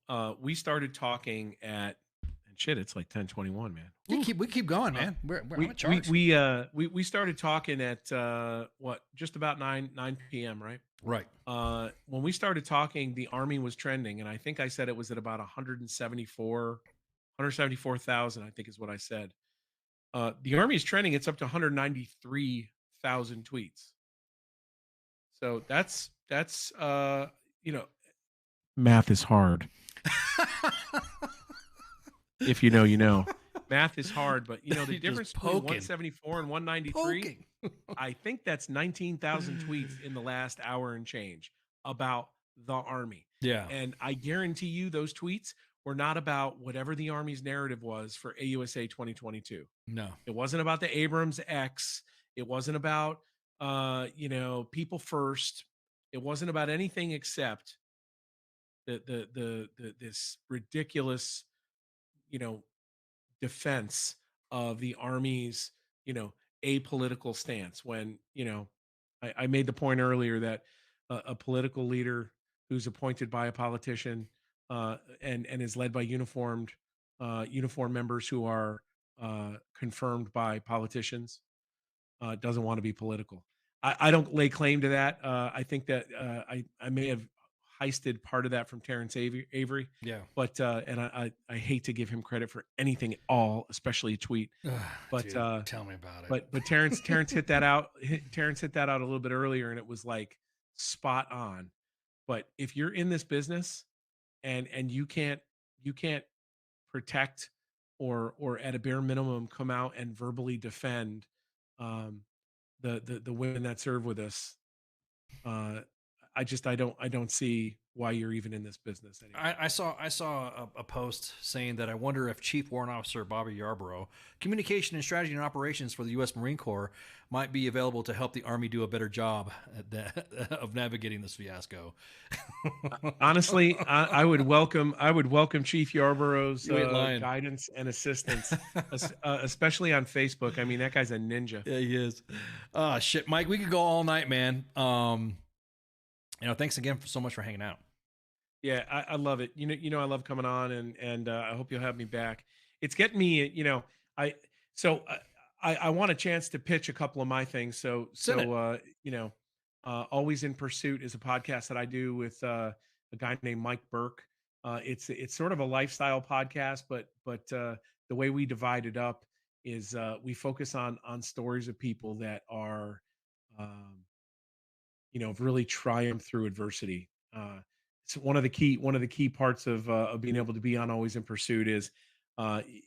we started talking at, and shit, it's like 10:21, man. We keep going, man. We're in charge. We started talking at just about 9 p.m. right? Right. When we started talking, the Army was trending, and I think I said it was at about 174,000. I think is what I said. The Army is trending. It's up to 193,000 tweets. So that's math is hard. If you know, you know. Math is hard, but the difference between 174 and 193, I think that's 19,000 tweets in the last hour and change about the Army. Yeah. And I guarantee you those tweets were not about whatever the Army's narrative was for AUSA 2022. No. It wasn't about the Abrams X. It wasn't about, people first. It wasn't about anything except this ridiculous, defense of the Army's, apolitical stance. When, I made the point earlier that a political leader who's appointed by a politician and is led by uniform members who are confirmed by politicians doesn't want to be political. I don't lay claim to that. I think that I may have heisted part of that from Terrence Avery. Yeah. But and I hate to give him credit for anything at all, especially a tweet. But Dude, tell me about it. But Terrence hit that out. Terrence hit that out a little bit earlier, and it was like spot on. But if you're in this business and you can't protect or at a bare minimum come out and verbally defend the women that serve with us, I don't see why you're even in this business anymore. I saw a post saying that I wonder if Chief Warrant Officer Bobby Yarborough, Communication and Strategy and Operations for the U.S. Marine Corps, might be available to help the Army do a better job of navigating this fiasco. Honestly, I would welcome Chief Yarborough's You ain't lying. guidance and assistance, especially on Facebook. I mean, that guy's a ninja. Yeah, he is. Oh shit, Mike, we could go all night, man. Thanks again so much for hanging out. Yeah, I love it. I love coming on, and I hope you'll have me back. It's getting me, I want a chance to pitch a couple of my things. Always in Pursuit is a podcast that I do with a guy named Mike Burke. It's sort of a lifestyle podcast, but the way we divide it up is we focus on stories of people that are, really triumphed through adversity. It's one of the key parts of being able to be on Always in Pursuit is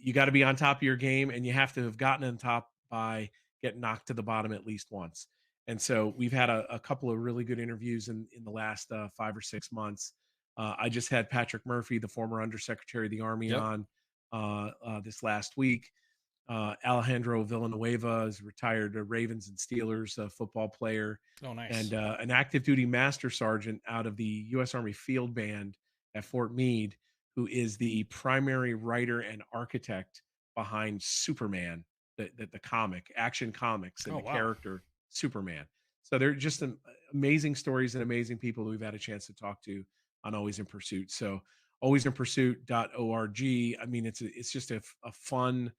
you got to be on top of your game, and you have to have gotten on top by getting knocked to the bottom at least once. And so we've had a couple of really good interviews in the last 5 or 6 months. I just had Patrick Murphy, the former Undersecretary of the Army, on this last week. Alejandro Villanueva is retired Ravens and Steelers football player. Oh, nice. And an active duty master sergeant out of the U.S. Army Field Band at Fort Meade, who is the primary writer and architect behind Superman, the comic, Action Comics, and character Superman. So they're just amazing stories and amazing people that we've had a chance to talk to on Always in Pursuit. So alwaysinpursuit.org. I mean, it's just a fun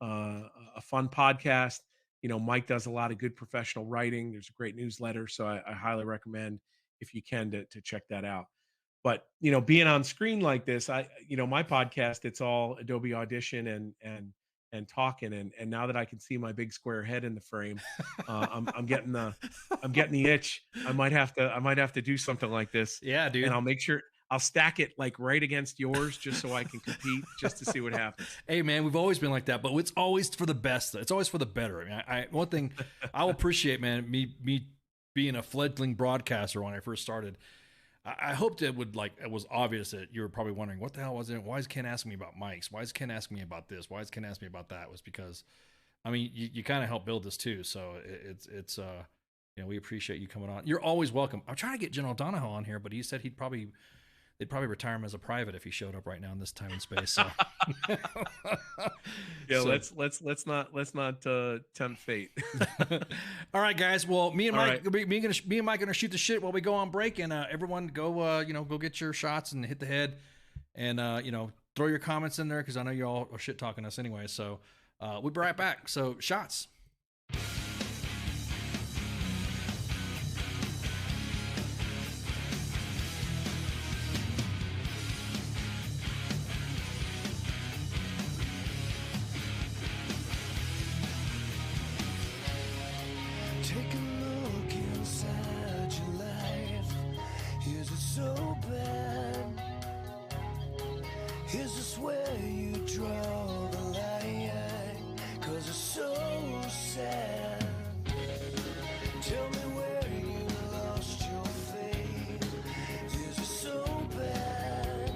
podcast. Mike does a lot of good professional writing. There's a great newsletter, so I highly recommend, if you can, to check that out. But being on screen like this, my podcast, it's all Adobe Audition and talking, and now that I can see my big square head in the frame, I'm getting the itch. I might have to do something like this. Yeah, dude. And I'll make sure I'll stack it like right against yours just so I can compete, just to see what happens. Hey man, we've always been like that, but it's always for the best. It's always for the better. I mean, one thing I'll appreciate, man, me being a fledgling broadcaster when I first started, I hoped it was obvious that you were probably wondering, what the hell was it? Why is Ken asking me about mics? Why is Ken asking me about this? Why is Ken asking me about that? It was because, I mean, you kind of helped build this too. So it's we appreciate you coming on. You're always welcome. I'm trying to get General Donahoe on here, but he said they'd probably retire him as a private if he showed up right now in this time and space. So yeah, let's not tempt fate. All right, guys. Well, me and Mike gonna shoot the shit while we go on break, and everyone go go get your shots and hit the head, and throw your comments in there because I know you all are shit talking us anyway. So we'll be right back. So shots. Take a look inside your life. Is it so bad? Is this where you draw the line? 'Cause it's so sad. Tell me where you lost your faith. Is it so bad?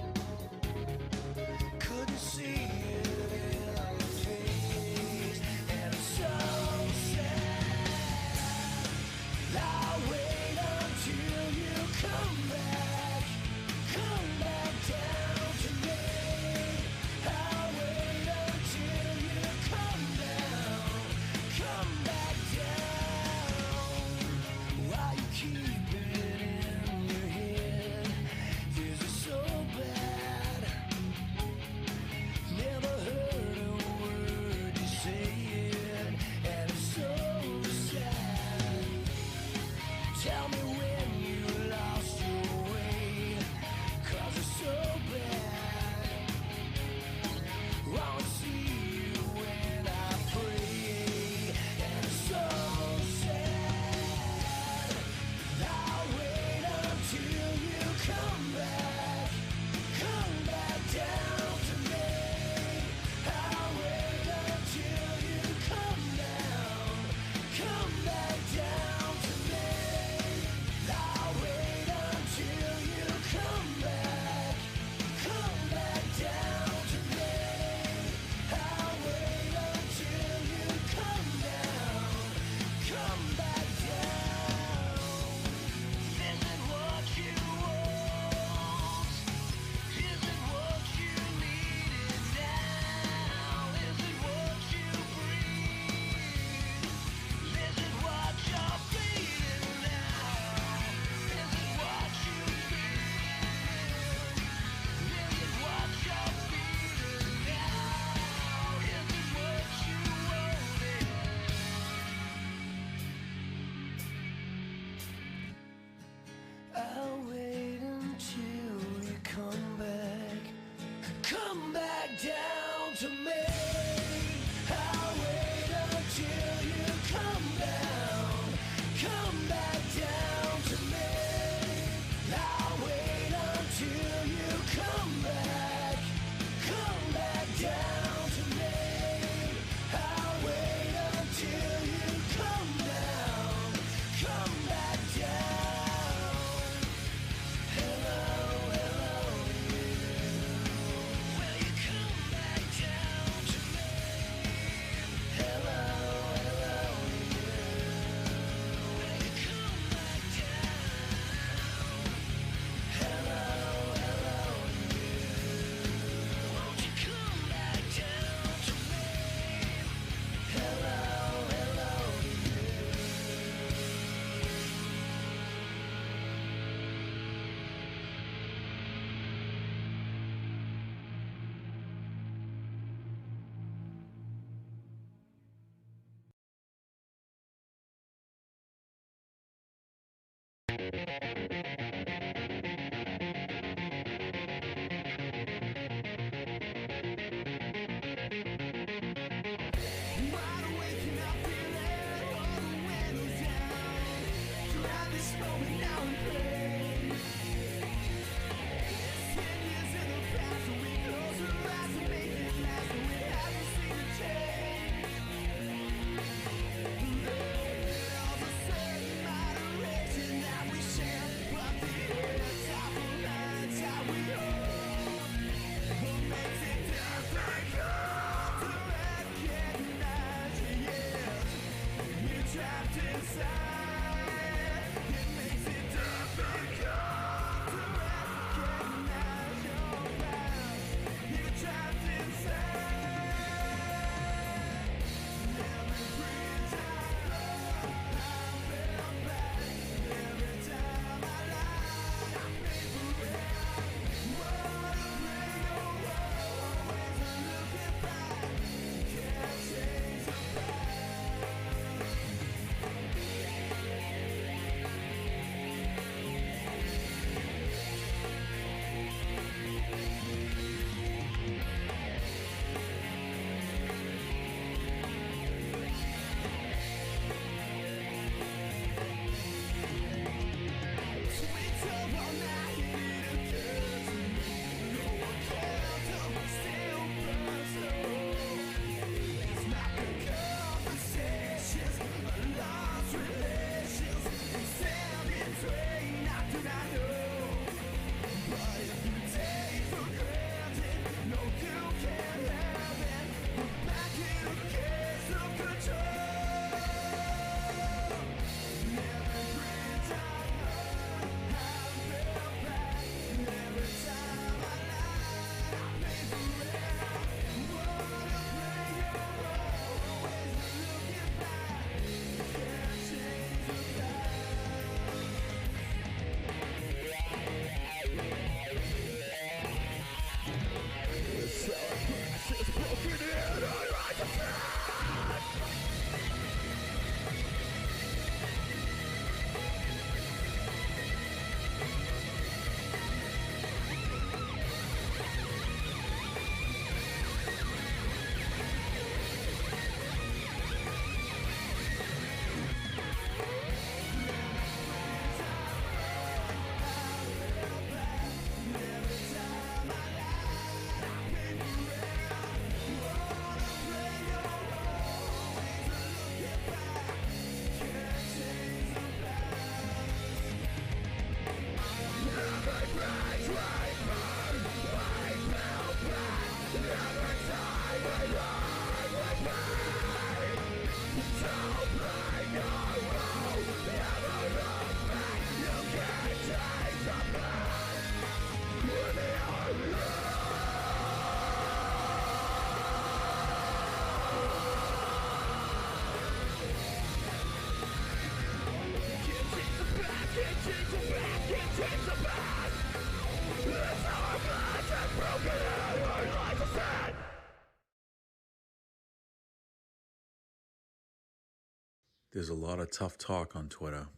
There's a lot of tough talk on Twitter,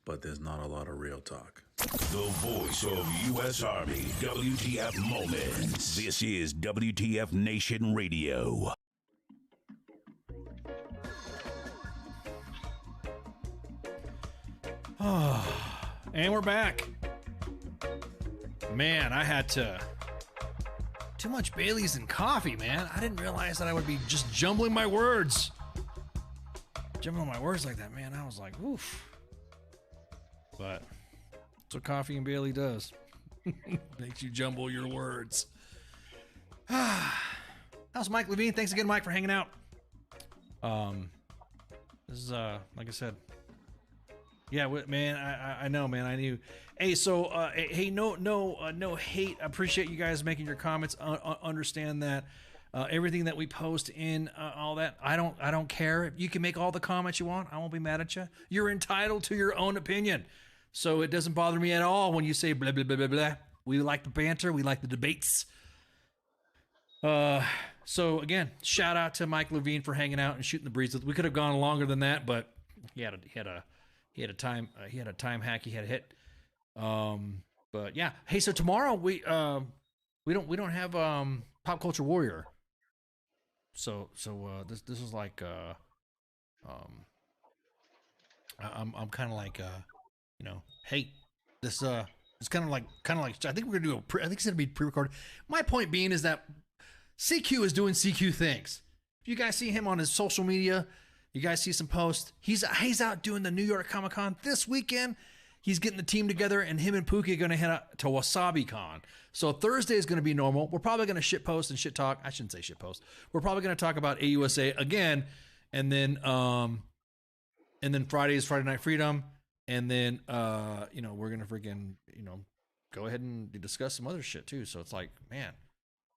but there's not a lot of real talk. The voice of U.S. Army, WTF Moments. This is WTF Nation Radio. And we're back. Man, I had too much Bailey's and coffee, man. I didn't realize that I would be just jumbling my words. Jumbling my words like that, man. I was like, oof. But that's what coffee and Bailey does. Makes you jumble your words. How's Mike Lavigne? Thanks again, Mike, for hanging out. This is like I said. Yeah, man, I know, man. I knew. Hey, so hey, no hate. I appreciate you guys making your comments. Understand that everything that we post in all that, I don't care. You can make all the comments you want. I won't be mad at you. You're entitled to your own opinion. So it doesn't bother me at all when you say blah blah blah blah blah. We like the banter. We like the debates. So again, shout out to Mike Lavigne for hanging out and shooting the breeze. We could have gone longer than that, but he had a time hack he had to hit. But yeah. Hey, so tomorrow we don't have Pop Culture Warrior. So this is like I'm kind of like hey, this it's kind of like I think we're gonna do I think it's gonna be pre-recorded. My point being is that CQ is doing CQ things. If you guys see him on his social media, you guys see some posts. He's out doing the New York Comic Con this weekend. He's getting the team together, and him and Pookie are going to head out to Wasabi Con. So Thursday is going to be normal. We're probably going to shit post and shit talk. I shouldn't say shit post. We're probably going to talk about AUSA again, and then Friday is Friday Night Freedom, and then we're going to freaking go ahead and discuss some other shit too. So it's like, man,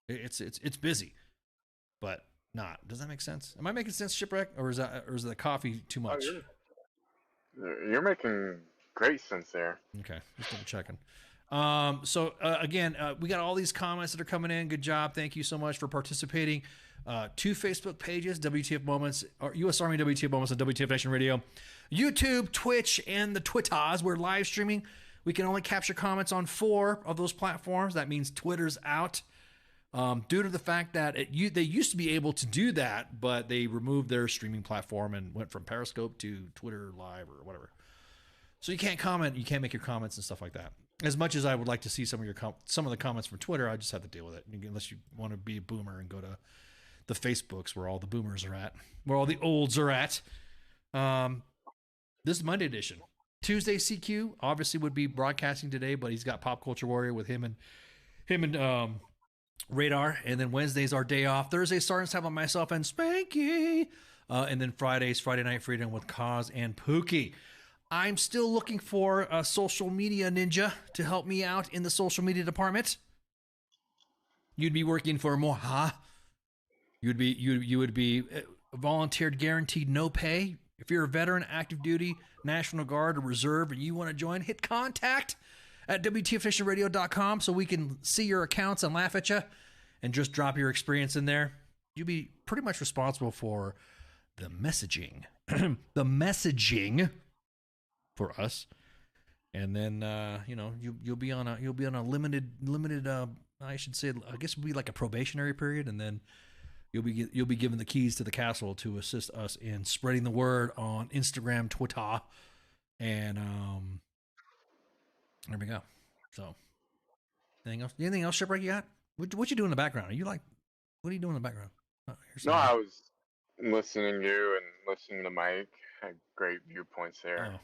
it's busy, but not. Does that make sense? Am I making sense, Shipwreck, or is the coffee too much? You're making great sense there. Okay, just double checking. Again, we got all these comments that are coming in. Good job. Thank you so much for participating. 2 Facebook pages, WTF Moments, or U.S. Army WTF Moments and WTF Nation Radio. YouTube, Twitch, and the Twitters. We're live streaming. We can only capture comments on 4 of those platforms. That means Twitter's out. Due to the fact that they used to be able to do that, but they removed their streaming platform and went from Periscope to Twitter Live or whatever. So you can't comment, you can't make your comments and stuff like that. As much as I would like to see some of the comments from Twitter, I just have to deal with it. Unless you want to be a boomer and go to the Facebooks where all the boomers are at, where all the olds are at. This is Monday edition. Tuesday CQ obviously would be broadcasting today, but he's got Pop Culture Warrior with him and Radar, and then Wednesday's our day off. Thursday starting to have on myself and Spanky, and then Friday's Friday Night Freedom with Kaz and Pookie. I'm still looking for a social media ninja to help me out in the social media department. You'd be working for Moha. You would be volunteered, guaranteed, no pay. If you're a veteran, active duty, National Guard, or Reserve, and you want to join, hit contact at WTFNationRadio.com so we can see your accounts and laugh at you and just drop your experience in there. You'll be pretty much responsible for the messaging. The messaging for us. And then you'll be on a limited I should say, I guess it would be like a probationary period, and then you'll be given the keys to the castle to assist us in spreading the word on Instagram, Twitter, and there we go. So, anything else, Shipwreck, you got? What you doing in the background? What are you doing in the background? No, I was listening to you and listening to Mike. Had great viewpoints there. Oh.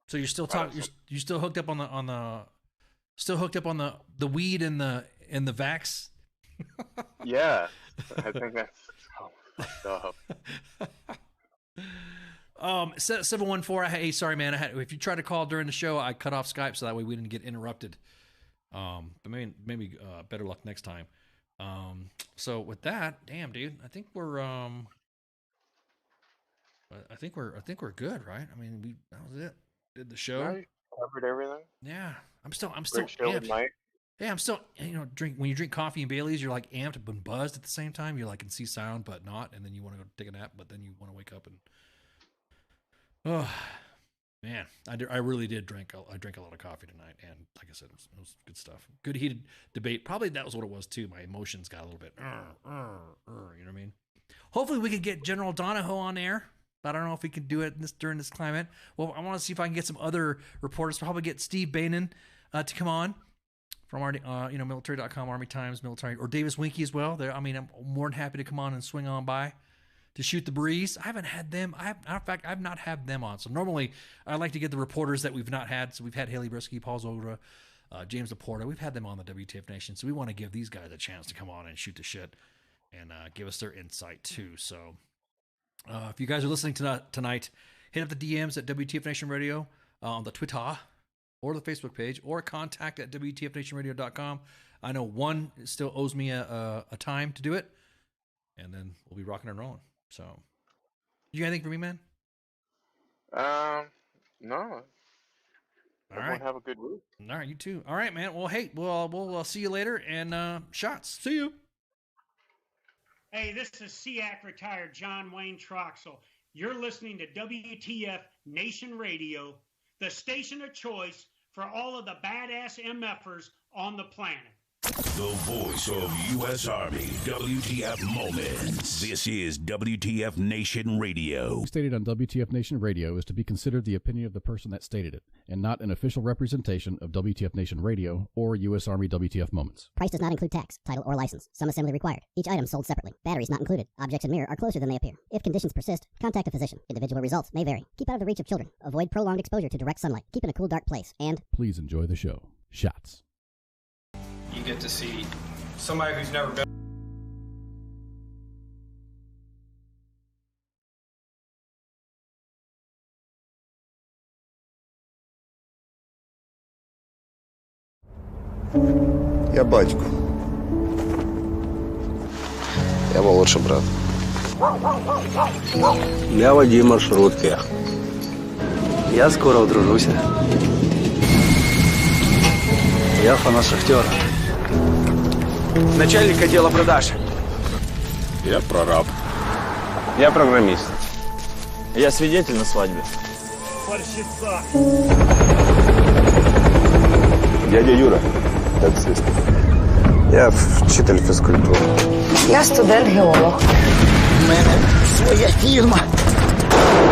So you're still talking? You still hooked up on the weed and the vax? Yeah, I think that's stuff. 714. Hey, sorry, man. If you try to call during the show, I cut off Skype so that way we didn't get interrupted. But maybe better luck next time. So with that, damn, dude, I think we're good, right? I mean, that was it. Did the show? Yeah, covered everything. Yeah, I'm still show with amped. Mike. Yeah, I'm still, when you drink coffee and Bailey's, you're like amped and buzzed at the same time. You're like can see sound but not, and then you want to go take a nap, but then you want to wake up and Oh, man, I really did drink. I drank a lot of coffee tonight, and like I said, it was good stuff. Good heated debate. Probably that was what it was too. My emotions got a little bit, you know what I mean? Hopefully, we could get General Donahoe on air. But I don't know if we can do it during this climate. Well, I want to see if I can get some other reporters. Probably get Steve Bainan to come on from our, military.com, Army Times, military, or Davis Winkie as well. I'm more than happy to come on and swing on by to shoot the breeze. I haven't had them. In fact, I've not had them on. So normally I like to get the reporters that we've not had. So we've had Haley Brisky, Paul Zogra, James Laporta. We've had them on the WTF Nation. So we want to give these guys a chance to come on and shoot the shit and give us their insight too. So if you guys are listening tonight, hit up the DMs at WTF Nation Radio on the Twitter or the Facebook page, or contact at WTFNationRadio.com. I know one still owes me a time to do it, and then we'll be rocking and rolling. So, you got anything for me, man? No. Everyone have a good week. All right, you too. All right, man. Well, hey, we'll see you later, and shots. See you. Hey, this is SEAC retired John Wayne Troxel. You're listening to WTF Nation Radio, the station of choice for all of the badass MFers on the planet. The voice of U.S. Army, WTF Moments. This is WTF Nation Radio. Stated on WTF Nation Radio is to be considered the opinion of the person that stated it, and not an official representation of WTF Nation Radio or U.S. Army WTF Moments. Price does not include tax, title, or license. Some assembly required. Each item sold separately. Batteries not included. Objects in mirror are closer than they appear. If conditions persist, contact a physician. Individual results may vary. Keep out of the reach of children. Avoid prolonged exposure to direct sunlight. Keep in a cool, dark place. And please enjoy the show. Shots. You get to see somebody who's never been. Я батько. Я молодший брат. Я водій маршрутки. Я скоро одружуся. Я фанат Шахтера. Начальник отдела продаж. Я прораб. Я программист. Я свидетель на свадьбе. Фальшица. Дядя Юра, таксист. Я вчитель фізкультури. Я студент-геолог. У мене своя фірма.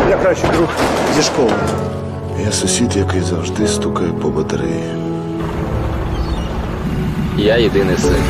Я кращий друг зі школи. Я сусід, який завжди стукає по батареї. Я єдиний син.